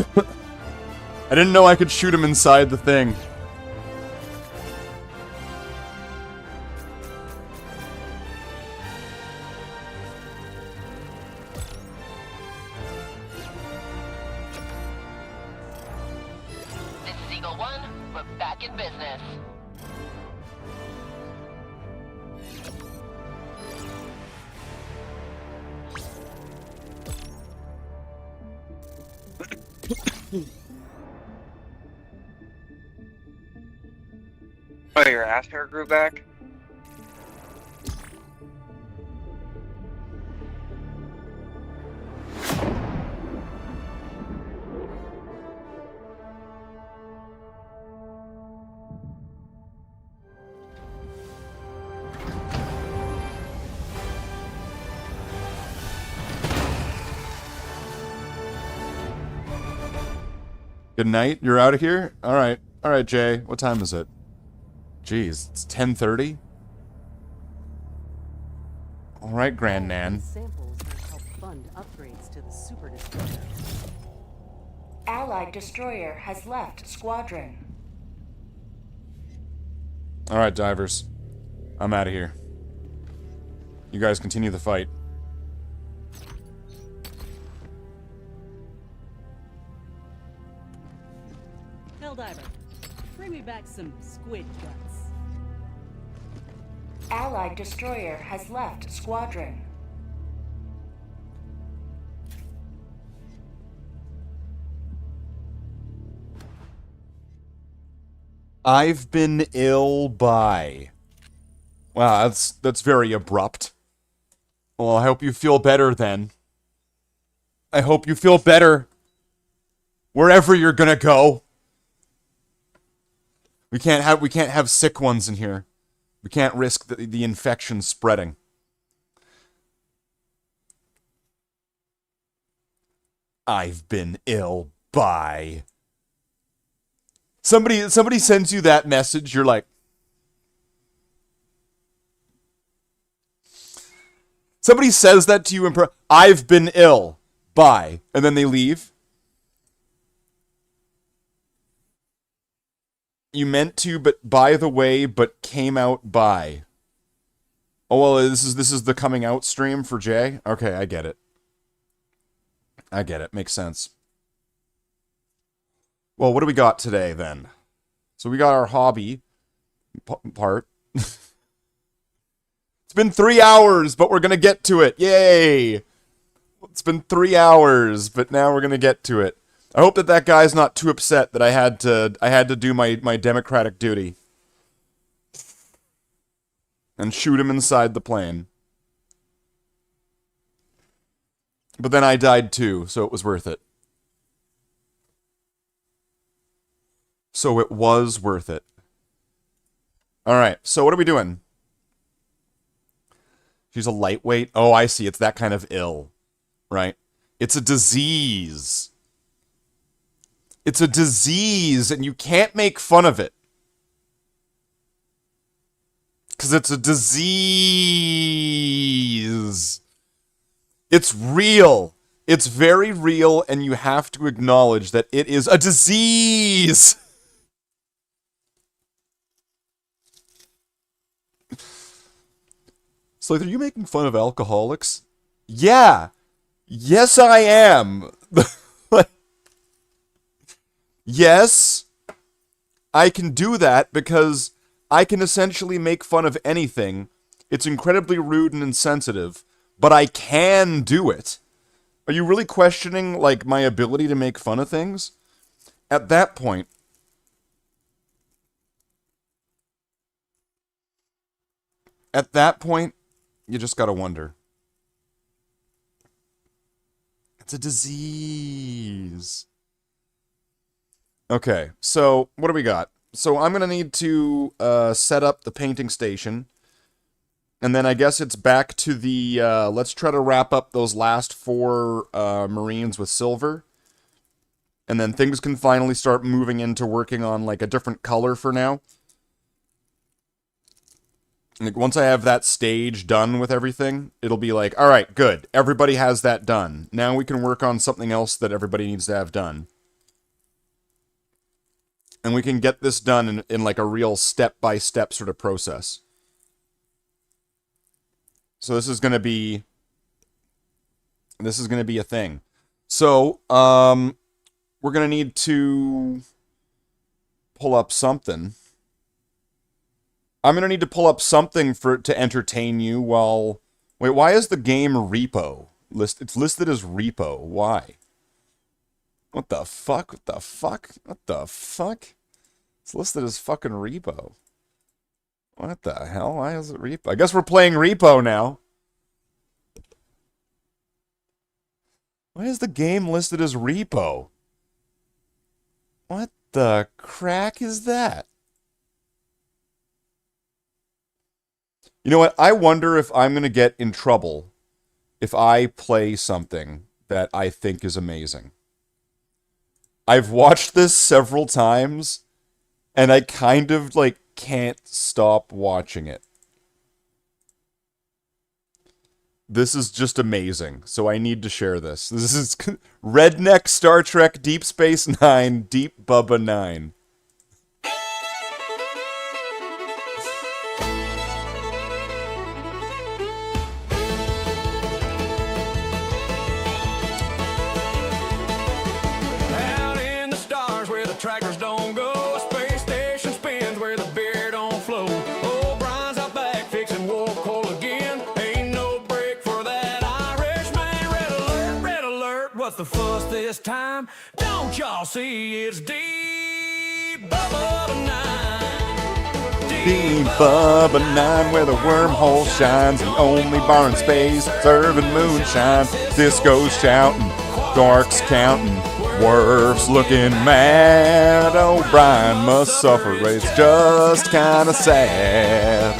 [SPEAKER 3] I didn't know I could shoot him inside the thing.
[SPEAKER 10] This is Eagle 1. We're back in business.
[SPEAKER 11] Oh, your ass hair grew back?
[SPEAKER 3] Good night. You're out of here? Alright. Alright, Jay. What time is it? Jeez, it's 10:30? Alright, Grandnan.
[SPEAKER 5] Samples will help fund upgrades to the Super Destroyer.
[SPEAKER 12] Allied destroyer has left squadron.
[SPEAKER 3] Alright, divers. I'm out of here. You guys continue the fight.
[SPEAKER 5] Helldiver, bring me back some squid guts.
[SPEAKER 12] Allied destroyer has left squadron.
[SPEAKER 3] I've been ill by. Wow, that's very abrupt. Well, I hope you feel better then. I hope you feel better. Wherever you're gonna go. We can't have sick ones in here. We can't risk the infection spreading. I've been ill by. Somebody sends you that message, you're like, somebody says that to you in I've been ill by, and then they leave. You meant to, but by the way, but came out by. Oh well, this is the coming out stream for Jay. Okay, I get it. I get it. Makes sense. Well, what do we got today, then? So we got our hobby part. It's been 3 hours, but we're going to get to it. Yay! It's been 3 hours, but now we're going to get to it. I hope that guy's not too upset that I had to do my democratic duty. And shoot him inside the plane. But then I died too, so it was worth it. So it was worth it. Alright, so what are we doing? She's a lightweight. Oh, I see. It's that kind of ill. Right? It's a disease. It's a disease, and you can't make fun of it. Because it's a disease. It's real. It's very real, and you have to acknowledge that it is a disease. Slither, are you making fun of alcoholics? Yeah. Yes, I am. Yes, I can do that because I can essentially make fun of anything. It's incredibly rude and insensitive, but I can do it. Are you really questioning, like, my ability to make fun of things? At that point, you just gotta wonder. It's a disease. Okay, so what do we got? So I'm going to need to set up the painting station. And then I guess it's back to the, let's try to wrap up those last 4 Marines with silver. And then things can finally start moving into working on, like, a different color for now. Like, once I have that stage done with everything, it'll be like, alright, good. Everybody has that done. Now we can work on something else that everybody needs to have done. And we can get this done in like a real step-by-step sort of process. So this is going to be a thing. So, we're going to need to pull up something. I'm going to need to pull up something to entertain you while... Wait, why is the game repo? It's listed as repo. Why? What the fuck? What the fuck? What the fuck? It's listed as fucking repo. What the hell? Why is it repo? I guess we're playing repo now. Why is the game listed as repo? What the crack is that? You know what? I wonder if I'm going to get in trouble if I play something that I think is amazing. I've watched this several times, and I kind of, like, can't stop watching it. This is just amazing, so I need to share this. This is Redneck Star Trek Deep Space Nine, Deep Bubba 9.
[SPEAKER 8] Out in the stars where the trackers don't go, a space station spins where the beer don't flow. Oh, Brian's out back fixing woke coal again. Ain't no break for that Irishman. Red alert, what's the fuss this time? Don't y'all see it's deep Bubba 9?
[SPEAKER 3] Deep Bubba 9, where the wormhole shines, the only bar in space serving moonshine. Disco's shouting, Dark's counting, Worf's looking mad. O'Brien must suffer, it's just kinda sad.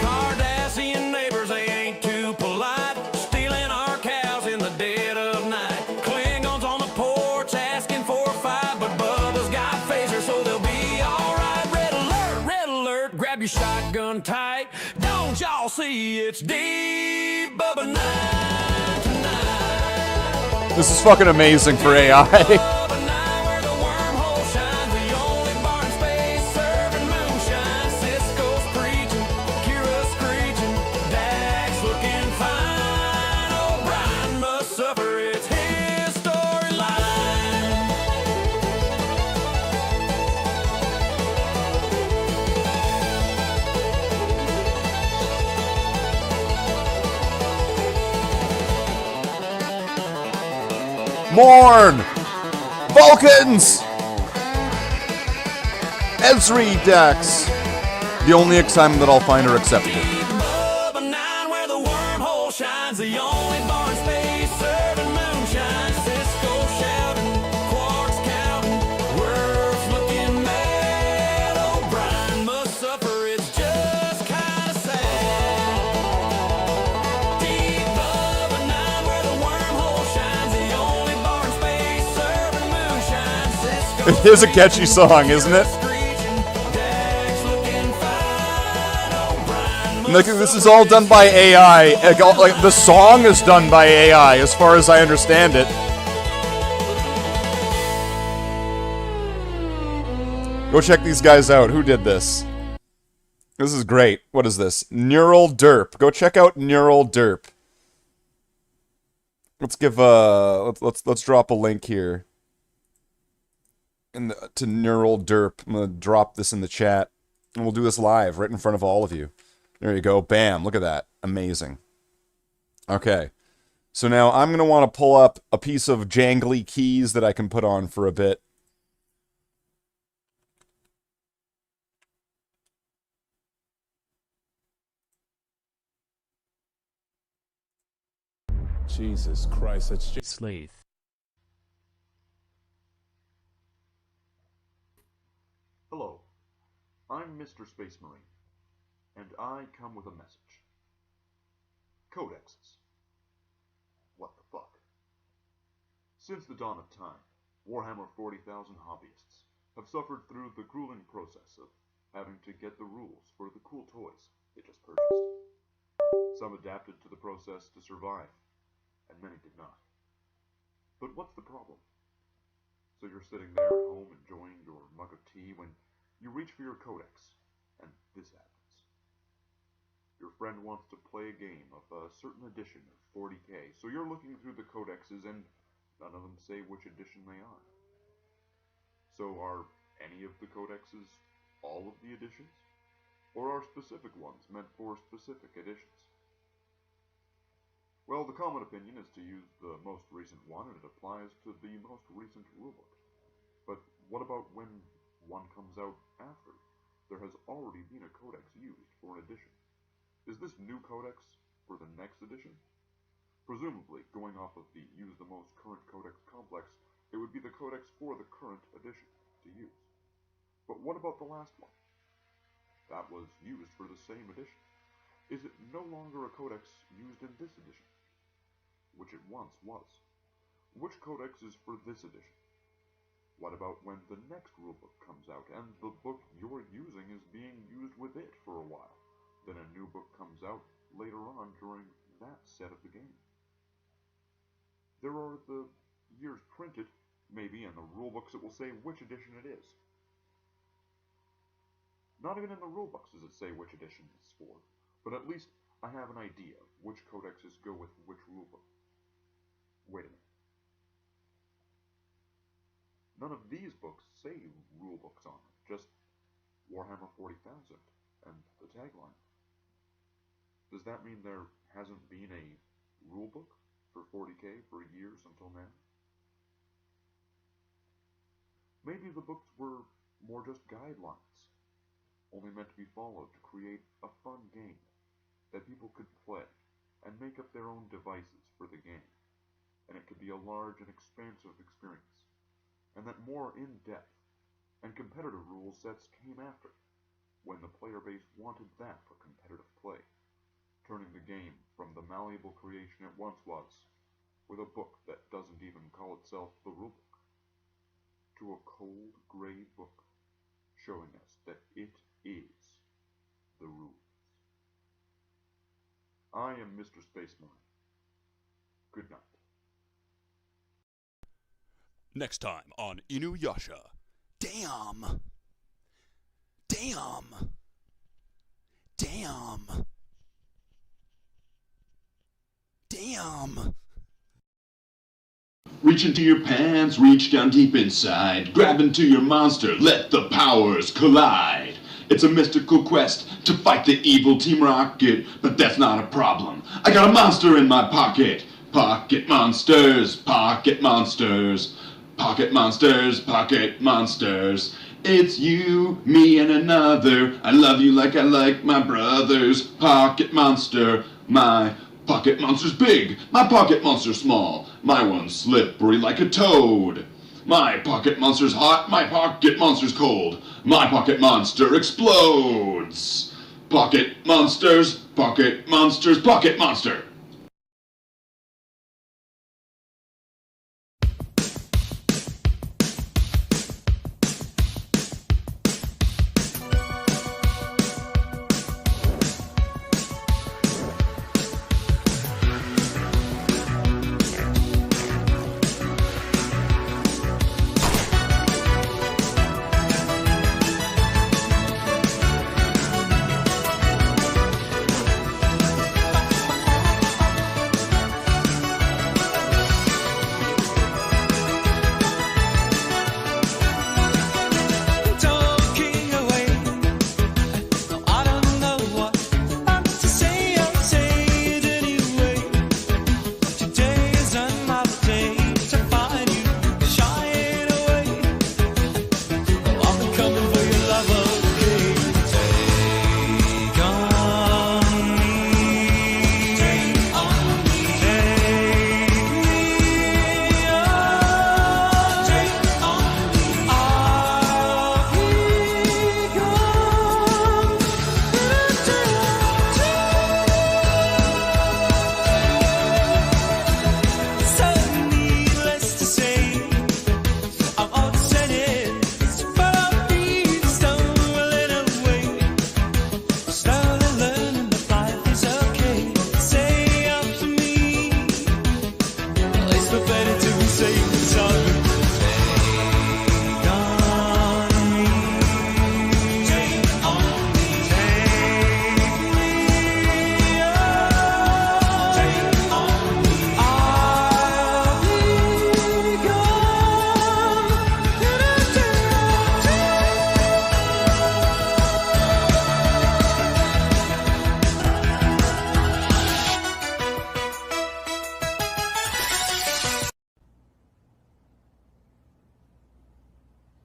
[SPEAKER 8] Cardassian neighbors, they ain't too polite, stealing our cows in the dead of night. Klingons on the porch asking for a fight, but Bubba's got phasers, so they'll be alright. Red alert, grab your shotgun tight. Don't y'all see it's deep Bubba 9 tonight?
[SPEAKER 3] This is fucking amazing for AI.
[SPEAKER 8] Bubba 9, where the wormhole shines, the only bar in space serving moonshine. Cisco's preaching, Kira's screeching, Dax looking fine. O'Brien must suffer, it's his storyline.
[SPEAKER 3] Morn! Vulcans! Ezri Dax! The only assignment that I'll find her acceptable.
[SPEAKER 8] Bubba 9, where the wormhole shines, the only bar in space serving moonshine. Cisco shouting, Quark's counting, Worf's looking mad. O'Brien must suffer, it's just kinda sad. Deep Bubba 9, where the wormhole shines, the only bar in space serving moonshine. Cisco
[SPEAKER 3] It is a catchy song, isn't it? Like, this is all done by AI. Like, the song is done by AI, as far as I understand it. Go check these guys out. Who did this? This is great. What is this? Neural Derp. Go check out Neural Derp. Let's give let's drop a link here. To Neural Derp. I'm gonna drop this in the chat, and we'll do this live right in front of all of you. There you go. Bam. Look at that. Amazing. Okay. So now I'm going to want to pull up a piece of jangly keys that I can put on for a bit.
[SPEAKER 13] Jesus Christ, that's just...
[SPEAKER 14] Slave.
[SPEAKER 15] Hello, I'm Mr. Space Marine, and I come with a message. Codexes. What the fuck? Since the dawn of time, Warhammer 40,000 hobbyists have suffered through the grueling process of having to get the rules for the cool toys they just purchased. Some adapted to the process to survive, and many did not. But what's the problem? So you're sitting there at home enjoying your mug of tea when you reach for your codex, and this happens. Your friend wants to play a game of a certain edition of 40K, so you're looking through the codexes and none of them say which edition they are. So are any of the codexes all of the editions? Or are specific ones meant for specific editions? Well, the common opinion is to use the most recent one, and it applies to the most recent rulebook. But what about when one comes out after there has already been a codex used for an edition? Is this new codex for the next edition? Presumably, going off of the use the most current codex complex, it would be the codex for the current edition to use. But what about the last one? That was used for the same edition. Is it no longer a codex used in this edition? Which it once was. Which codex is for this edition? What about when the next rulebook comes out and the book you're using is being used with it for a while? Then a new book comes out later on during that set of the game. There are the years printed, maybe in the rulebooks it will say which edition it is. Not even in the rulebooks does it say which edition it's for, but at least I have an idea of which codexes go with which rulebook. Wait a minute. None of these books say rulebooks on them, just Warhammer 40,000 and the tagline. Does that mean there hasn't been a rulebook for 40K for years until now? Maybe the books were more just guidelines, only meant to be followed to create a fun game that people could play and make up their own devices for the game, and it could be a large and expansive experience, and that more in-depth and competitive rule sets came after, when the player base wanted that for competitive play, turning the game from the malleable creation it once was, with a book that doesn't even call itself the rulebook, to a cold, gray book showing us that it is the rules. I am Mr. Spaceman. Good night.
[SPEAKER 13] Next time on Inuyasha. Damn! Damn! Damn! Damn!
[SPEAKER 14] Reach into your pants, reach down deep inside, grab into your monster, let the powers collide. It's a mystical quest to fight the evil Team Rocket, but that's not a problem. I got a monster in my pocket. Pocket monsters, pocket monsters, pocket monsters, pocket monsters. It's you, me, and another. I love you like I like my brothers. Pocket monster, my pocket monster's big, my pocket monster's small. My one's slippery like a toad. My pocket monster's hot, my pocket monster's cold. My pocket monster explodes. Pocket monsters, pocket monsters, pocket monster.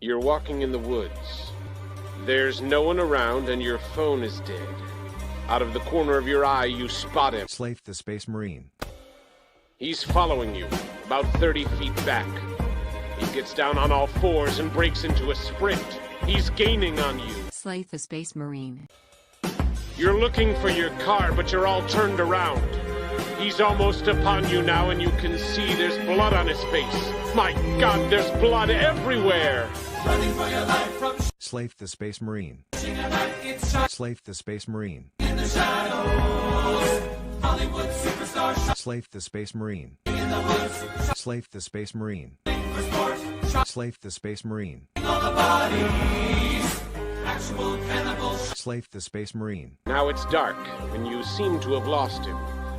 [SPEAKER 16] You're walking in the woods. There's no one around and your phone is dead. Out of the corner of your eye, you spot him.
[SPEAKER 17] Slafe the Space Marine.
[SPEAKER 16] He's following you, about 30 feet back. He gets down on all fours and breaks into a sprint. He's gaining on you.
[SPEAKER 18] Slafe the Space Marine.
[SPEAKER 16] You're looking for your car, but you're all turned around. He's almost upon you now, and you can see there's blood on his face. My God, there's blood everywhere!
[SPEAKER 8] Running for your life from
[SPEAKER 17] Slafe the Space Marine. Slafe the Space Marine.
[SPEAKER 8] in the shadows. Hollywood superstar
[SPEAKER 17] Slafe the Space Marine.
[SPEAKER 8] in the woods.
[SPEAKER 17] Slafe the Space Marine.
[SPEAKER 8] For sport,
[SPEAKER 17] Slafe the Space Marine.
[SPEAKER 8] all the bodies. Actual cannibals.
[SPEAKER 17] Slafe the Space Marine.
[SPEAKER 16] Now it's dark, and you seem to have lost him.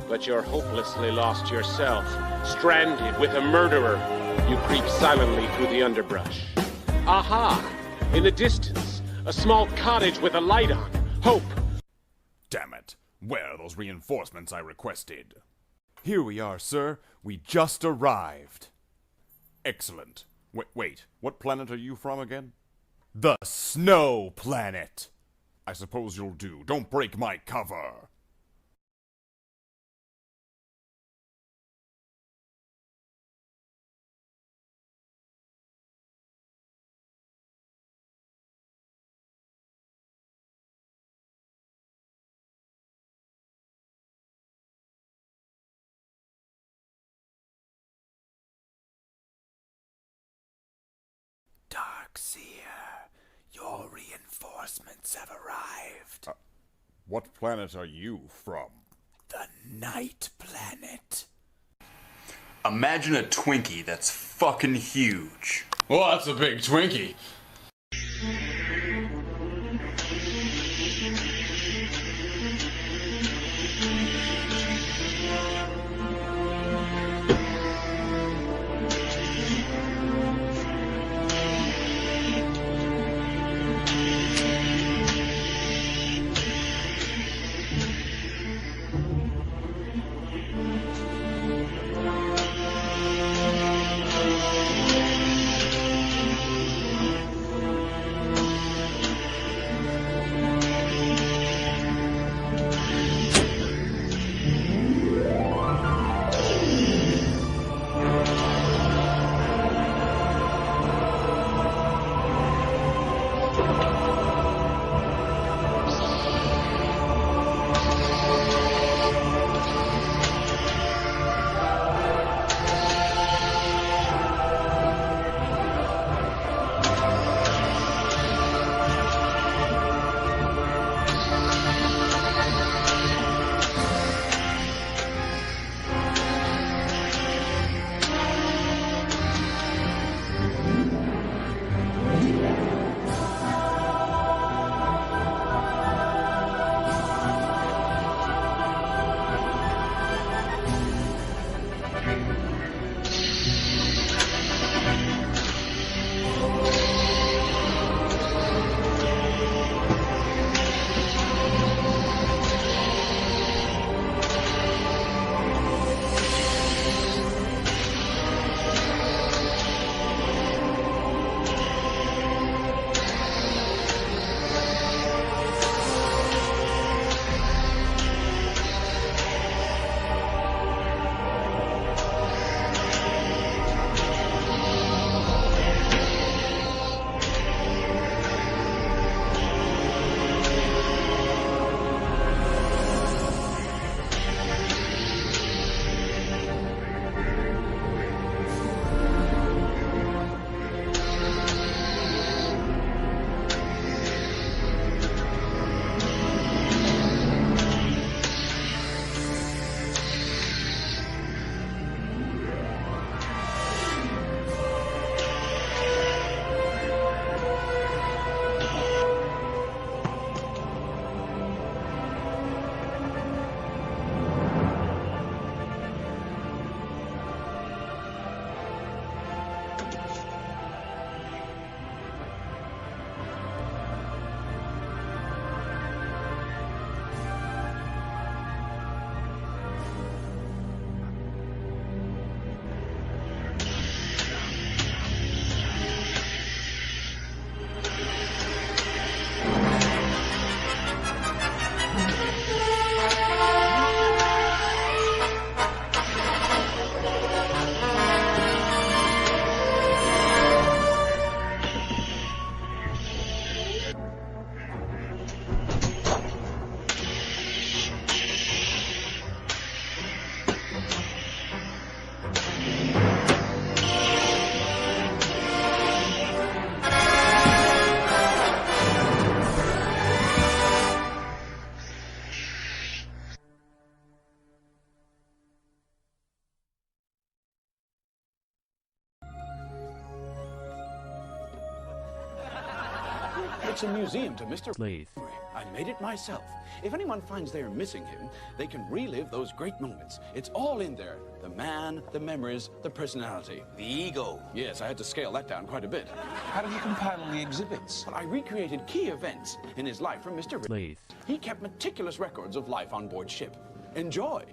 [SPEAKER 16] But you're hopelessly lost yourself, stranded with a murderer. You creep silently through the underbrush. Aha! In the distance, a small cottage with a light on. Hope!
[SPEAKER 3] Damn it. Where are those reinforcements I requested? Here we are, sir. We just arrived. Excellent. Wait. What planet are you from again? The Snow Planet. I suppose you'll do. Don't break my cover.
[SPEAKER 8] Darkseer, your reinforcements have arrived.
[SPEAKER 3] What planet are you from?
[SPEAKER 8] The Night Planet.
[SPEAKER 19] Imagine a Twinkie that's fucking huge.
[SPEAKER 3] Well, that's a big Twinkie.
[SPEAKER 20] It's a museum to Mr.
[SPEAKER 18] Slave.
[SPEAKER 20] I made it myself. If anyone finds they're missing him, they can relive those great moments. It's all in there. The man, the memories, the personality.
[SPEAKER 11] The ego.
[SPEAKER 20] Yes, I had to scale that down quite a bit.
[SPEAKER 11] How did you compile all the exhibits?
[SPEAKER 20] Well, I recreated key events in his life from Mr.
[SPEAKER 18] Slave.
[SPEAKER 20] He kept meticulous records of life on board ship. Enjoy.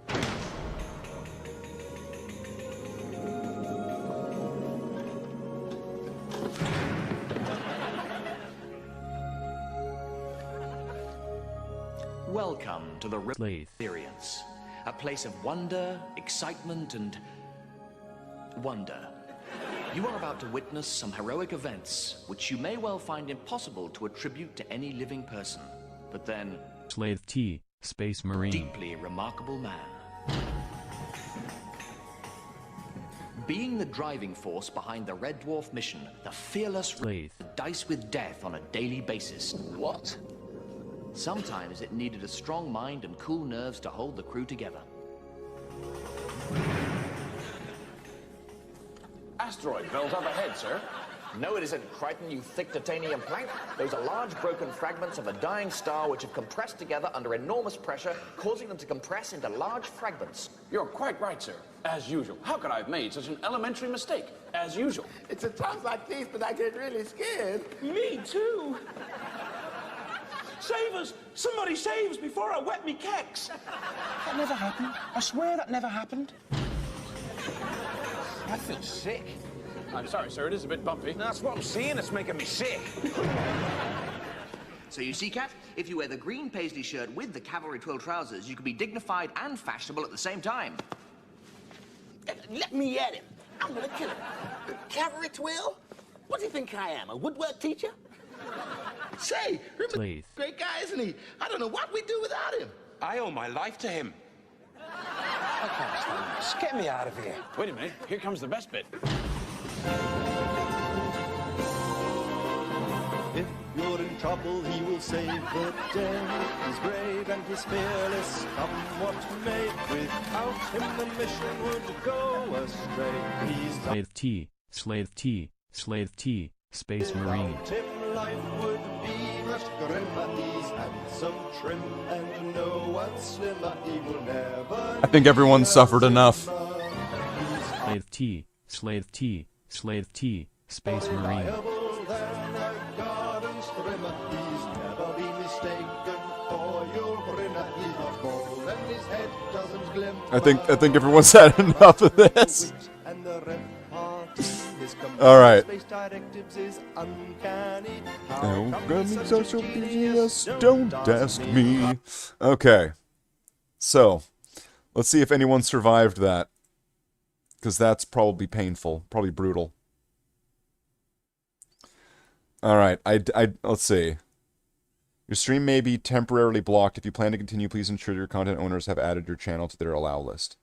[SPEAKER 11] Welcome to the River
[SPEAKER 18] Slave.
[SPEAKER 11] Experience. A place of wonder, excitement, and wonder. You are about to witness some heroic events, which you may well find impossible to attribute to any living person. But then,
[SPEAKER 18] Slave T. Space Marine.
[SPEAKER 11] deeply remarkable man. Being the driving force behind the Red Dwarf mission, the fearless
[SPEAKER 18] Slave.
[SPEAKER 11] dice with death on a daily basis. What? Sometimes it needed a strong mind and cool nerves to hold the crew together.
[SPEAKER 20] Asteroid belt up ahead, sir.
[SPEAKER 21] No, it isn't, Crichton, you thick titanium plank. Those are large broken fragments of a dying star which have compressed together under enormous pressure, causing them to compress into large fragments.
[SPEAKER 20] You're quite right, sir. As usual. How could I have made such an elementary mistake? As usual.
[SPEAKER 21] It's at times like these that I get really scared.
[SPEAKER 20] Me too. Save us! Somebody saves before I wet me kecks!
[SPEAKER 11] That never happened. I swear that never happened. I feel sick.
[SPEAKER 20] I'm sorry, sir. It is a bit bumpy.
[SPEAKER 11] That's what I'm seeing. It's making me sick.
[SPEAKER 22] So you see, Cat, if you wear the green paisley shirt with the cavalry twill trousers, you can be dignified and fashionable at the same time.
[SPEAKER 11] Let me at him. I'm gonna kill him. Cavalry twill? What do you think I am, a woodwork teacher? Say, remember,
[SPEAKER 18] Slave.
[SPEAKER 11] great guy, isn't he? I don't know what we'd do without him.
[SPEAKER 13] I owe my life to him.
[SPEAKER 11] I can't stand this. Get me out of here.
[SPEAKER 20] Wait a minute. Here comes the best bit.
[SPEAKER 8] If you're in trouble, he will save the day. He's brave and he's fearless, come what may. Without him, the mission would go astray. He's
[SPEAKER 18] Slave T. Slave T. Slave T. Space Marine.
[SPEAKER 8] Without him, life would be much grimmer. He's handsome, trim, and no one slimmer. He will never.
[SPEAKER 3] I think everyone suffered enough.
[SPEAKER 18] Slave T. Slave T. Slave T. Space Marine.
[SPEAKER 8] Reliable than a garden trimmer. He's never been mistaken for your grinner. He's not bald and his head doesn't glimmer.
[SPEAKER 3] I think everyone's had enough of this.
[SPEAKER 8] And the repartee, his
[SPEAKER 3] All right.
[SPEAKER 8] space directives is uncanny.
[SPEAKER 3] Oh, got me social genius, don't ask me. Okay. So, let's see if anyone survived that. Because that's probably painful. Probably brutal. Alright, let's see. Your stream may be temporarily blocked. If you plan to continue, please ensure your content owners have added your channel to their allow list.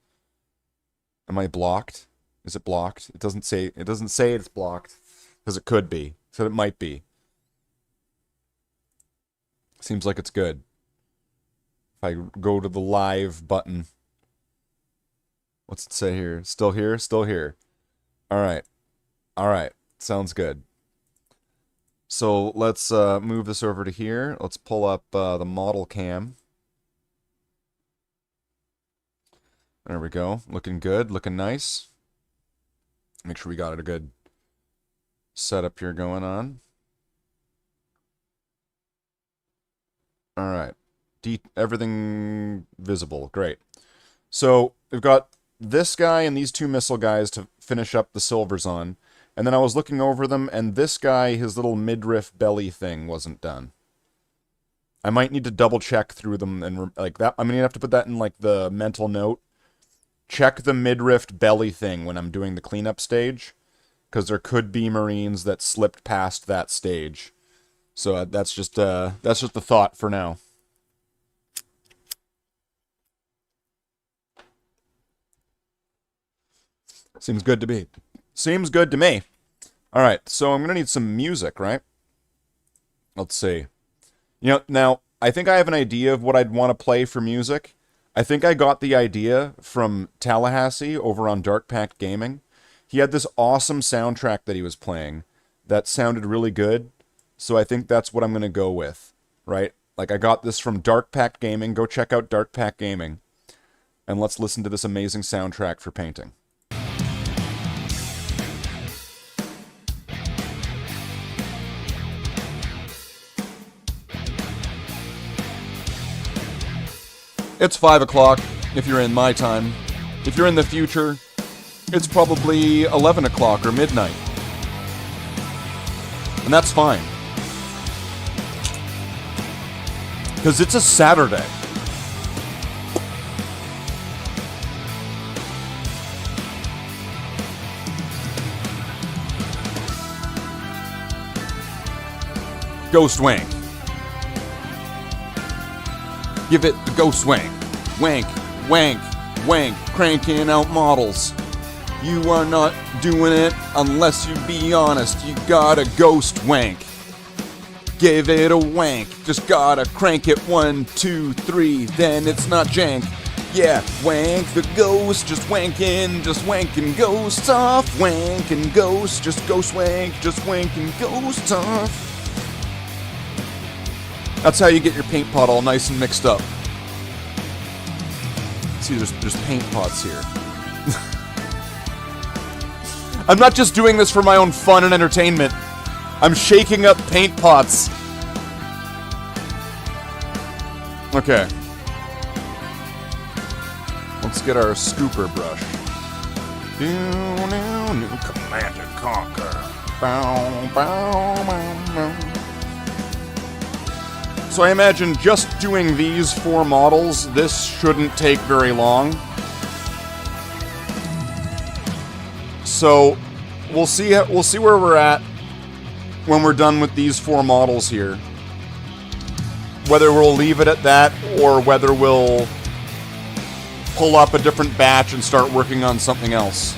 [SPEAKER 3] Am I blocked? Is it blocked? It doesn't say it's blocked. Because it could be. So it might be. Seems like it's good. If I go to the live button. What's it say here? Still here? Still here. Alright. Alright. Sounds good. So let's move this over to here. Let's pull up the model cam. There we go. Looking good. Looking nice. Make sure we got a good setup here going on. Alright. Everything visible. Great. So we've got this guy and these two missile guys to finish up the silvers on. And then I was looking over them, and this guy, his little midriff belly thing wasn't done. I might need to double check through them and like that. I'm gonna have to put that in like the mental note. Check the midriff belly thing when I'm doing the cleanup stage, because there could be Marines that slipped past that stage. So that's just the thought for now. Seems good to me. Seems good to me. Alright, so I'm going to need some music, right? Let's see. You know, now, I think I have an idea of what I'd want to play for music. I think I got the idea from Tallahassee over on Dark Pact Gaming. He had this awesome soundtrack that he was playing that sounded really good. So I think that's what I'm going to go with, right? Like, I got this from Dark Pact Gaming. Go check out Dark Pact Gaming. And let's listen to this amazing soundtrack for painting. It's 5 o'clock if you're in my time. If you're in the future, it's probably 11 o'clock or midnight. And that's fine. Because it's a Saturday. Ghost wank. Give it the ghost wank. Wank, wank, wank. Cranking out models. You are not doing it unless you be honest. You gotta ghost wank. Give it a wank. Just gotta crank it 1, 2, 3. Then it's not jank. Yeah, wank the ghost. Just wanking ghosts off. Wank and ghost. Just ghost wank. Just wanking ghosts off. That's how you get your paint pot all nice and mixed up. See, there's paint pots here. I'm not just doing this for my own fun and entertainment. I'm shaking up paint pots. Okay. Let's get our scooper brush. New Command and Conquer. Bow, bow, bow, bow. So I imagine just doing these 4 models, this shouldn't take very long. So we'll see where we're at when we're done with these 4 models here. Whether we'll leave it at that or whether we'll pull up a different batch and start working on something else.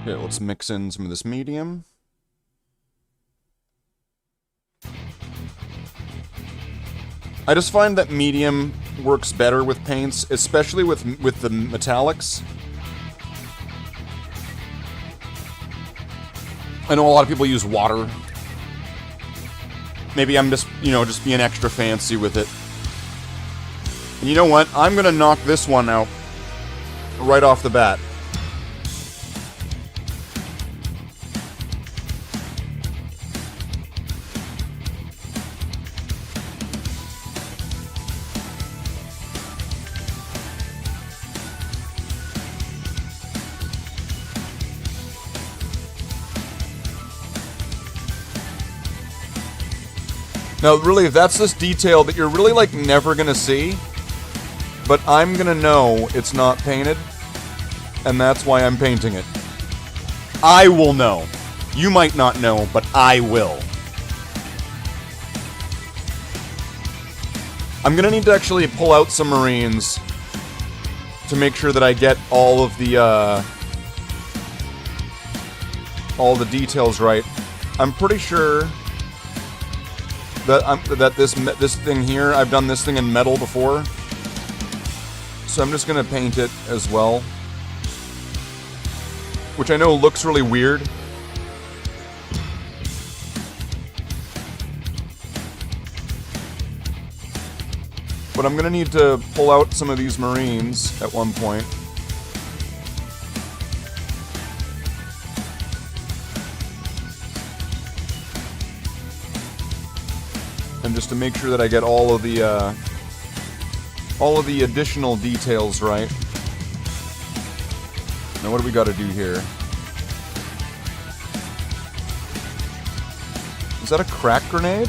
[SPEAKER 3] Okay, let's mix in some of this medium. I just find that medium works better with paints, especially with the metallics. I know a lot of people use water. Maybe I'm just, just being extra fancy with it. And you know what? I'm gonna knock this one out right off the bat. Now, really, that's this detail that you're really, like, never gonna see, but I'm gonna know it's not painted, and that's why I'm painting it. I will know. You might not know, but I will. I'm gonna need to actually pull out some Marines to make sure that I get all of the, all the details right. I'm pretty sure that this thing here, I've done this thing in metal before. So I'm just gonna paint it as well. Which I know looks really weird. But I'm gonna need to pull out some of these Marines at one point. And just to make sure that I get all of the additional details right. Now what do we got to do here? Is that a crack grenade?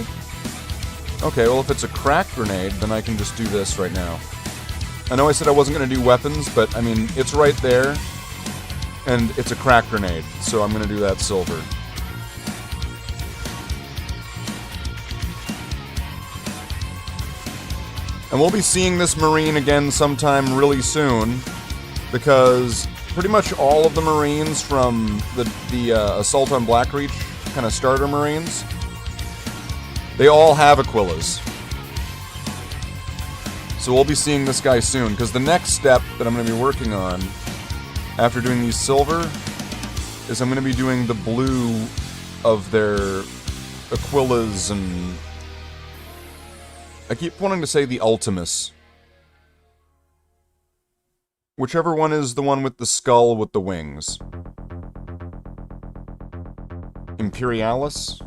[SPEAKER 3] Okay, well if it's a crack grenade, then I can just do this right now. I know I said I wasn't going to do weapons, but I mean, it's right there. And it's a crack grenade, so I'm going to do that silver. And we'll be seeing this Marine again sometime really soon, because pretty much all of the Marines from the Assault on Blackreach kind of starter Marines They all have Aquillas. So we'll be seeing this guy soon, because the next step that I'm going to be working on, after doing these silver, is I'm going to be doing the blue of their Aquillas and... I keep wanting to say the Ultimus. Whichever one is the one with the skull with the wings. Imperialis?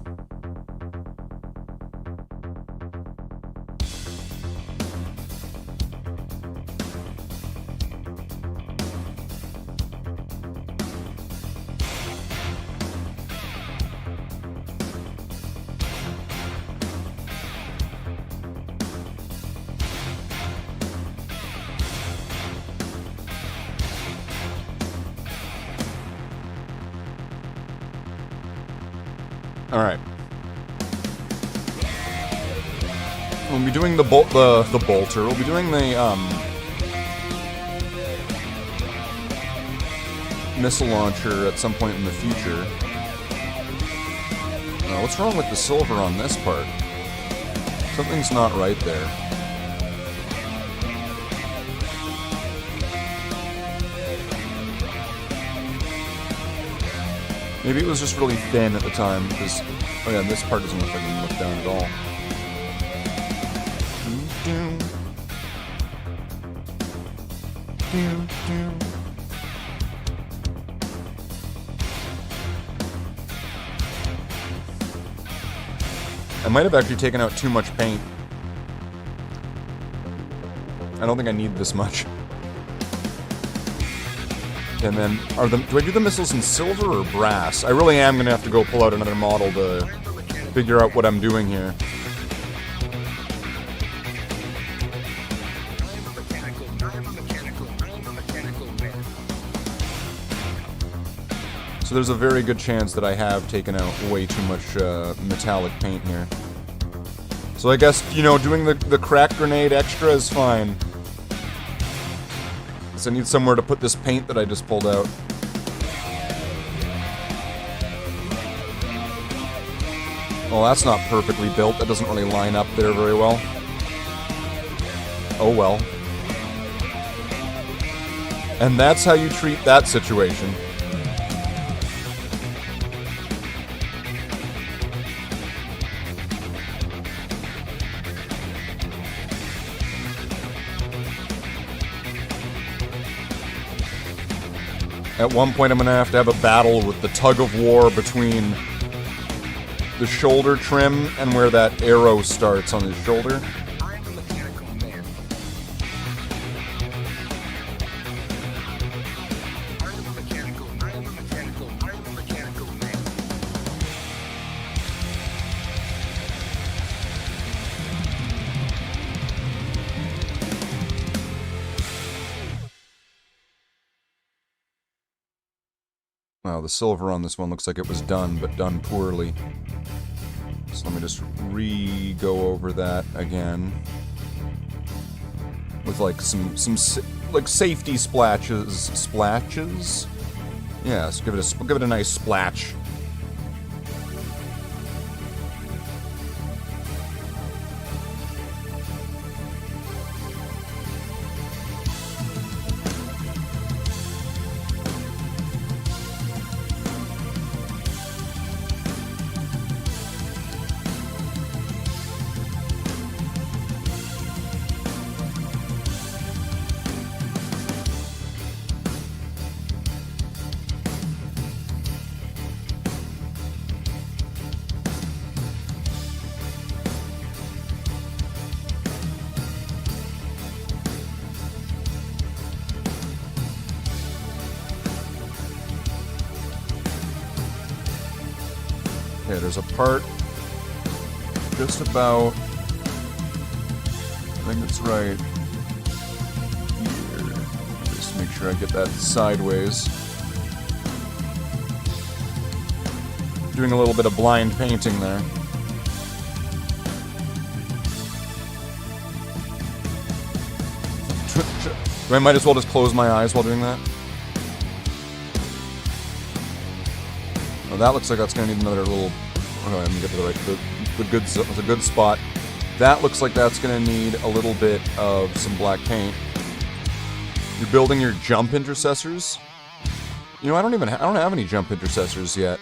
[SPEAKER 3] Alright. We'll be doing the bolter. We'll be doing the, missile launcher at some point in the future. What's wrong with the silver on this part? Something's not right there. Maybe it was just really thin at the time, because... Oh yeah, this part doesn't look like it can look down at all. I might have actually taken out too much paint. I don't think I need this much. And then, do I do the missiles in silver or brass? I really am going to have to go pull out another model to figure out what I'm doing here. So there's a very good chance that I have taken out way too much metallic paint here. So I guess, you know, doing the crack grenade extra is fine. I need somewhere to put this paint that I just pulled out. Well, that's not perfectly built. That doesn't really line up there very well. Oh well. And that's how you treat that situation. At one point I'm gonna have to have a battle with the tug of war between the shoulder trim and where that arrow starts on his shoulder. Wow, the silver on this one looks like it was done, but done poorly. So let me just go over that again. With like some like safety splatches? Yeah, so give it a nice splash. Okay, there's a part just about, I think it's right here. Just make sure I get that sideways. Doing a little bit of blind painting there. I might as well just close my eyes while doing that. Oh, that looks like that's gonna need another little... Oh, let me get to the It's a good spot. That looks like that's gonna need a little bit of some black paint. You're building your jump intercessors. You know, I don't have any jump intercessors yet.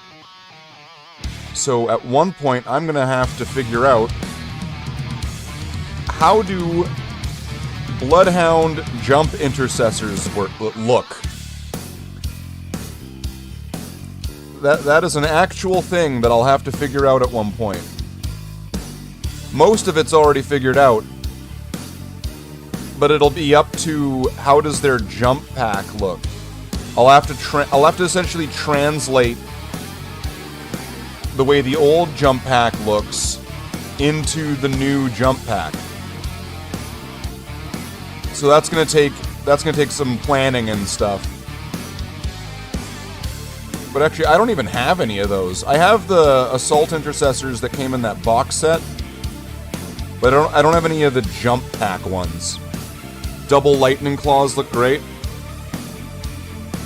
[SPEAKER 3] So at one point, I'm gonna have to figure out how do Bloodhound jump intercessors look. That is an actual thing that I'll have to figure out at one point. Most of it's already figured out, but it'll be up to how does their jump pack look. I'll have to essentially translate the way the old jump pack looks into the new jump pack. So that's gonna take some planning and stuff. But actually, I don't even have any of those. I have the assault intercessors that came in that box set, but I don't have any of the jump pack ones. Double lightning claws look great,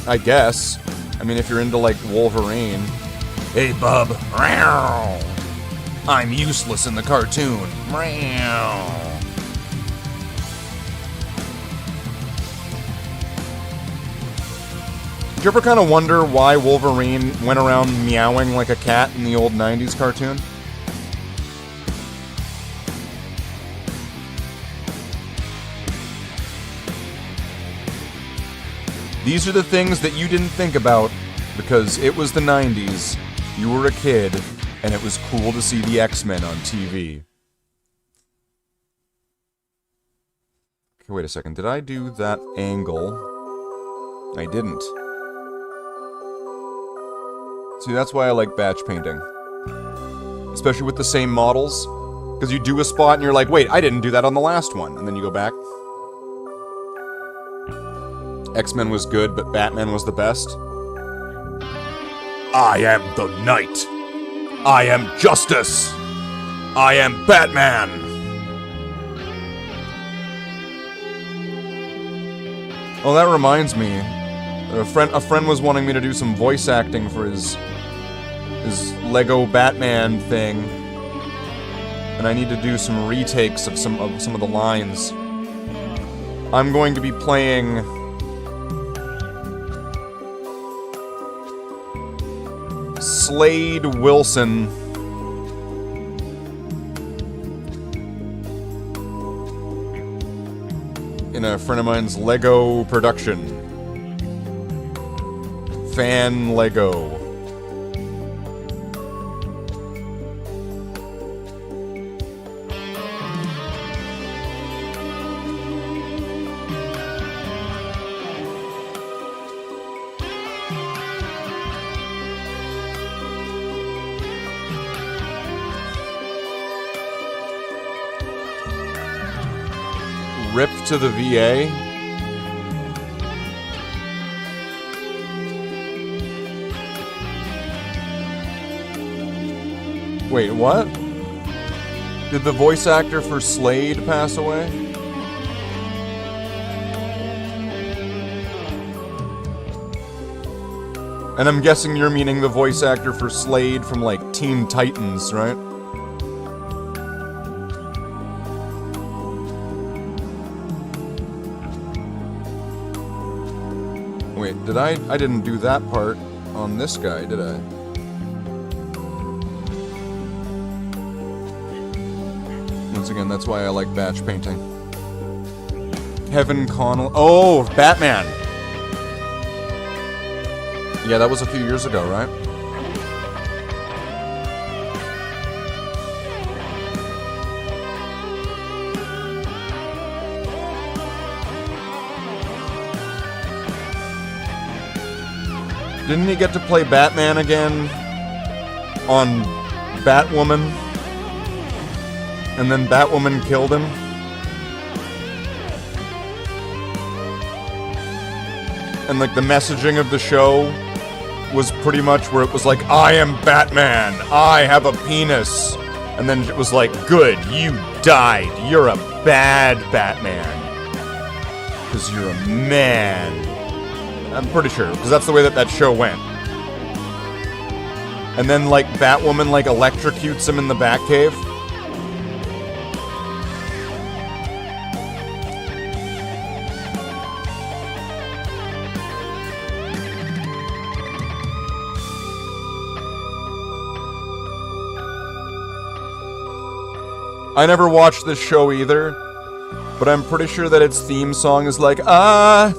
[SPEAKER 3] I guess. I mean, if you're into like Wolverine. Hey, bub. I'm useless in the cartoon. Did you ever kind of wonder why Wolverine went around meowing like a cat in the old 90s cartoon? These are the things that you didn't think about because it was the 90s, you were a kid, and it was cool to see the X-Men on TV. Okay, wait a second. Did I do that angle? I didn't. See, that's why I like batch painting. Especially with the same models. Because you do a spot and you're like, wait, I didn't do that on the last one. And then you go back. X-Men was good, but Batman was the best. I am the Knight. I am Justice. I am Batman. Oh, that reminds me. A friend was wanting me to do some voice acting for his Lego Batman thing, and I need to do some retakes of some of the lines. I'm going to be playing Slade Wilson in a friend of mine's Lego production. Fan Lego. Rip to the VA. Wait, what? Did the voice actor for Slade pass away? And I'm guessing you're meaning the voice actor for Slade from, like, Teen Titans, right? Wait, I didn't do that part on this guy, did I? Once again, that's why I like batch painting. Kevin Connell. Oh, Batman! Yeah, that was a few years ago, right? Didn't he get to play Batman again on Batwoman? And then Batwoman killed him? And like the messaging of the show was pretty much where it was like, I am Batman, I have a penis. And then it was like, good, you died, you're a bad Batman. Because you're a man. I'm pretty sure, because that's the way that show went. And then, like, Batwoman, like, electrocutes him in the Batcave. I never watched this show either, but I'm pretty sure that its theme song is like, I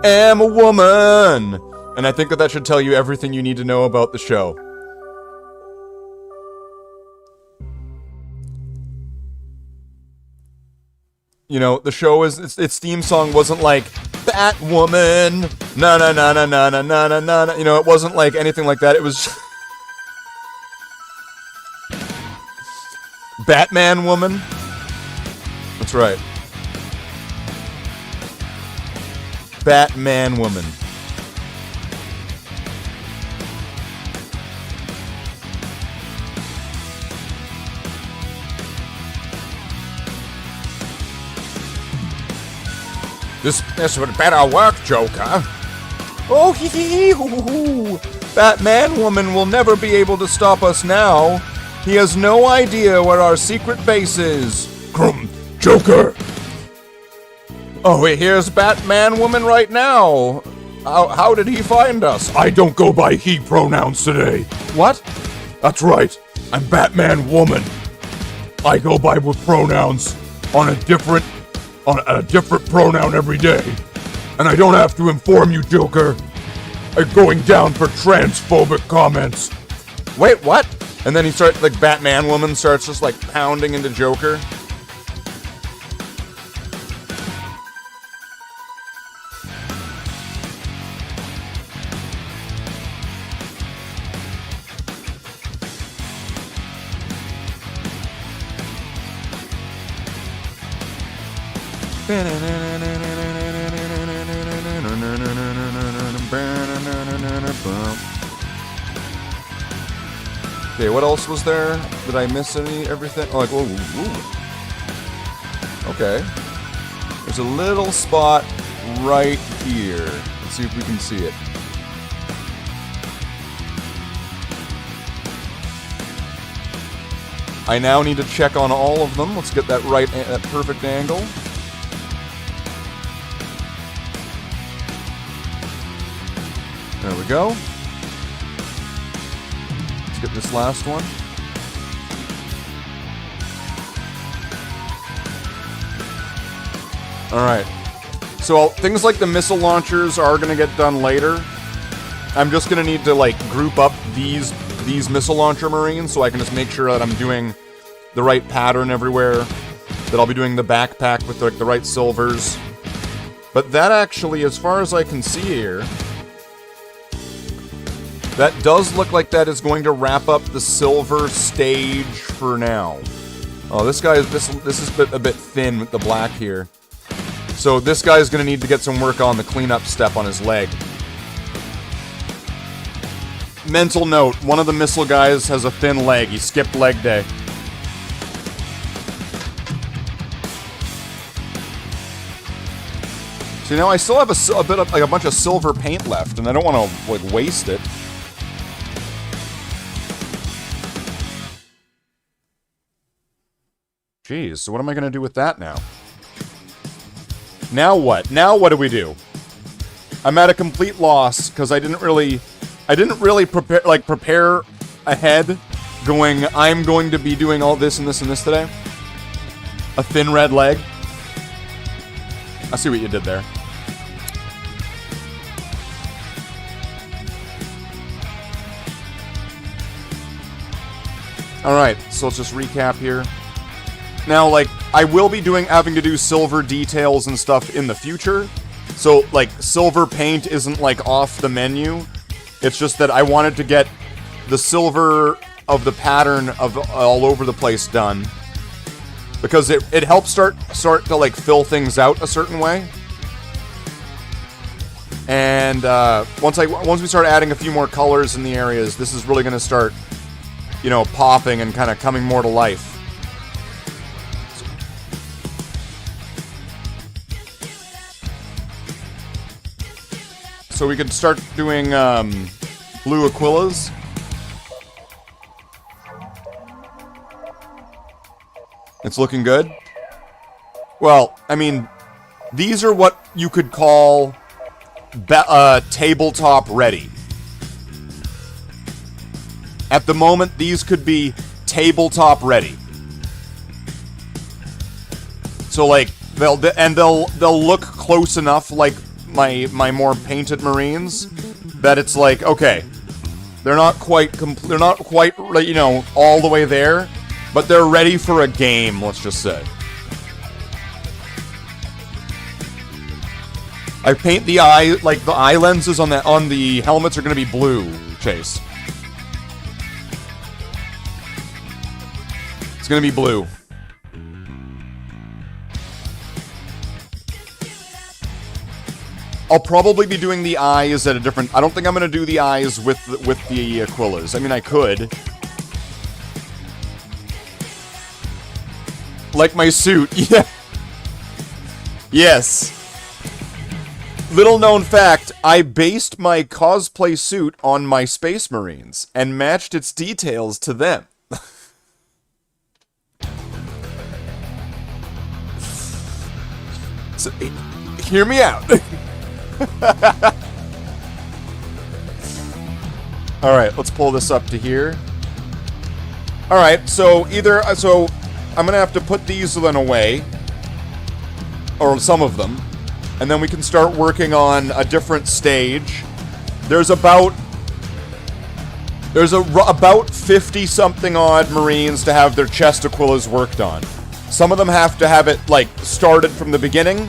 [SPEAKER 3] am a woman! And I think that should tell you everything you need to know about the show. You know, the show its theme song wasn't like, Batwoman, na na na na na na na na na. You know, it wasn't like anything like that. It was Batman Woman. That's right. Batman Woman. This would better work, Joker. Oh, hee hee hee, hoo hoo hoo. Batman Woman will never be able to stop us now. He has no idea where our secret base is. Crum, Joker. Oh, here's Batman Woman right now. How did he find us?
[SPEAKER 1] I don't go by he pronouns today.
[SPEAKER 3] What?
[SPEAKER 1] That's right. I'm Batman Woman. I go by with pronouns on a different pronoun every day. And I don't have to inform you, Joker. I'm going down for transphobic comments.
[SPEAKER 3] Wait, what? And then he starts, like, Batman Woman starts just, like, pounding into Joker. Okay, what else was there? Did I miss everything? Oh, like, whoa, whoa. Okay. There's a little spot right here. Let's see if we can see it. I now need to check on all of them. Let's get that that perfect angle. There we go. Let's get this last one. Alright. So things like the missile launchers are going to get done later. I'm just going to need to, like, group up these missile launcher marines so I can just make sure that I'm doing the right pattern everywhere. That I'll be doing the backpack with, like, the right silvers. But that actually, as far as I can see here, that does look like that is going to wrap up the silver stage for now. Oh, this guy is this is a bit thin with the black here. So this guy is going to need to get some work on the cleanup step on his leg. Mental note, one of the missile guys has a thin leg. He skipped leg day. See, now I still have a bit of, like, a bunch of silver paint left, and I don't want to, like, waste it. Jeez, so what am I going to do with that now? Now what? Now what do we do? I'm at a complete loss because I didn't really prepare ahead going, I'm going to be doing all this and this and this today. A thin red leg. I see what you did there. Alright, so let's just recap here. Now, like, I will be having to do silver details and stuff in the future. So, like, silver paint isn't, like, off the menu. It's just that I wanted to get the silver of the pattern of all over the place done. Because it helps start to, like, fill things out a certain way. And once we start adding a few more colors in the areas, this is really going to start, you know, popping and kind of coming more to life. So we could start doing blue Aquillas. It's looking good? Well, I mean, these are what you could call tabletop ready. At the moment, these could be tabletop ready. So like they'll look close enough like my more painted Marines that it's like, okay, they're not quite you know, all the way there, but they're ready for a game, let's just say. I paint the eye, like the eye lenses on the helmets are going to be blue, Chase. It's going to be blue. I'll probably be doing the eyes at a different... I don't think I'm going to do the eyes with the Aquillas. I mean, I could. Like my suit. Yeah. Yes. Little known fact, I based my cosplay suit on my Space Marines and matched its details to them. So, hear me out. Alright, let's pull this up to here. Alright, so I'm gonna have to put these then away. Or some of them. And then we can start working on a different stage. There's about 50-something odd Marines to have their chest Aquillas worked on. Some of them have to have it, like, started from the beginning.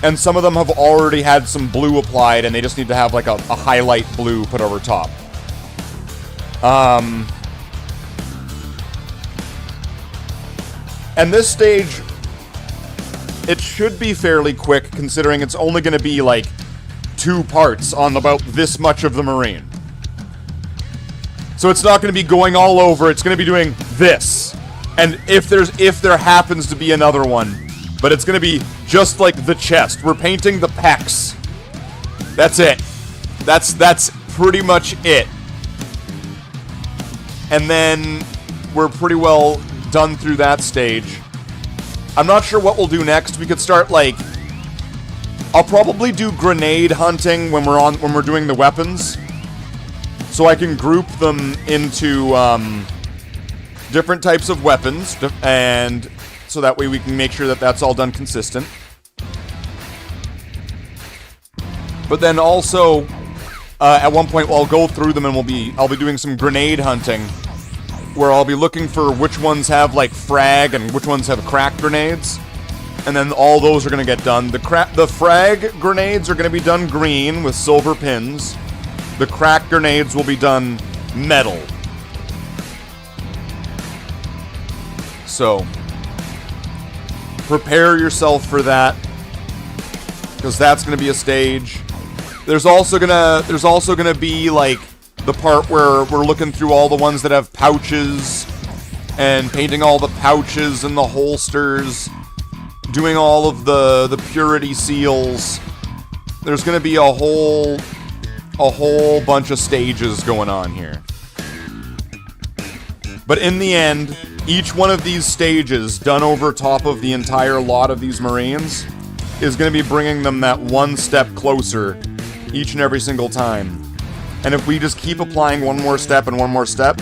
[SPEAKER 3] And some of them have already had some blue applied, and they just need to have, like, a highlight blue put over top. And this stage, it should be fairly quick, considering it's only going to be, like, 2 parts on about this much of the Marine. So it's not going to be going all over, it's going to be doing this. And if there happens to be another one, but it's going to be just like the chest. We're painting the pecs. That's it. That's pretty much it. And then we're pretty well done through that stage. I'm not sure what we'll do next. We could start, like, I'll probably do grenade hunting when we're doing the weapons, so I can group them into different types of weapons, and so that way we can make sure that that's all done consistent. But then also, at one point, I'll go through them and I'll be doing some grenade hunting, where I'll be looking for which ones have, like, frag and which ones have crack grenades. And then all those are going to get done. The frag grenades are going to be done green with silver pins. The crack grenades will be done metal. So, prepare yourself for that, because that's going to be a stage. There's also gonna be, like, the part where we're looking through all the ones that have pouches and painting all the pouches and the holsters, doing all of the purity seals. There's gonna be a whole bunch of stages going on here. But in the end, each one of these stages, done over top of the entire lot of these Marines, is going to be bringing them that one step closer each and every single time. And if we just keep applying one more step and one more step,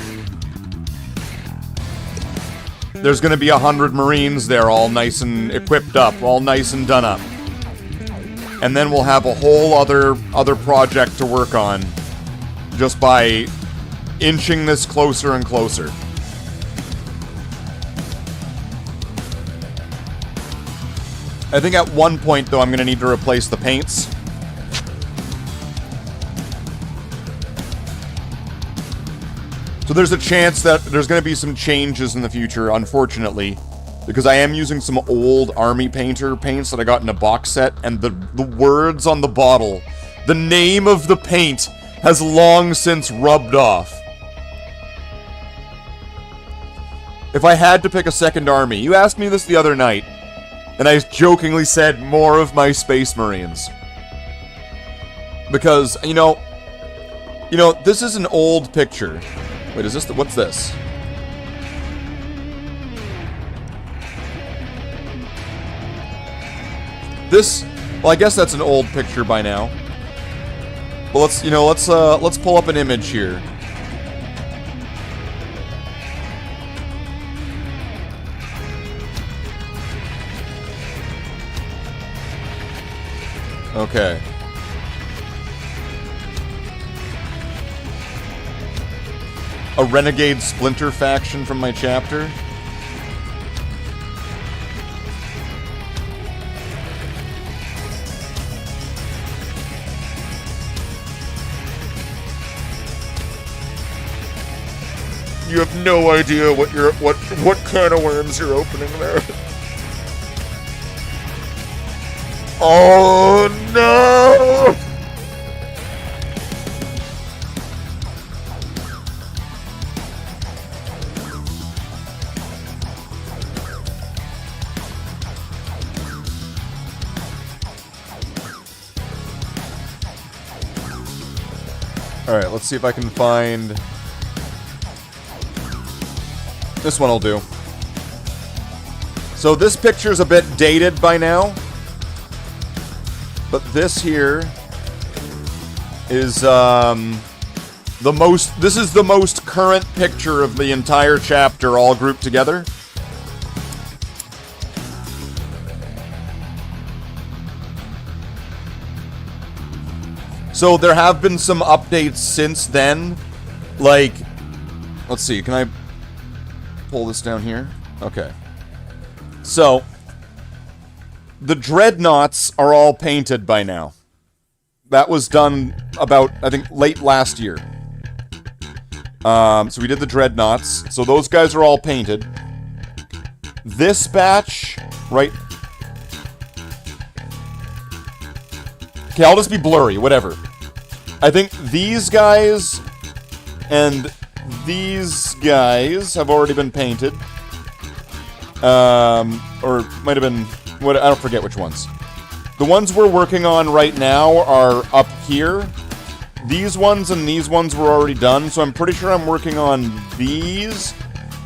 [SPEAKER 3] there's going to be 100 Marines there, all nice and equipped up, all nice and done up. And then we'll have a whole other project to work on, just by inching this closer and closer. I think at one point, though, I'm going to need to replace the paints. So there's a chance that there's going to be some changes in the future, unfortunately, because I am using some old Army Painter paints that I got in a box set, and the words on the bottle, the name of the paint, has long since rubbed off. If I had to pick a second army, you asked me this the other night, and I jokingly said more of my Space Marines. Because, you know, this is an old picture. Wait, is this what's this? This, well, I guess that's an old picture by now. But let's pull up an image here. Okay. A renegade splinter faction from my chapter. You have no idea what can of worms you're opening there. Oh no! Alright, let's see if I can find... This one will do. So this picture's a bit dated by now. But this here is this is the most current picture of the entire chapter all grouped together. So there have been some updates since then. Like, let's see, can I pull this down here? Okay. So, the dreadnoughts are all painted by now. That was done about, I think, late last year. So we did the dreadnoughts. So those guys are all painted. This batch, right... Okay, I'll just be blurry, whatever. I think these guys and these guys have already been painted. Or might have been... I don't forget which ones. The ones we're working on right now are up here. These ones and these ones were already done, so I'm pretty sure I'm working on these.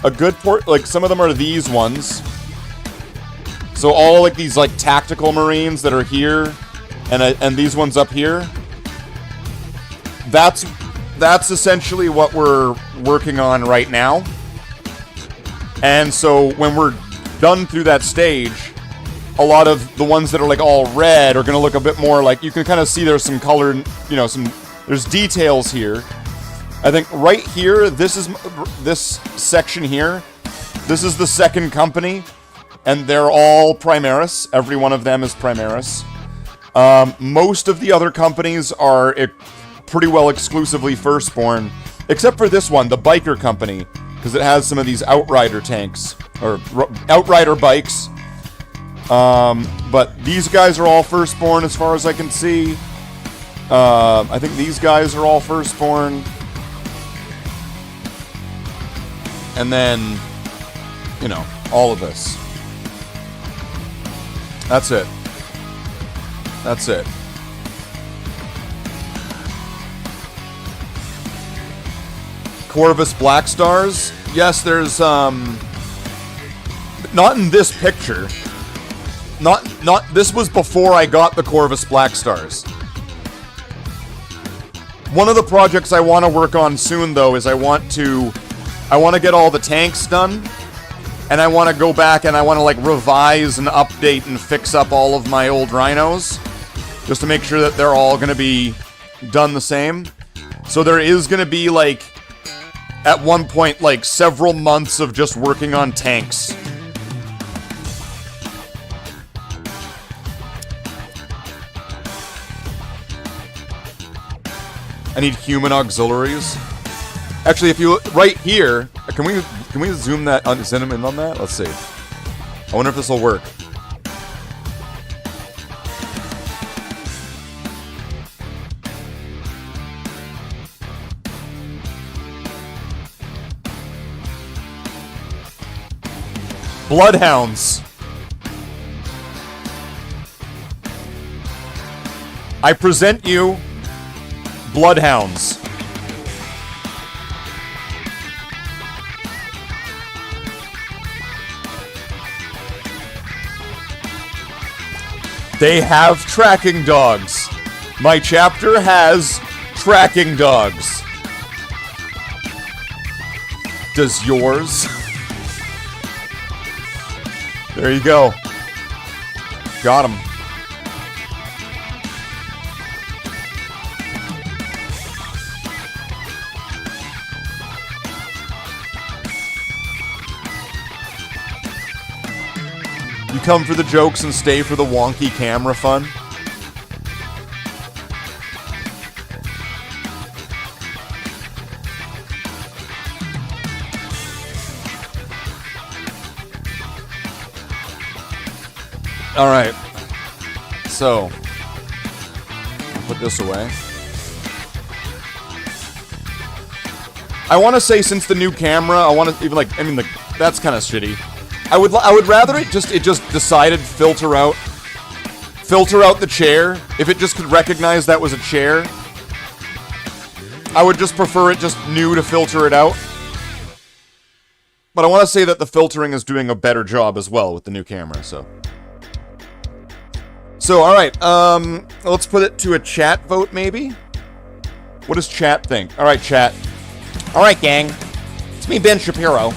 [SPEAKER 3] A good like, some of them are these ones. So all, like, these, like, tactical marines that are here, and these ones up here. That's essentially what we're working on right now. And so when we're done through that stage, a lot of the ones that are like all red are going to look a bit more like, you can kind of see there's some color, you know, there's details here. I think right here, this section here, this is the second company, and they're all Primaris. Every one of them is Primaris. Most of the other companies are pretty well exclusively Firstborn, except for this one, the Biker Company, because it has some of these Outrider tanks, or Outrider bikes. But these guys are all Firstborn as far as I can see. I think these guys are all Firstborn. And then, you know, all of this. That's it. That's it. Corvus Black Stars. Yes, there's, not in this picture. This was before I got the Corvus Black Stars. One of the projects I want to work on soon, though, is I want to get all the tanks done, and I want to go back and I want to, like, revise and update and fix up all of my old rhinos, just to make sure that they're all going to be done the same. So there is going to be, like, at one point, like, several months of just working on tanks. I need human auxiliaries. Actually, if you right here, can we zoom that zoom in on that? Let's see. I wonder if this will work. Bloodhounds. I present you Bloodhounds. They have tracking dogs. My chapter has tracking dogs. Does yours? There you go. Got him. You come for the jokes and stay for the wonky camera fun? Alright. So, put this away. I want to say, since the new camera, I want to even like, I mean, like, that's kind of shitty. I would rather it just decided filter out the chair. If it just could recognize that was a chair, I would just prefer it just knew to filter it out. But I want to say that the filtering is doing a better job as well with the new camera, so. So, alright, let's put it to a chat vote, maybe? What does chat think? Alright, chat. Alright, gang. It's me, Ben Shapiro.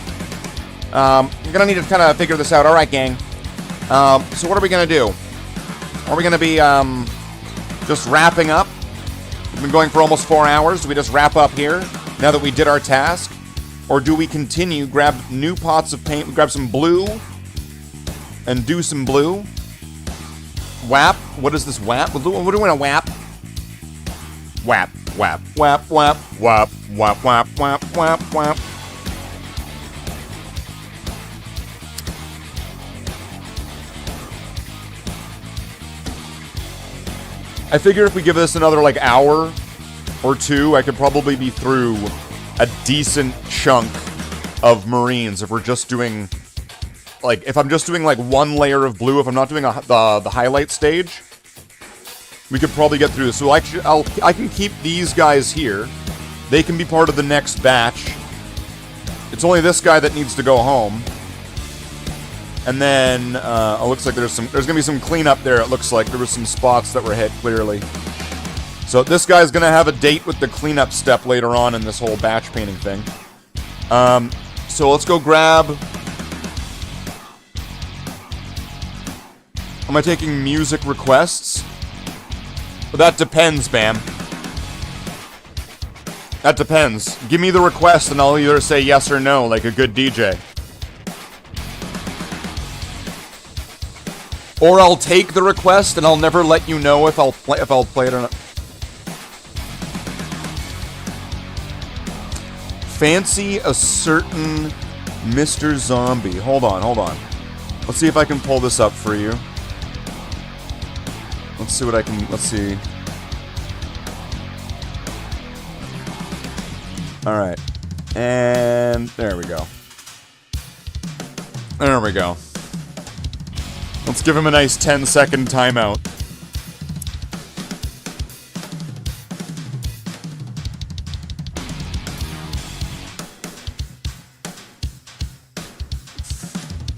[SPEAKER 3] You're gonna need to kind of figure this out. Alright, gang. So what are we gonna do? Are we gonna be, just wrapping up? We've been going for almost 4 hours. Do we just wrap up here, now that we did our task? Or do we continue, grab new pots of paint, grab some blue, and do some blue? WAP? What is this WAP? What do we want to WAP? WAP, WAP, WAP, WAP, WAP, WAP, WAP, WAP, WAP, WAP. I figure if we give this another, like, hour or two, I could probably be through a decent chunk of Marines if we're just doing... Like, if I'm just doing, like, one layer of blue, if I'm not doing the highlight stage, we could probably get through this. So actually, I can keep these guys here. They can be part of the next batch. It's only this guy that needs to go home. And then, it looks like there's gonna be some cleanup there, it looks like. There were some spots that were hit, clearly. So this guy's gonna have a date with the cleanup step later on in this whole batch painting thing. So let's go grab... Am I taking music requests? Well, that depends, Bam. That depends. Give me the request and I'll either say yes or no, like a good DJ. Or I'll take the request and I'll never let you know if I'll play it or not. Fancy a certain Mr. Zombie. Hold on. Let's see if I can pull this up for you. Let's see. Alright. And there we go. Let's give him a nice 10-second timeout.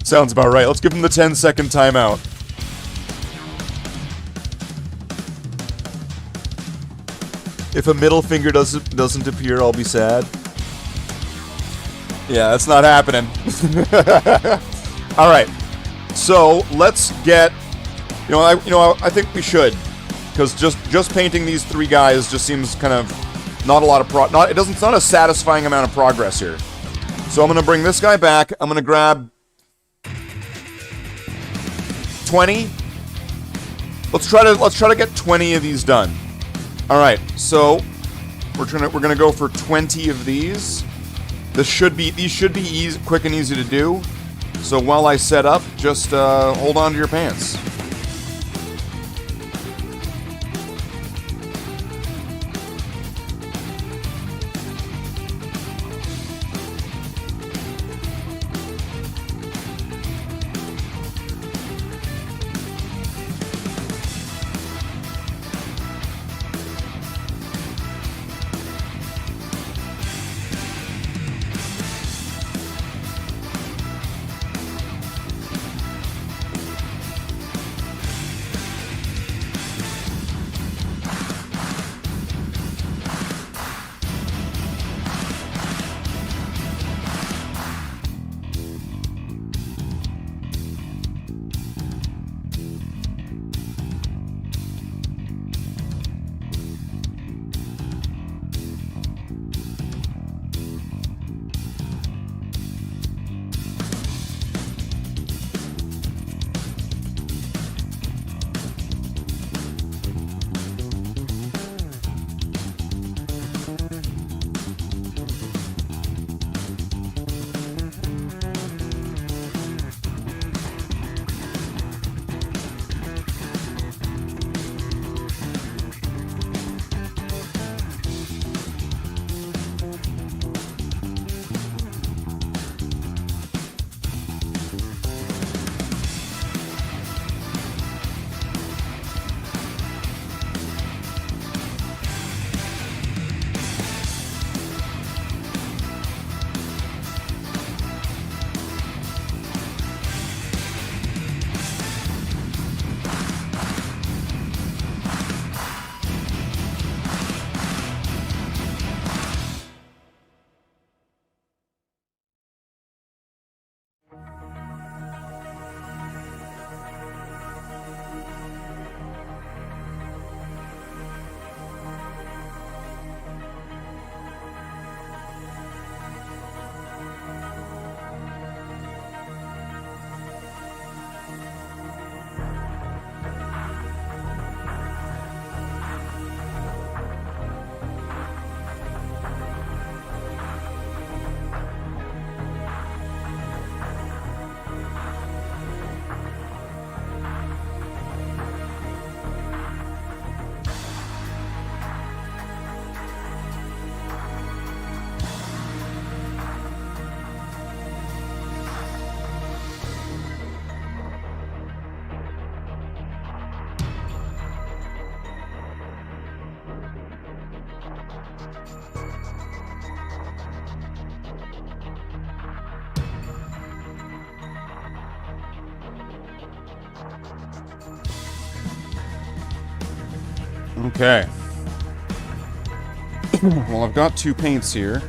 [SPEAKER 3] Sounds about right. Let's give him the 10-second timeout. If a middle finger doesn't appear, I'll be sad. Yeah, that's not happening. All right, so let's get. I think we should, because just painting these three guys just seems kind of not a lot of it's not a satisfying amount of progress here. So I'm gonna bring this guy back. I'm gonna grab 20. Let's try to get 20 of these done. All right, so we're gonna go for 20 of these. These should be easy, quick and easy to do. So while I set up, just hold on to your pants. Okay. Well, I've got 2 paints here.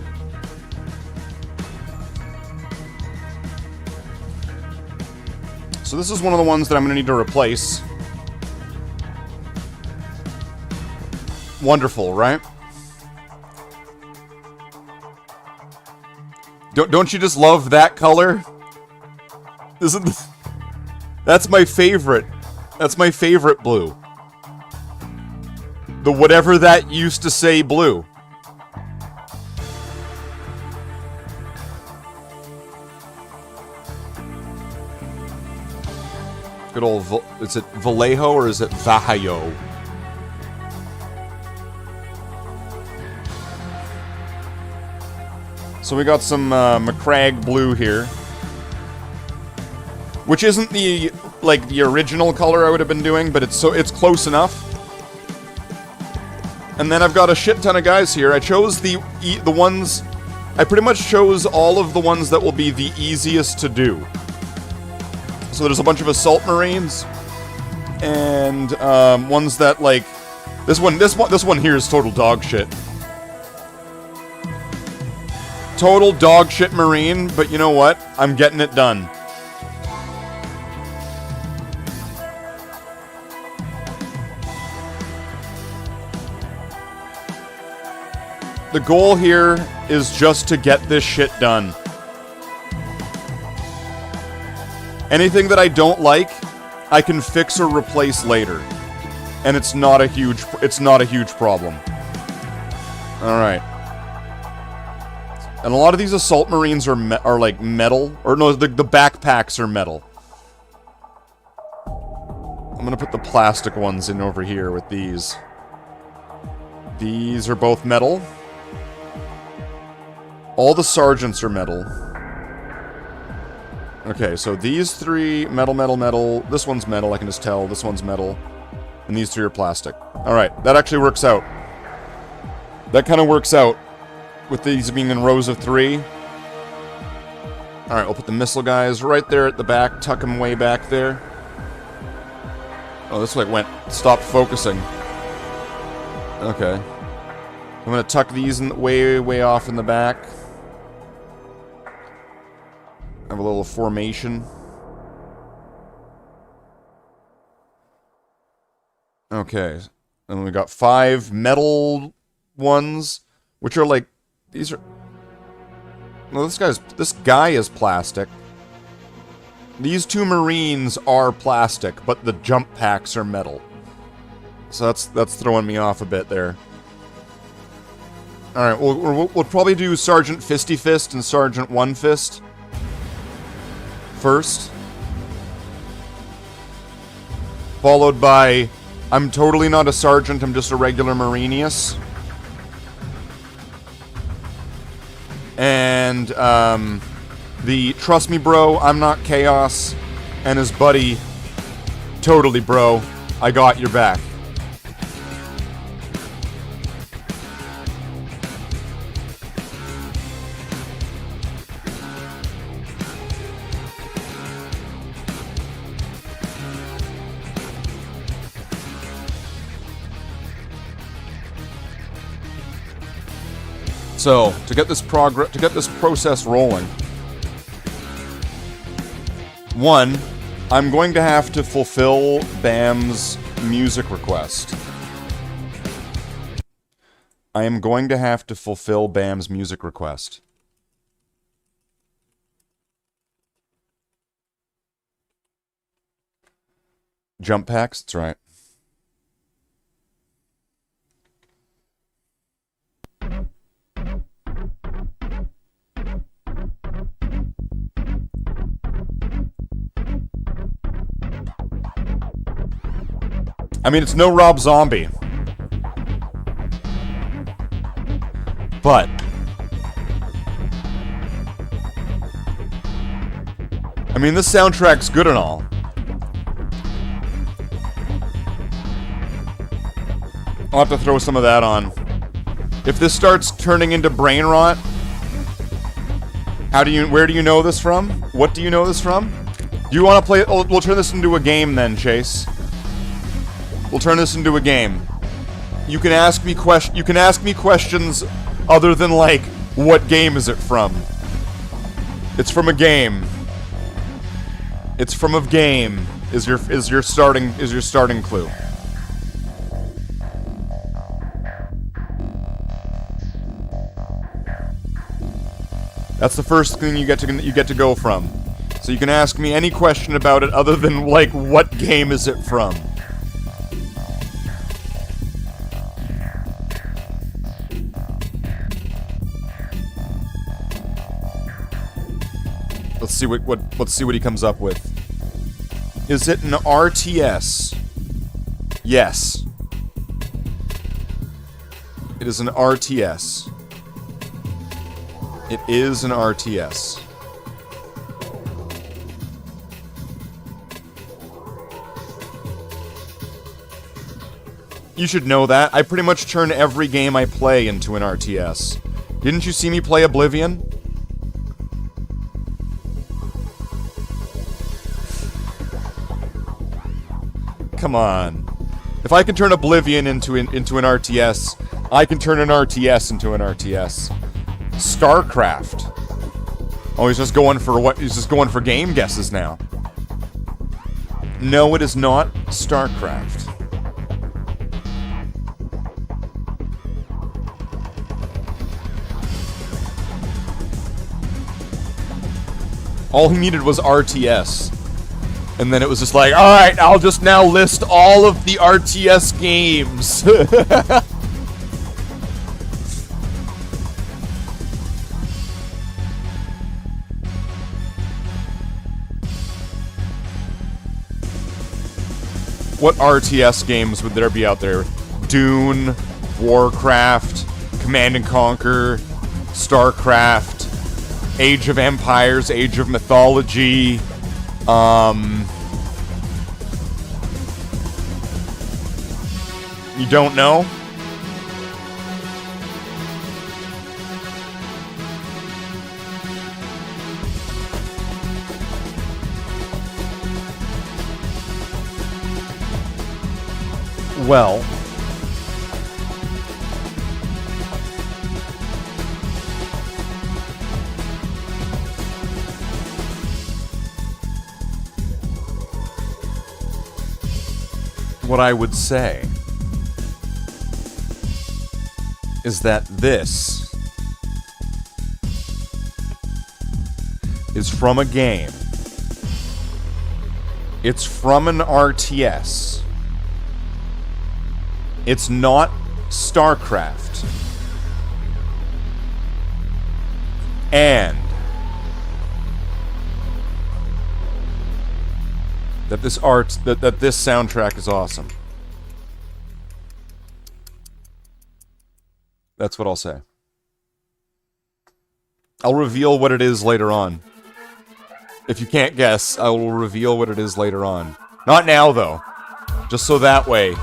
[SPEAKER 3] So this is one of the ones that I'm going to need to replace. Wonderful, right? Don't you just love that color? That's my favorite. That's my favorite blue. The whatever that used to say blue. Good old, is it Vallejo or is it Vallejo? So we got some McCragg blue here. Which isn't the, like, the original color I would have been doing, but it's close enough. And then I've got a shit ton of guys here. I chose the ones... I pretty much chose all of the ones that will be the easiest to do. So there's a bunch of Assault Marines. And ones that, like... This one here is total dog shit. Total dog shit Marine, but you know what? I'm getting it done. The goal here is just to get this shit done. Anything that I don't like, I can fix or replace later. And it's not a huge problem. Alright. And a lot of these Assault Marines are like metal. Or no, the backpacks are metal. I'm gonna put the plastic ones in over here with these. These are both metal. All the sergeants are metal. Okay, so these 3, metal, metal, metal. This one's metal, I can just tell. This one's metal. And these 3 are plastic. Alright, that actually works out. That kind of works out. With these being in rows of 3. Alright, we'll put the missile guys right there at the back. Tuck them way back there. Oh, this like stopped focusing. Okay. I'm gonna tuck these way off in the back. Have a little formation. Okay. And then we got 5 metal ones, which are like, these are... No, this guy is plastic. These 2 Marines are plastic, but the jump packs are metal. So that's throwing me off a bit there. Alright, we'll probably do Sergeant Fisty Fist and Sergeant One Fist first. Followed by, I'm totally not a sergeant, I'm just a regular Marinius. And, the Trust Me Bro, I'm not Chaos, and his buddy, Totally Bro, I got your back. So, to get this process rolling, 1, I'm going to have to fulfill Bam's music request. I am going to have to fulfill Bam's music request. Jump packs, that's right. I mean, it's no Rob Zombie. But I mean, this soundtrack's good and all. I'll have to throw some of that on. If this starts turning into brain rot, where do you know this from? What do you know this from? Do you want to play, we'll turn this into a game then, Chase. We'll turn this into a game. You can ask me questions other than like, what game is it from? It's from a game. It's from a game. Is your starting clue. That's the first thing you get to go from. So you can ask me any question about it other than like, what game is it from? Let's see what he comes up with. Is it an RTS? Yes. It is an RTS. It is an RTS. You should know that. I pretty much turn every game I play into an RTS. Didn't you see me play Oblivion? Come on. If I can turn Oblivion into an RTS, I can turn an RTS into an RTS. StarCraft. Oh, he's just going for what? He's just going for game guesses now. No, it is not StarCraft. All he needed was RTS. And then it was just like, alright, I'll just now list all of the RTS games. What RTS games would there be out there? Dune, Warcraft, Command and Conquer, StarCraft, Age of Empires, Age of Mythology, you don't know? Well, what I would say is that this is from a game. It's from an RTS. It's not StarCraft. And that this soundtrack is awesome. That's what I'll say. I'll reveal what it is later on. If you can't guess, I will reveal what it is later on. Not now, though. Just so that way,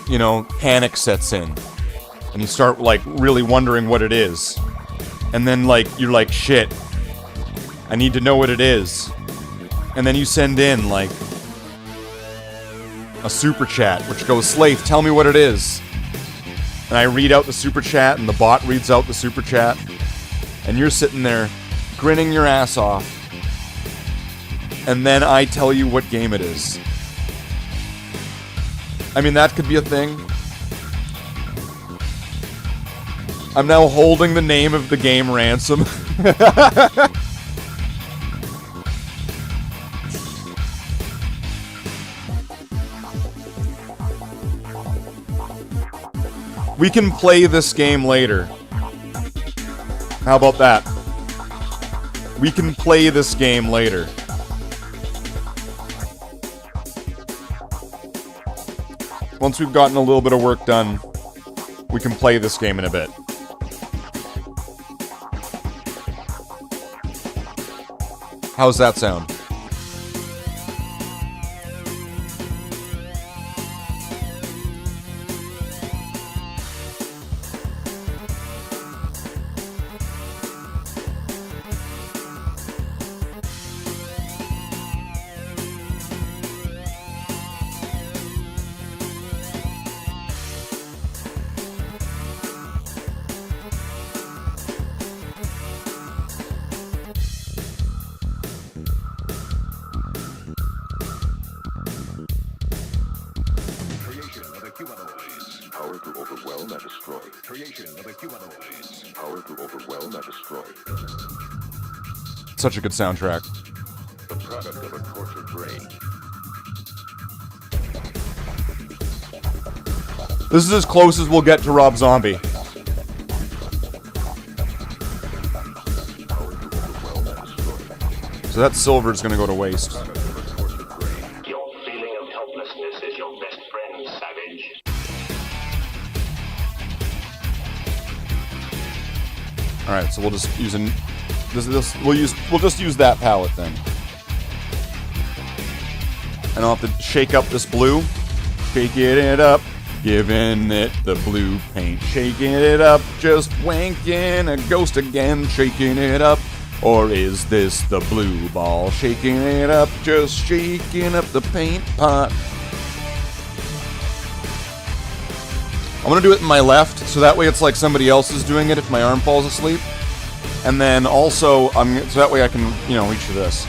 [SPEAKER 3] you know, panic sets in. And you start, like, really wondering what it is. And then, like, you're like, shit. I need to know what it is. And then you send in, like, a super chat, which goes, Slaith, tell me what it is. And I read out the super chat, and the bot reads out the super chat. And you're sitting there, grinning your ass off. And then I tell you what game it is. I mean, that could be a thing. I'm now holding the name of the game ransom. We can play this game later. How about that? We can play this game later. Once we've gotten a little bit of work done, we can play this game in a bit. How's that sound?
[SPEAKER 2] and destroy. Creation of a humanoid. Power to overwhelm and destroy.
[SPEAKER 3] Such a good soundtrack.
[SPEAKER 2] The product of a tortured brain.
[SPEAKER 3] This is as close as we'll get to Rob Zombie. So that silver's gonna go to waste.
[SPEAKER 9] Your feeling of helplessness is your best friend, savage.
[SPEAKER 3] All right, so we'll just use we'll just use that palette then. And I'll have to shake up this blue, shaking it up, giving it the blue paint, shaking it up, just wanking a ghost again, shaking it up. Or is this the blue ball? Shaking it up, just shaking up the paint pot. I'm gonna do it in my left, so that way it's like somebody else is doing it if my arm falls asleep. And then also, so that way I can, you know, reach for this.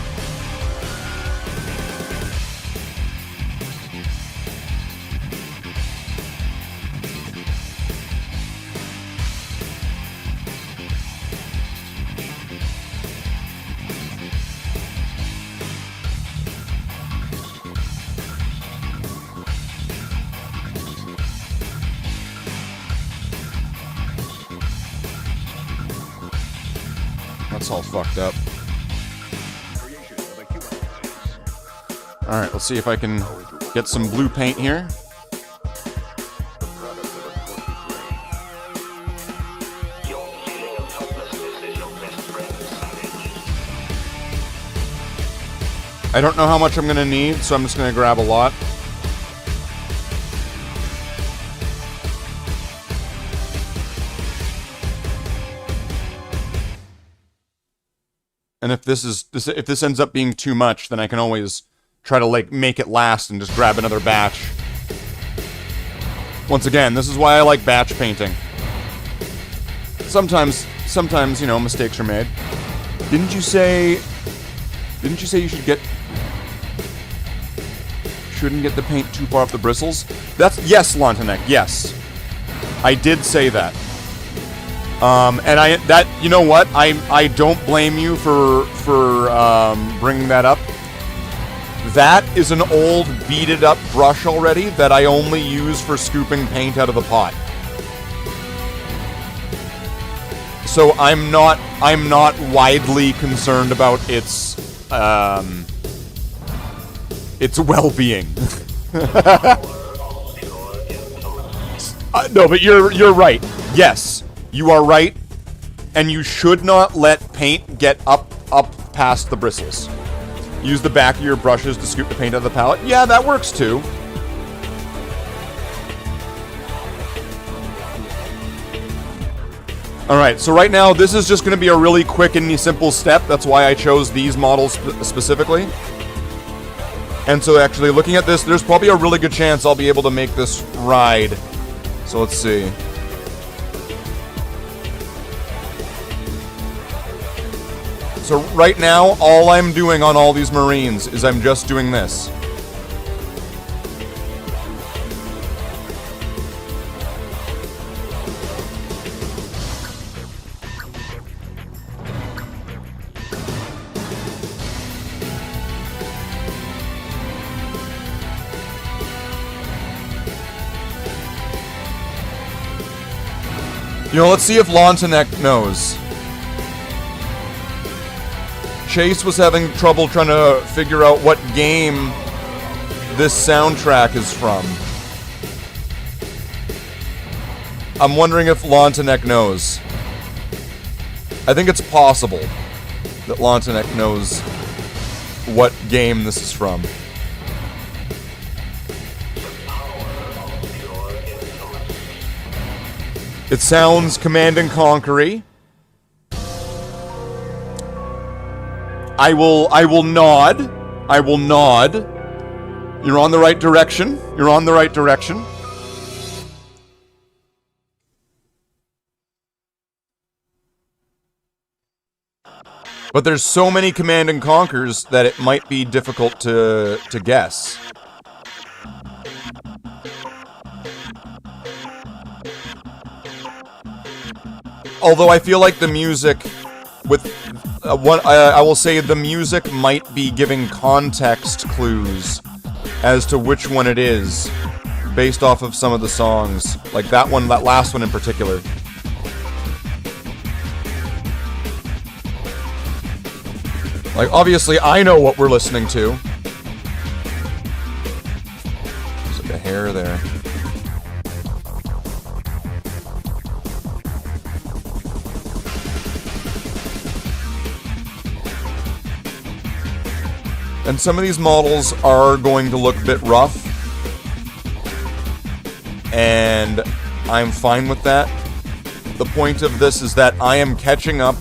[SPEAKER 3] That's all fucked up. Alright, let's see if I can get some blue paint here. I don't know how much I'm gonna need, so I'm just gonna grab a lot. And if this ends up being too much, then I can always try to like make it last and just grab another batch. Once again, this is why I like batch painting. Sometimes, you know, mistakes are made. Didn't you say you shouldn't get the paint too far off the bristles? Yes, Lontanek, yes. I did say that. And you know what? I don't blame you for bringing that up. That is an old beaded up brush already that I only use for scooping paint out of the pot. So I'm not widely concerned about its well-being. No, but you're right. Yes. You are right, and you should not let paint get up past the bristles. Use the back of your brushes to scoop the paint out of the palette. Yeah, that works too. Alright, so right now, this is just going to be a really quick and simple step. That's why I chose these models specifically. And so actually, looking at this, there's probably a really good chance I'll be able to make this ride. So let's see. So right now, all I'm doing on all these Marines is I'm just doing this. You know, let's see if Lontanek knows. Chase was having trouble trying to figure out what game this soundtrack is from. I'm wondering if Lontanek knows. I think it's possible that Lontanek knows what game this is from. It sounds Command and Conquer-y. I will nod. I will nod. You're on the right direction. You're on the right direction. But there's so many Command and Conquers that it might be difficult to guess. although I feel like the music with I will say the music might be giving context clues as to which one it is based off of some of the songs, like that last one in particular. Like, obviously, I know what we're listening to. There's like a hair there. And some of these models are going to look a bit rough. And I'm fine with that. The point of this is that I am catching up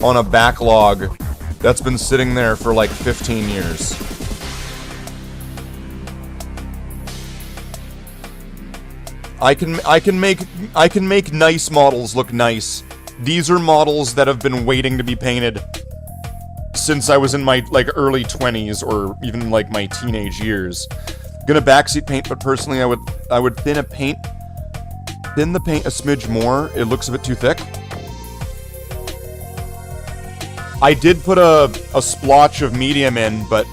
[SPEAKER 3] on a backlog that's been sitting there for like 15 years. I can make nice models look nice. These are models that have been waiting to be painted since I was in my like early 20s or even like my teenage years. Gonna backseat paint, but personally I would thin the paint a smidge more. It looks a bit too thick. I did put a splotch of medium in, but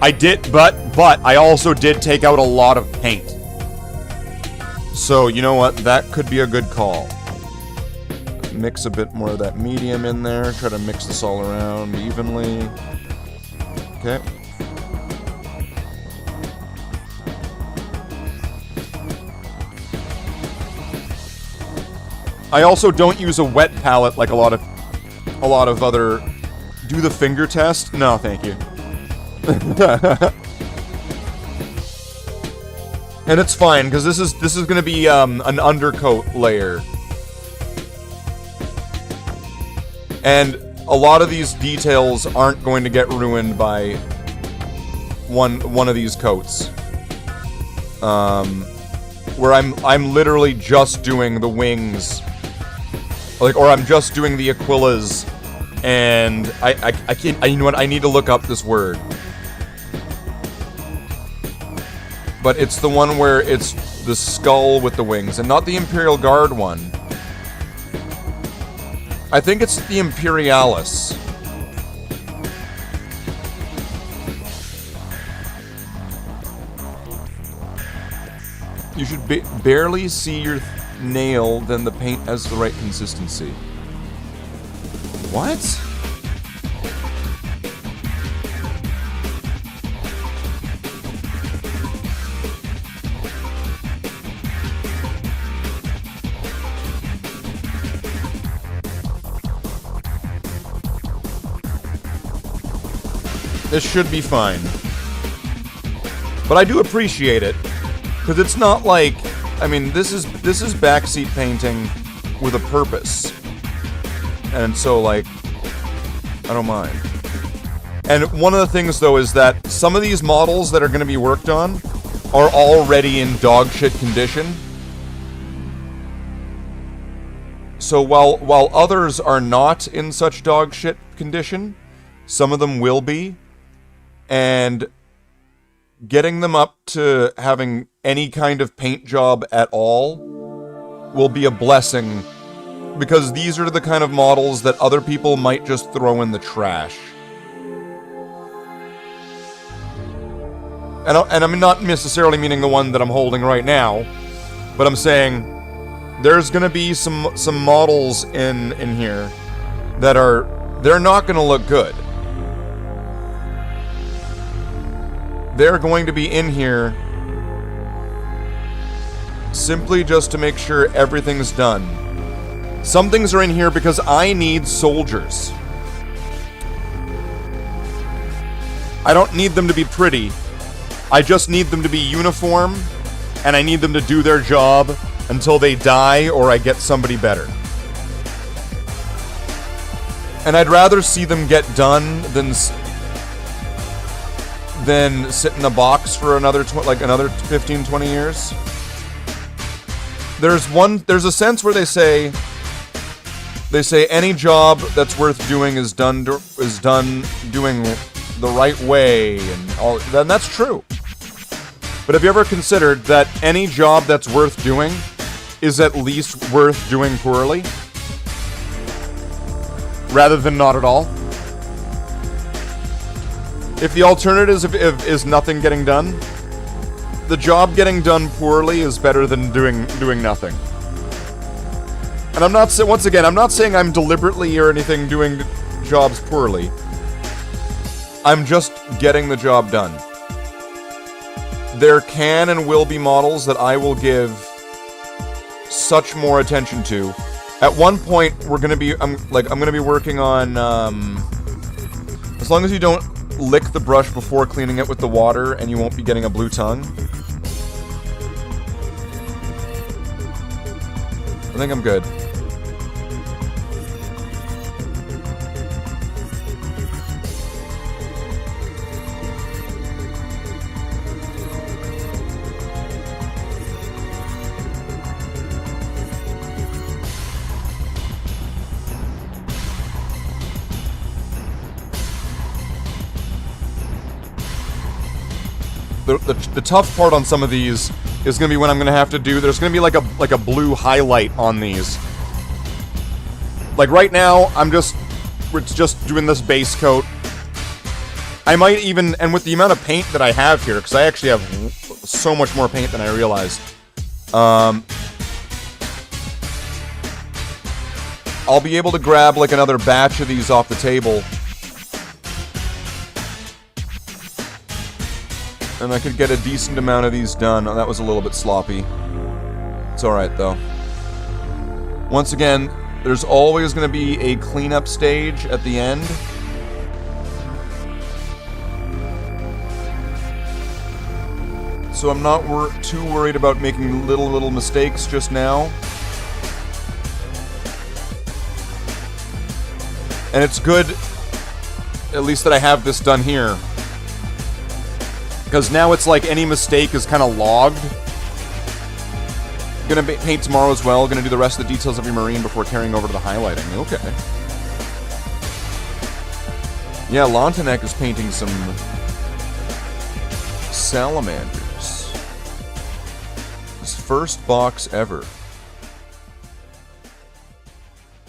[SPEAKER 3] I also did take out a lot of paint. So, you know what? That could be a good call. Mix a bit more of that medium in there. Try to mix this all around evenly. Okay. I also don't use a wet palette like a lot of other. Do the finger test? No, thank you. And it's fine because this is going to be an undercoat layer, and a lot of these details aren't going to get ruined by one of these coats. Where I'm literally just doing the wings. Like, or I'm just doing the Aquilas, and I can't, you know what, I need to look up this word. But it's the one where it's the skull with the wings, and not the Imperial Guard one. I think it's the Imperialis. You should barely see your nail, then the paint has the right consistency. What? This should be fine. But I do appreciate it, because it's not like, I mean, this is backseat painting with a purpose. And so, like, I don't mind. And one of the things, though, is that some of these models that are going to be worked on are already in dog shit condition. So while others are not in such dog shit condition, some of them will be. And getting them up to having any kind of paint job at all will be a blessing, because these are the kind of models that other people might just throw in the trash. And I'm not necessarily meaning the one that I'm holding right now, but I'm saying there's gonna be some models in here that they're not gonna look good. They're going to be in here simply just to make sure everything's done. Some things are in here because I need soldiers. I don't need them to be pretty. I just need them to be uniform, and I need them to do their job until they die or I get somebody better. And I'd rather see them get done than sit in a box for another 15, 20 years. There's a sense where they say any job that's worth doing is done doing the right way, and all. Then that's true. But have you ever considered that any job that's worth doing is at least worth doing poorly, rather than not at all. If the alternative is nothing getting done, the job getting done poorly is better than doing nothing. And I'm not once again, I'm not saying I'm deliberately or anything doing jobs poorly. I'm just getting the job done. There can and will be models that I will give such more attention to. At one point, we're gonna be, I'm gonna be working on, as long as you don't lick the brush before cleaning it with the water, and you won't be getting a blue tongue. I think I'm good. The tough part on some of these is gonna be when I'm gonna have to do. There's gonna be like a blue highlight on these. Like right now, we're just doing this base coat. I might even, and with the amount of paint that I have here, because I actually have so much more paint than I realized. I'll be able to grab like another batch of these off the table. And I could get a decent amount of these done. Oh, that was a little bit sloppy. It's alright, though. Once again, there's always going to be a cleanup stage at the end. So I'm not too worried about making little mistakes just now. And it's good, at least that I have this done here. Because now it's like any mistake is kind of logged. Gonna paint tomorrow as well. Gonna do the rest of the details of your marine before carrying over to the highlighting. Okay. Yeah, Lontanek is painting some salamanders. His first box ever.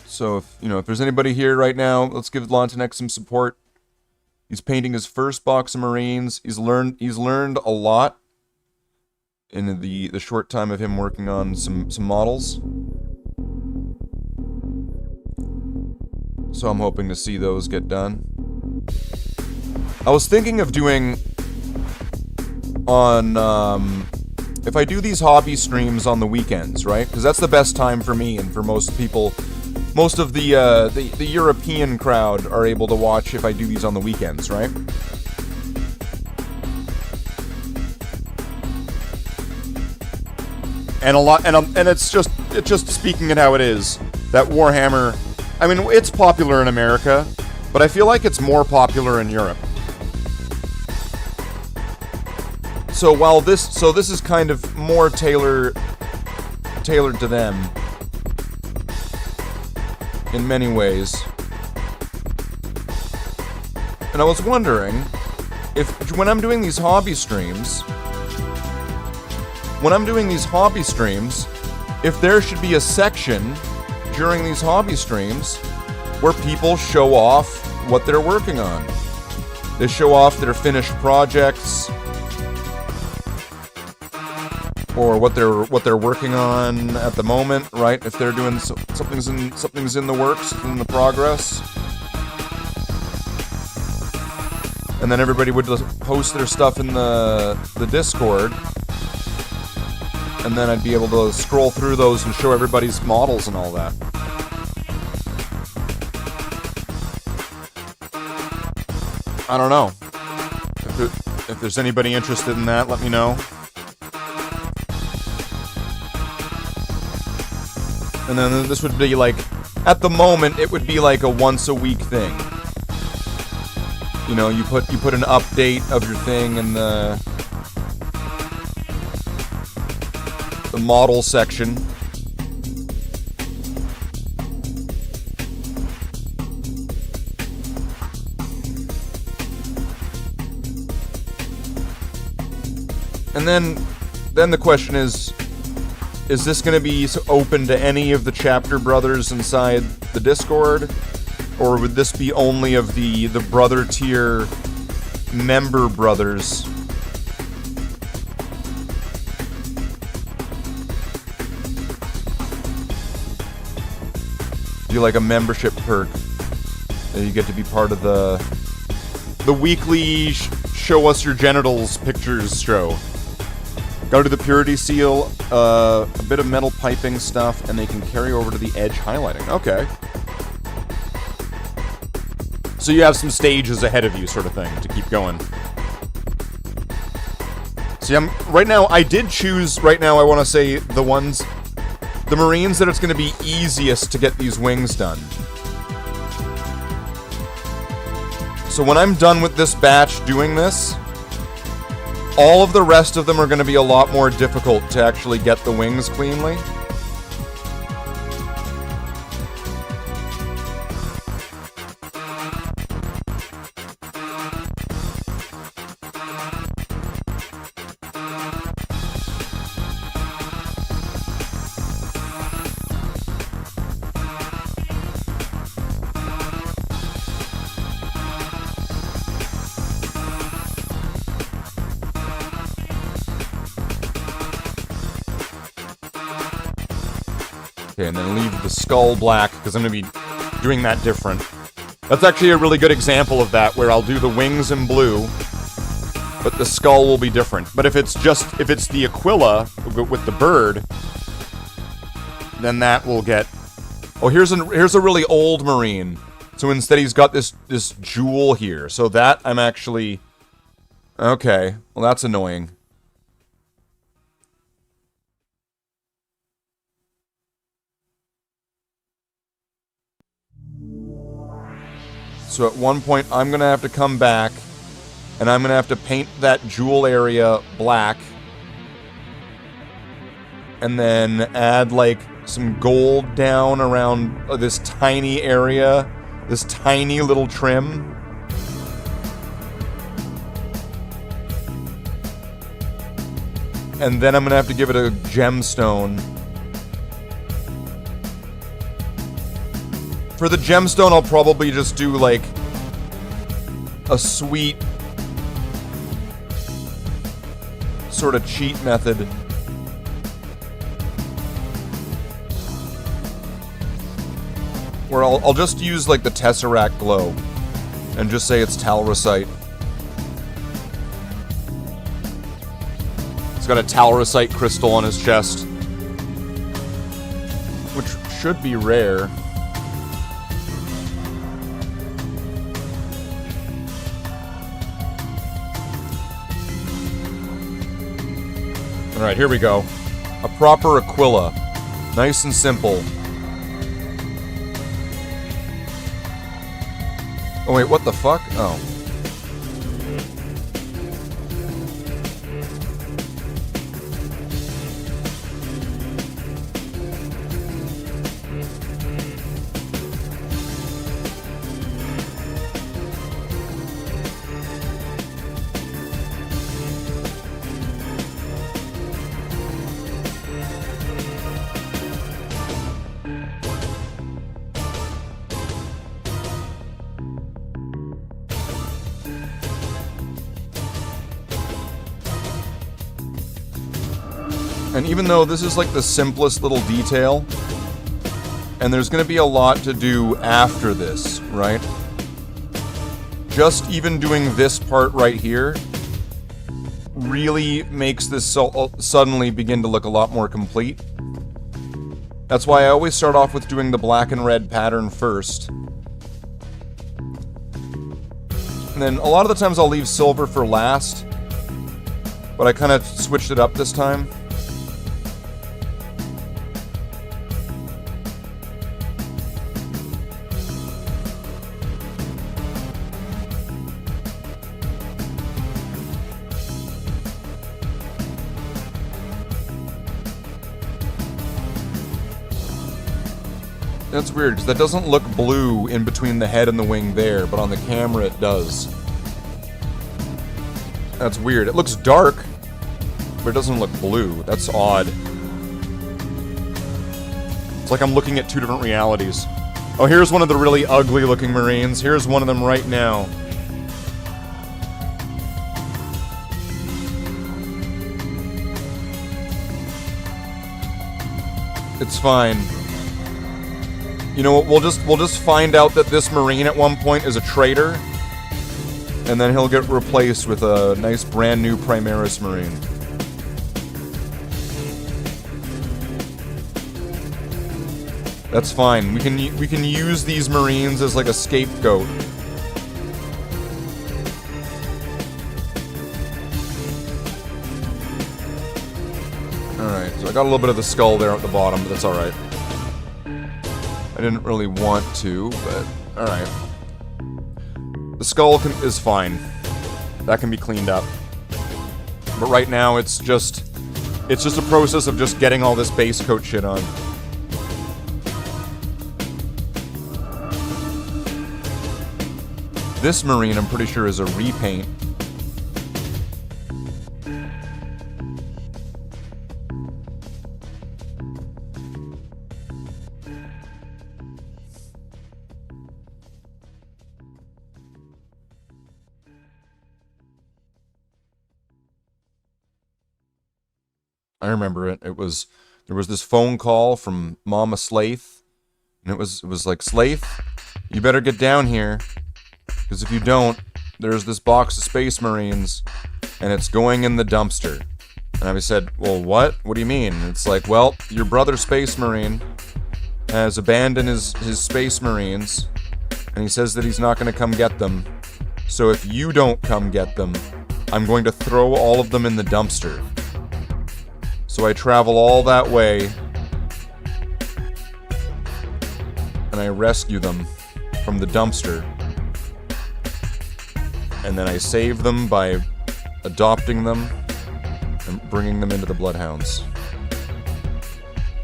[SPEAKER 3] So if there's anybody here right now, let's give Lontanek some support. He's painting his first box of Marines. He's learned a lot in the short time of him working on some models. So I'm hoping to see those get done. I was thinking of doing on if I do these hobby streams on the weekends, right? Because that's the best time for me and for most people. Most of the European crowd are able to watch if I do these on the weekends, right? And it's just speaking it how it is. That Warhammer, I mean, it's popular in America, but I feel like it's more popular in Europe. So while this is kind of more tailored to them. In many ways. And I was wondering if when I'm doing these hobby streams, if there should be a section during these hobby streams where people show off what they're working on. They show off their finished projects or what they're working on at the moment, right? If they're doing something's in the works, in the progress, and then everybody would post their stuff in the Discord, and then I'd be able to scroll through those and show everybody's models and all that. I don't know. If there's anybody interested in that, let me know. And then this would be like, at the moment, it would be like a once a week thing. You know, you put an update of your thing in the model section. And then the question is, is this going to be open to any of the chapter brothers inside the Discord? Or would this be only of the brother tier member brothers? Do like a membership perk. You get to be part of the weekly show us your genitals pictures show. Go to the purity seal, a bit of metal piping stuff, and they can carry over to the edge highlighting. Okay. So you have some stages ahead of you, sort of thing, to keep going. See, right now, I did choose, right now, I want to say the Marines that it's going to be easiest to get these wings done. So when I'm done with this batch doing this, all of the rest of them are going to be a lot more difficult to actually get the wings cleanly. Okay, and then leave the skull black, because I'm going to be doing that different. That's actually a really good example of that, where I'll do the wings in blue, but the skull will be different. But if it's the Aquila with the bird, then that will get... Oh, here's a really old Marine. So instead he's got this jewel here. So that I'm actually... Okay, well that's annoying. So at one point, I'm going to have to come back, and I'm going to have to paint that jewel area black, and then add, like, some gold down around this tiny area, this tiny little trim. And then I'm going to have to give it a gemstone. For the gemstone, I'll probably just do, like, a sweet sort of cheat method. Where I'll just use, like, the Tesseract glow. And just say it's Talrosite. He's got a Talrosite crystal on his chest. Which should be rare. Alright, here we go. A proper Aquila. Nice and simple. Oh wait, what the fuck? Oh. And even though this is like the simplest little detail, and there's going to be a lot to do after this, right? Just even doing this part right here really makes this suddenly begin to look a lot more complete. That's why I always start off with doing the black and red pattern first. And then a lot of the times I'll leave silver for last, but I kind of switched it up this time. That's weird, because that doesn't look blue in between the head and the wing there, but on the camera it does. That's weird. It looks dark, but it doesn't look blue. That's odd. It's like I'm looking at two different realities. Oh, here's one of the really ugly looking Marines. Here's one of them right now. It's fine. You know what, we'll just find out that this Marine at one point is a traitor, and then he'll get replaced with a nice brand new Primaris Marine. That's fine. We can use these Marines as like a scapegoat. Alright, so I got a little bit of the skull there at the bottom, but that's alright. I didn't really want to, but alright. The skull is fine. That can be cleaned up. But right now it's just a process of just getting all this base coat shit on. This Marine, I'm pretty sure, is a repaint. I remember it. There was this phone call from Mama Slaith, and it was like, Slaith, you better get down here, because if you don't, there's this box of Space Marines, and it's going in the dumpster. And I said, well, what? What do you mean? And it's like, well, your brother Space Marine has abandoned his Space Marines, and he says that he's not going to come get them. So if you don't come get them, I'm going to throw all of them in the dumpster. So I travel all that way, and I rescue them from the dumpster. And then I save them by adopting them and bringing them into the Bloodhounds.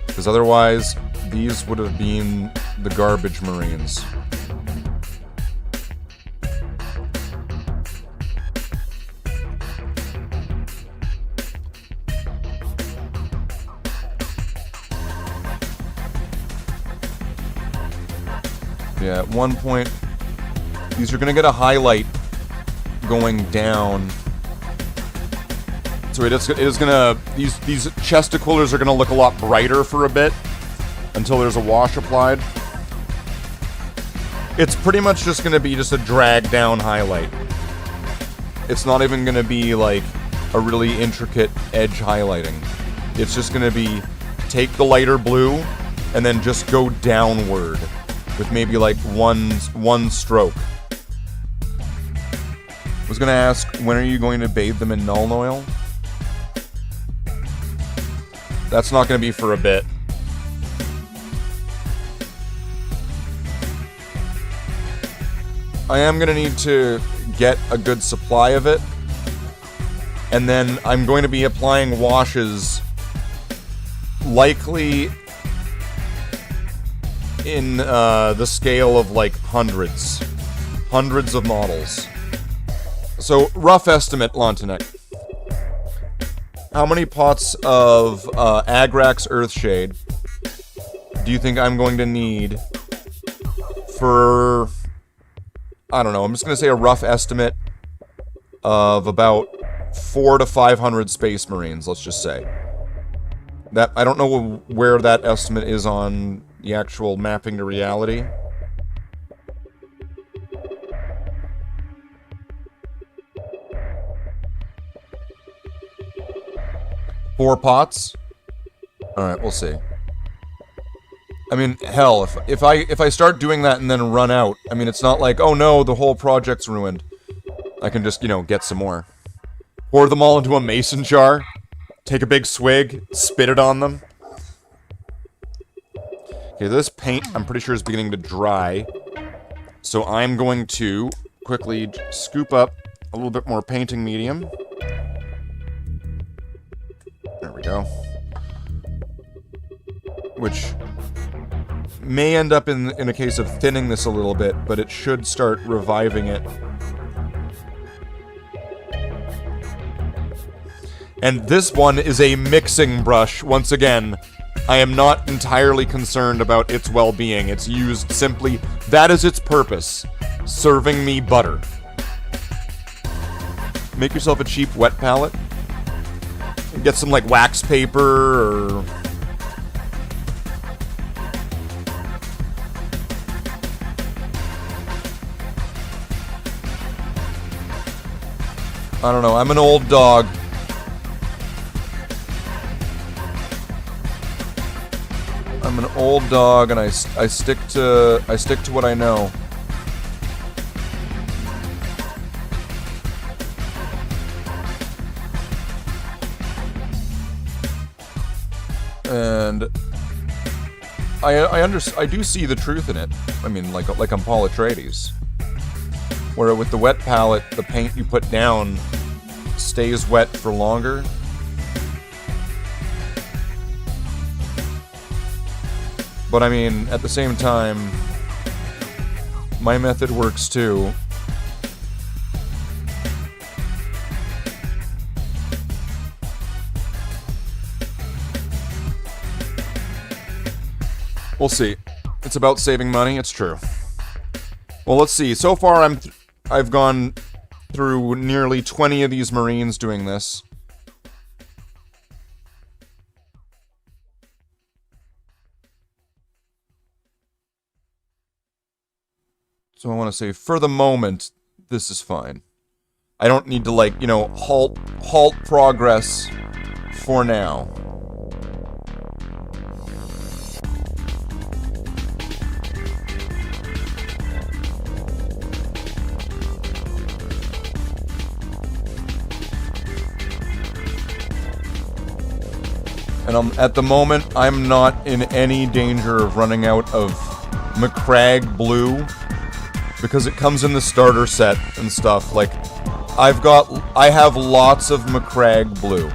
[SPEAKER 3] Because otherwise, these would have been the garbage Marines. Yeah, at one point, these are gonna get a highlight going down. So it is gonna, these chesticulars are gonna look a lot brighter for a bit until there's a wash applied. It's pretty much just gonna be just a drag down highlight. It's not even gonna be like a really intricate edge highlighting. It's just gonna be take the lighter blue and then just go downward with maybe like one stroke. I was gonna ask, when are you going to bathe them in null oil? That's not gonna be for a bit. I am gonna need to get a good supply of it, and then I'm going to be applying washes, likely in the scale of like hundreds of models. So, rough estimate, Lontanek. How many pots of Agrax Earthshade do you think I'm going to need for, I don't know, I'm just going to say a rough estimate of about 400 to 500 Space Marines, let's just say. That, I don't know where that estimate is on the actual mapping to reality. Four pots? Alright, we'll see. I mean, hell, if I start doing that and then run out, I mean, it's not like, oh no, the whole project's ruined. I can just, you know, get some more. Pour them all into a mason jar, take a big swig, spit it on them. Okay, this paint, I'm pretty sure, is beginning to dry. So I'm going to quickly scoop up a little bit more painting medium. There we go. Which may end up in a case of thinning this a little bit, but it should start reviving it. And this one is a mixing brush, once again. I am not entirely concerned about its well-being. It's used simply, that is its purpose. Serving me butter. Make yourself a cheap wet palette. Get some, like, wax paper, or... I don't know, I'm an old dog. I'm an old dog, and I stick to what I know. And I do see the truth in it. I mean, like I'm Paul Atreides, where with the wet palette, the paint you put down stays wet for longer. But I mean, at the same time, my method works too. We'll see. It's about saving money, it's true. Well, let's see. So far, I've gone through nearly 20 of these Marines doing this. So I want to say, for the moment, this is fine. I don't need to, like, you know, halt progress for now. And at the moment, I'm not in any danger of running out of McCrag Blue, because it comes in the starter set and stuff. Like, I have lots of McCrag Blue.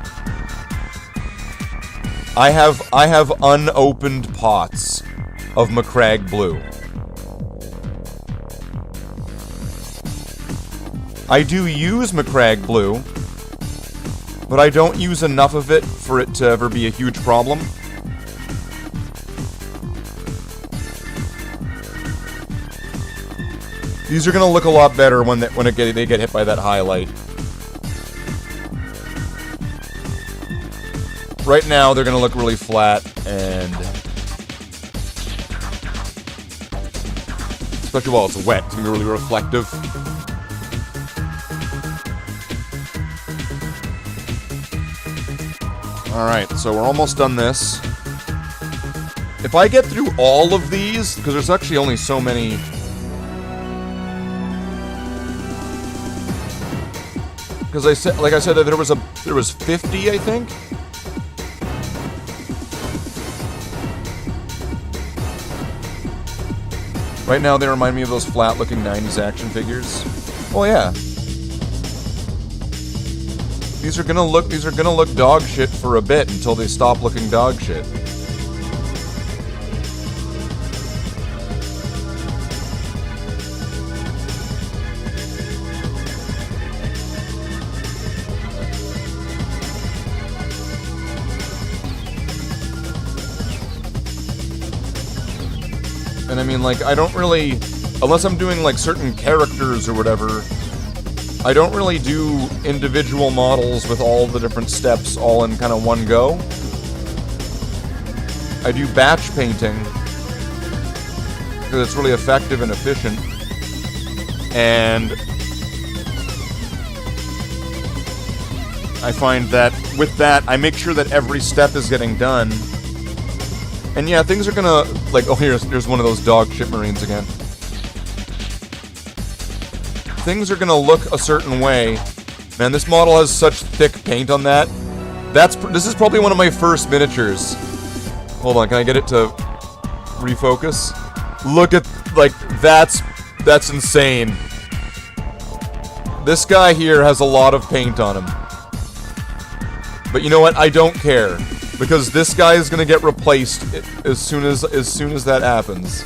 [SPEAKER 3] I have unopened pots of McCrag Blue. I do use McCrag Blue, but I don't use enough of it for it to ever be a huge problem. These are gonna look a lot better when they get hit by that highlight. Right now, they're gonna look really flat, and especially while it's wet, it's gonna be really reflective. Alright, so we're almost done this. If I get through all of these, because there's actually only so many. Because like I said, that there was 50, I think. Right now, they remind me of those flat-looking 90s action figures. Oh yeah. These are gonna look dog shit for a bit until they stop looking dog shit. And I mean, like, I don't really, unless I'm doing like certain characters or whatever, I don't really do individual models with all the different steps all in kind of one go. I do batch painting because it's really effective and efficient. And I find that with that, I make sure that every step is getting done. And yeah, things are gonna, like, oh, here's one of those dog shit Marines again. Things are gonna look a certain way. Man, this model has such thick paint on that. This is probably one of my first miniatures. Hold on, can I get it to refocus? Look at, like, that's insane. This guy here has a lot of paint on him. But you know what? I don't care. Because this guy is gonna get replaced as soon as that happens.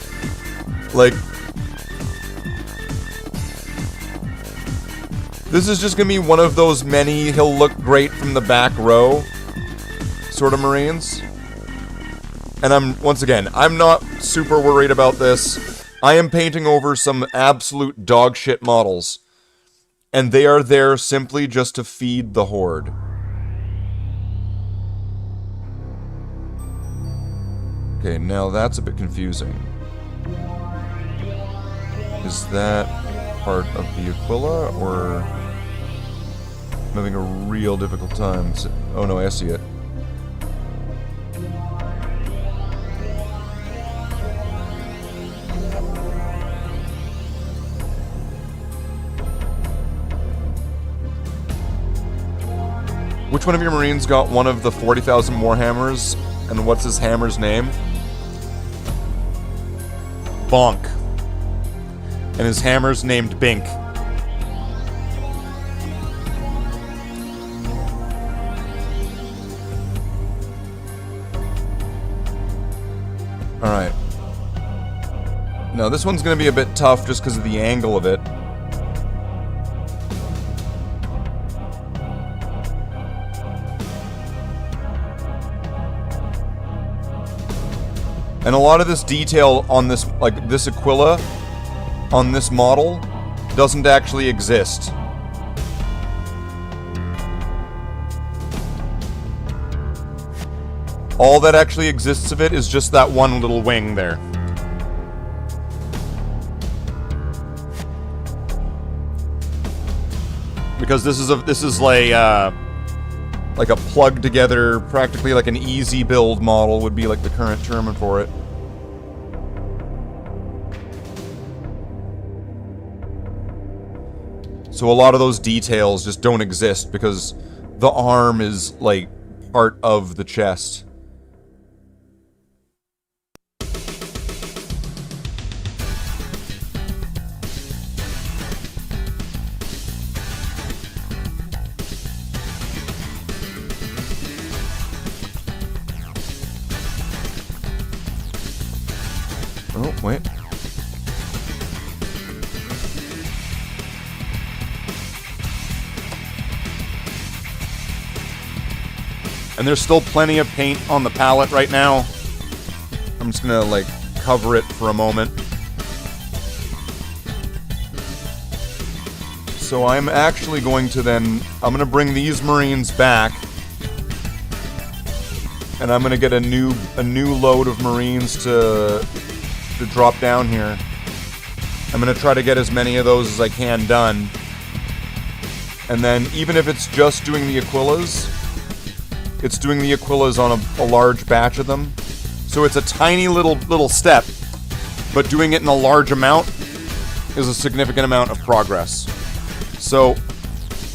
[SPEAKER 3] Like, this is just gonna be one of those many he'll look great from the back row sort of Marines. And once again, I'm not super worried about this. I am painting over some absolute dog shit models. And they are there simply just to feed the Horde. Okay, now that's a bit confusing. Is that part of the Aquila, or... I'm having a real difficult time. Oh no, I see it. Which one of your Marines got one of the 40,000 Warhammers, and what's his hammer's name? Bonk. And his hammer's named Bink. Alright. Now this one's gonna be a bit tough just because of the angle of it. And a lot of this detail on this, like this Aquila, on this model, doesn't actually exist. All that actually exists of it is just that one little wing there. Because this is like a plug together, practically like an easy build model would be like the current term for it. So a lot of those details just don't exist because the arm is like part of the chest. Oh, wait. And there's still plenty of paint on the palette right now. I'm just gonna, like, cover it for a moment. So I'm actually going to then... I'm gonna bring these Marines back. And I'm gonna get a new load of Marines to drop down here. I'm gonna try to get as many of those as I can done. And then, even if it's just doing the Aquilas, it's doing the Aquilas on a large batch of them. So it's a tiny little step, but doing it in a large amount is a significant amount of progress. So,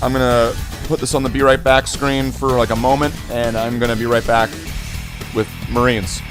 [SPEAKER 3] I'm gonna put this on the Be Right Back screen for like a moment, and I'm gonna be right back with Marines.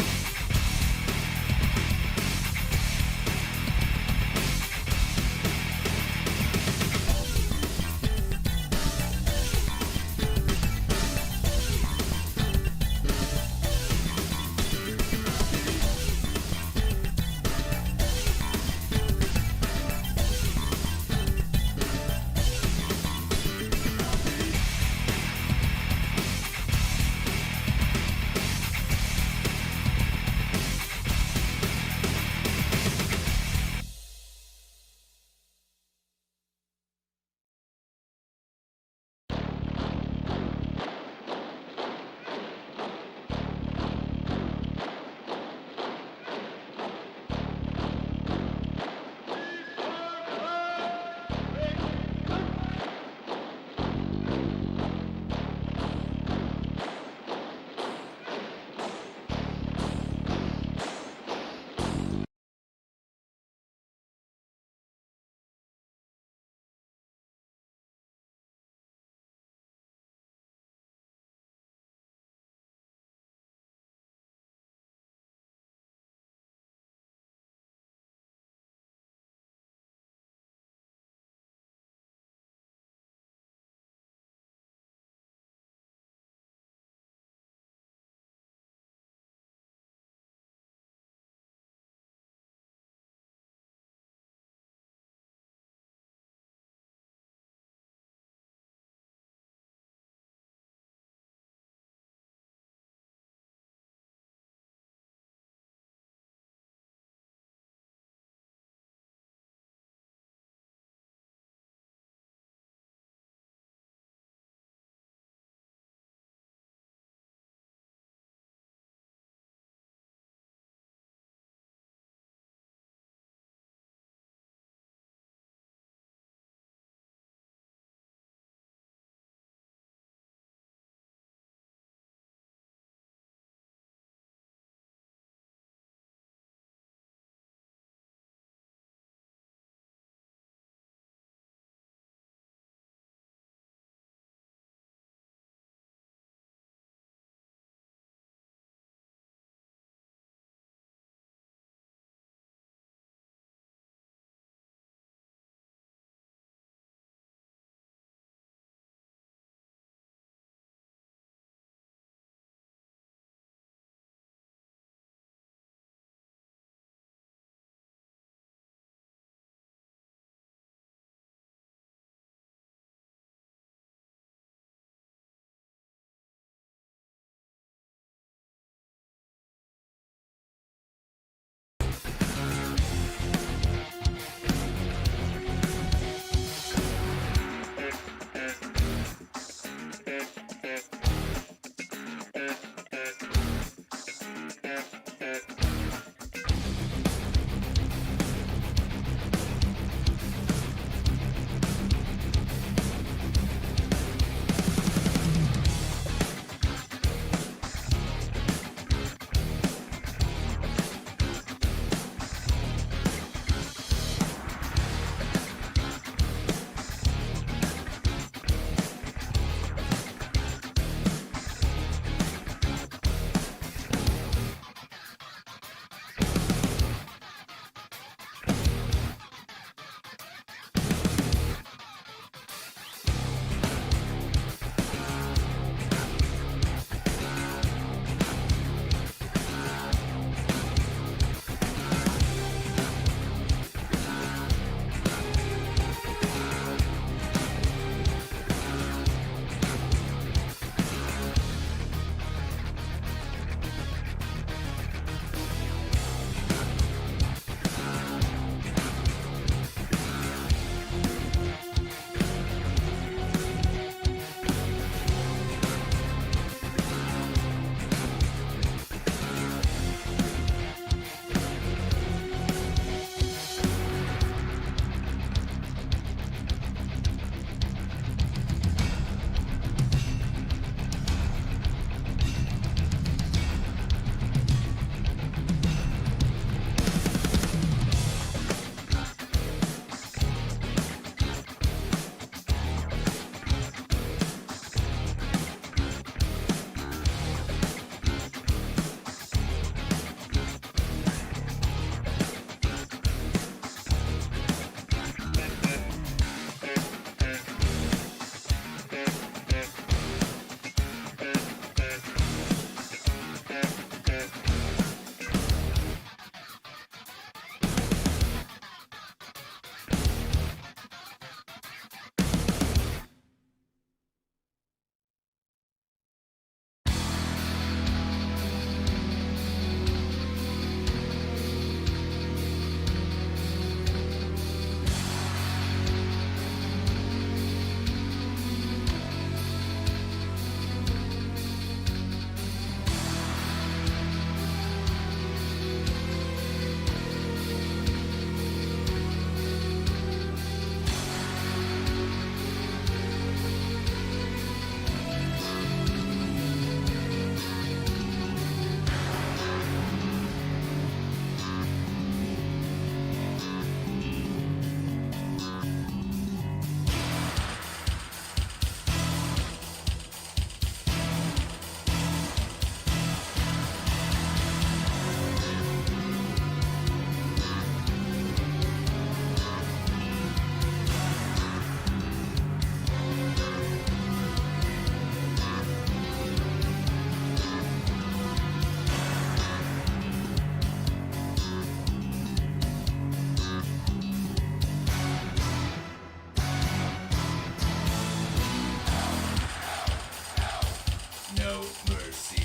[SPEAKER 6] No mercy.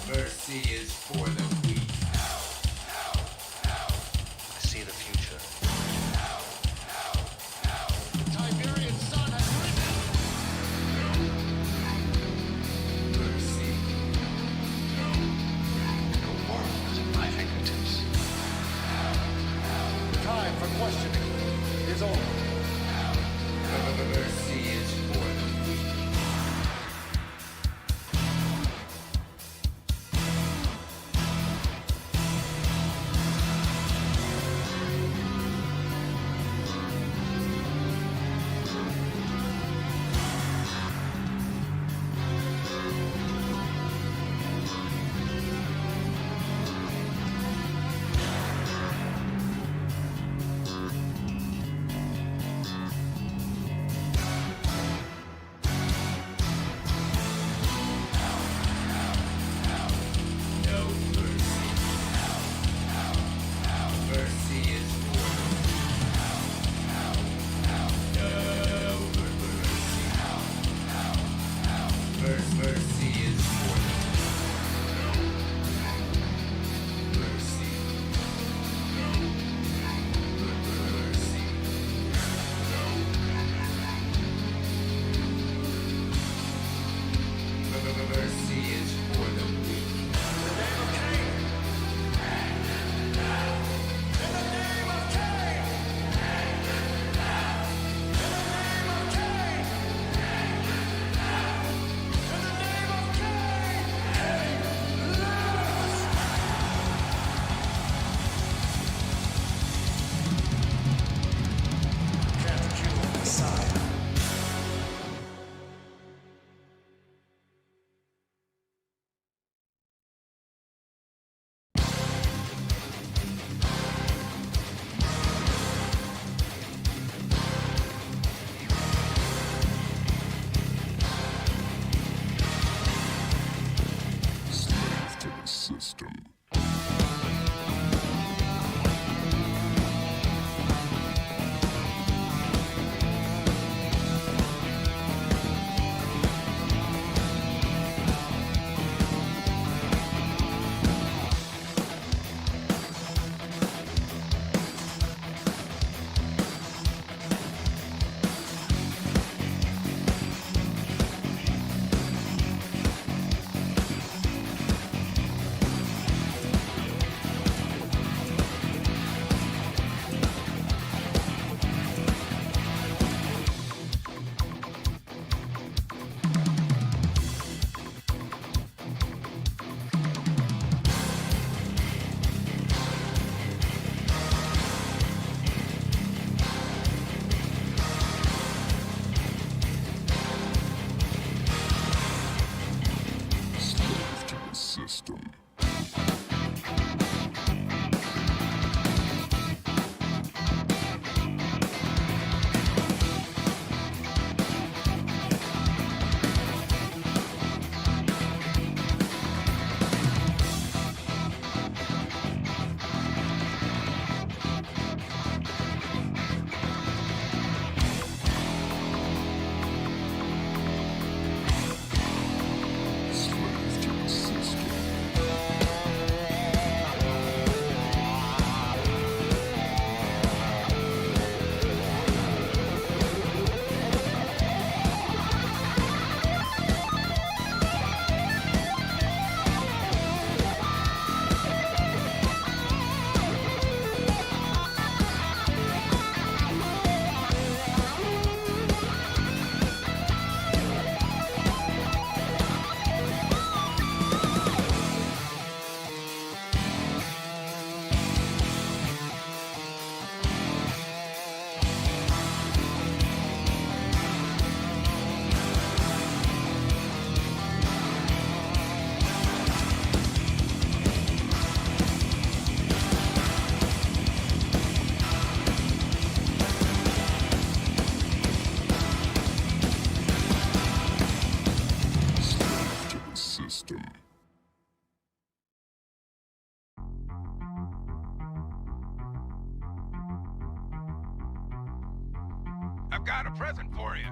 [SPEAKER 6] Mercy is for the weak.
[SPEAKER 10] I see the future.
[SPEAKER 8] The Tiberian sun has risen.
[SPEAKER 6] Mercy.
[SPEAKER 10] The world is at my fingertips.
[SPEAKER 8] The time for questioning is over.
[SPEAKER 6] Mercy is for the weak. No mercy. Mercy is for the weak. No mercy. Mercy is for the weak. Mercy. Mercy is for the weak.
[SPEAKER 8] In the name of Cain. In the name of Cain. In the name of Cain. In the name of Cain. Cain lives. Can't kill the Messiah.
[SPEAKER 2] Slave to the system. Slave to the system. Slave to the system. Slave to the system.
[SPEAKER 9] I've got a present for you.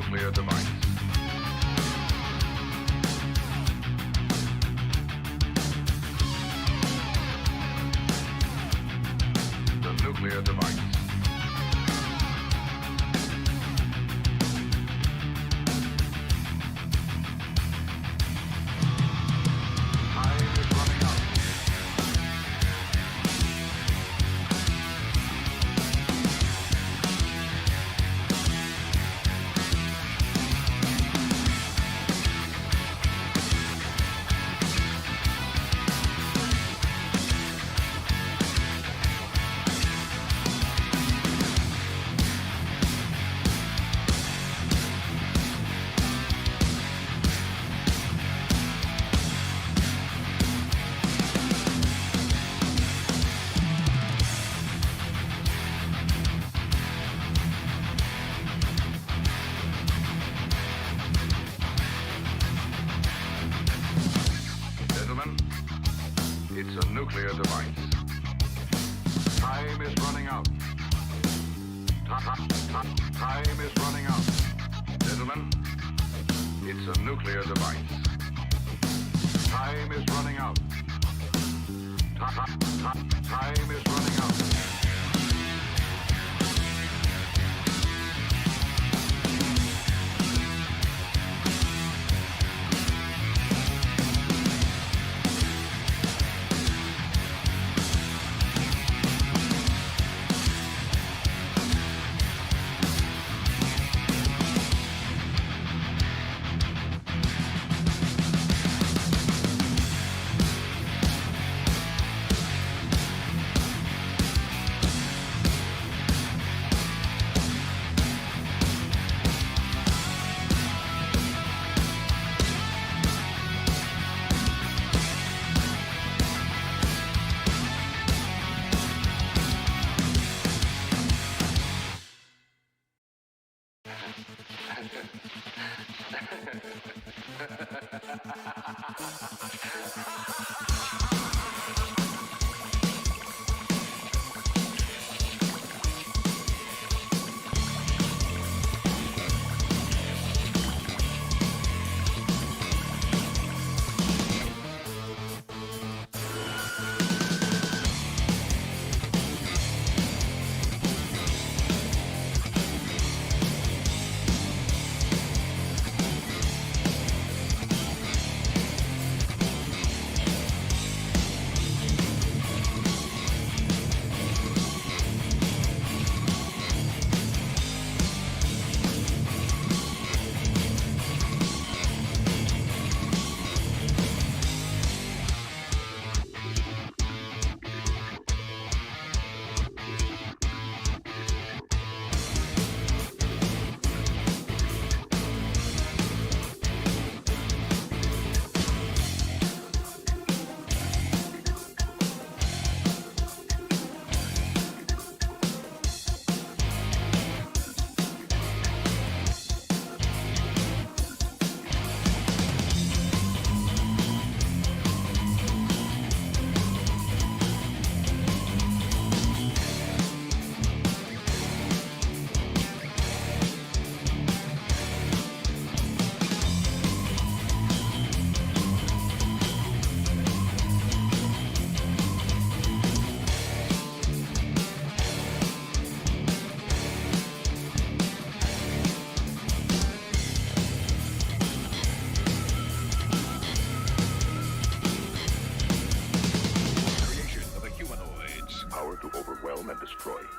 [SPEAKER 2] nuclear device. The nuclear device. Time is running out. Gentlemen, it's a nuclear device. Time is running out. Time is running out. Gentlemen, it's a nuclear device. Time is running out. Time is running out.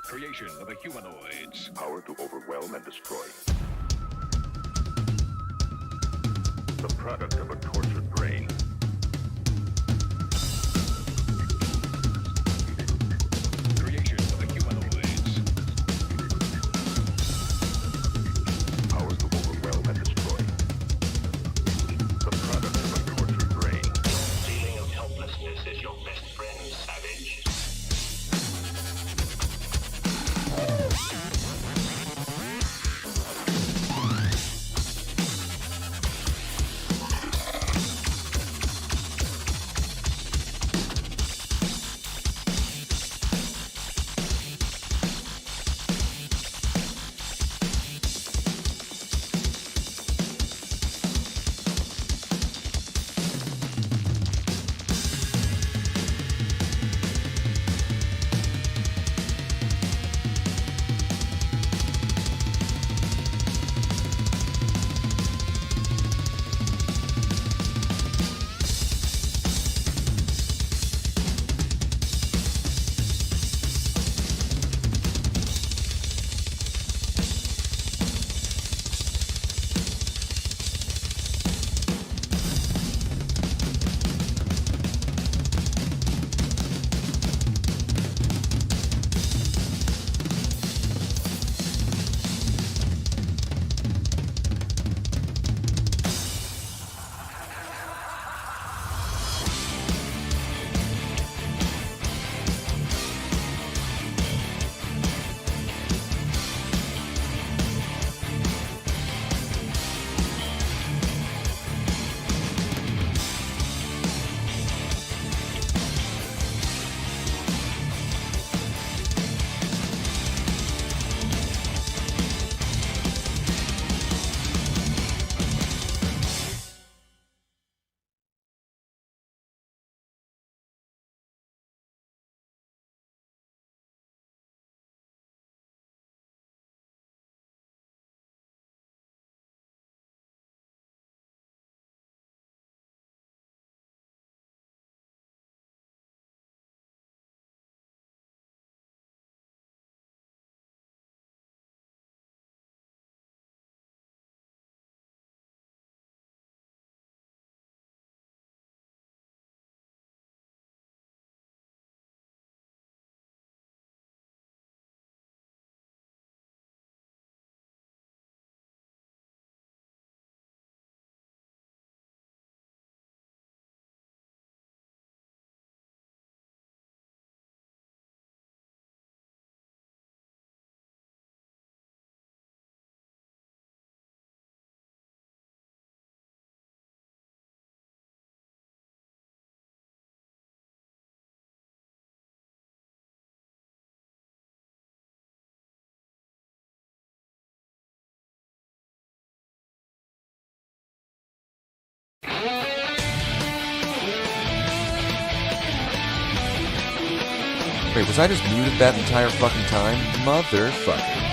[SPEAKER 4] Creation of the humanoids.
[SPEAKER 2] Power to overwhelm and destroy. The product of a tortured brain.
[SPEAKER 4] Creation of the humanoids.
[SPEAKER 2] Power to overwhelm and destroy. The product of a tortured brain.
[SPEAKER 9] Feeling of helplessness is your best friend, savage.
[SPEAKER 3] Wait, was I just muted that entire fucking time? Motherfucker.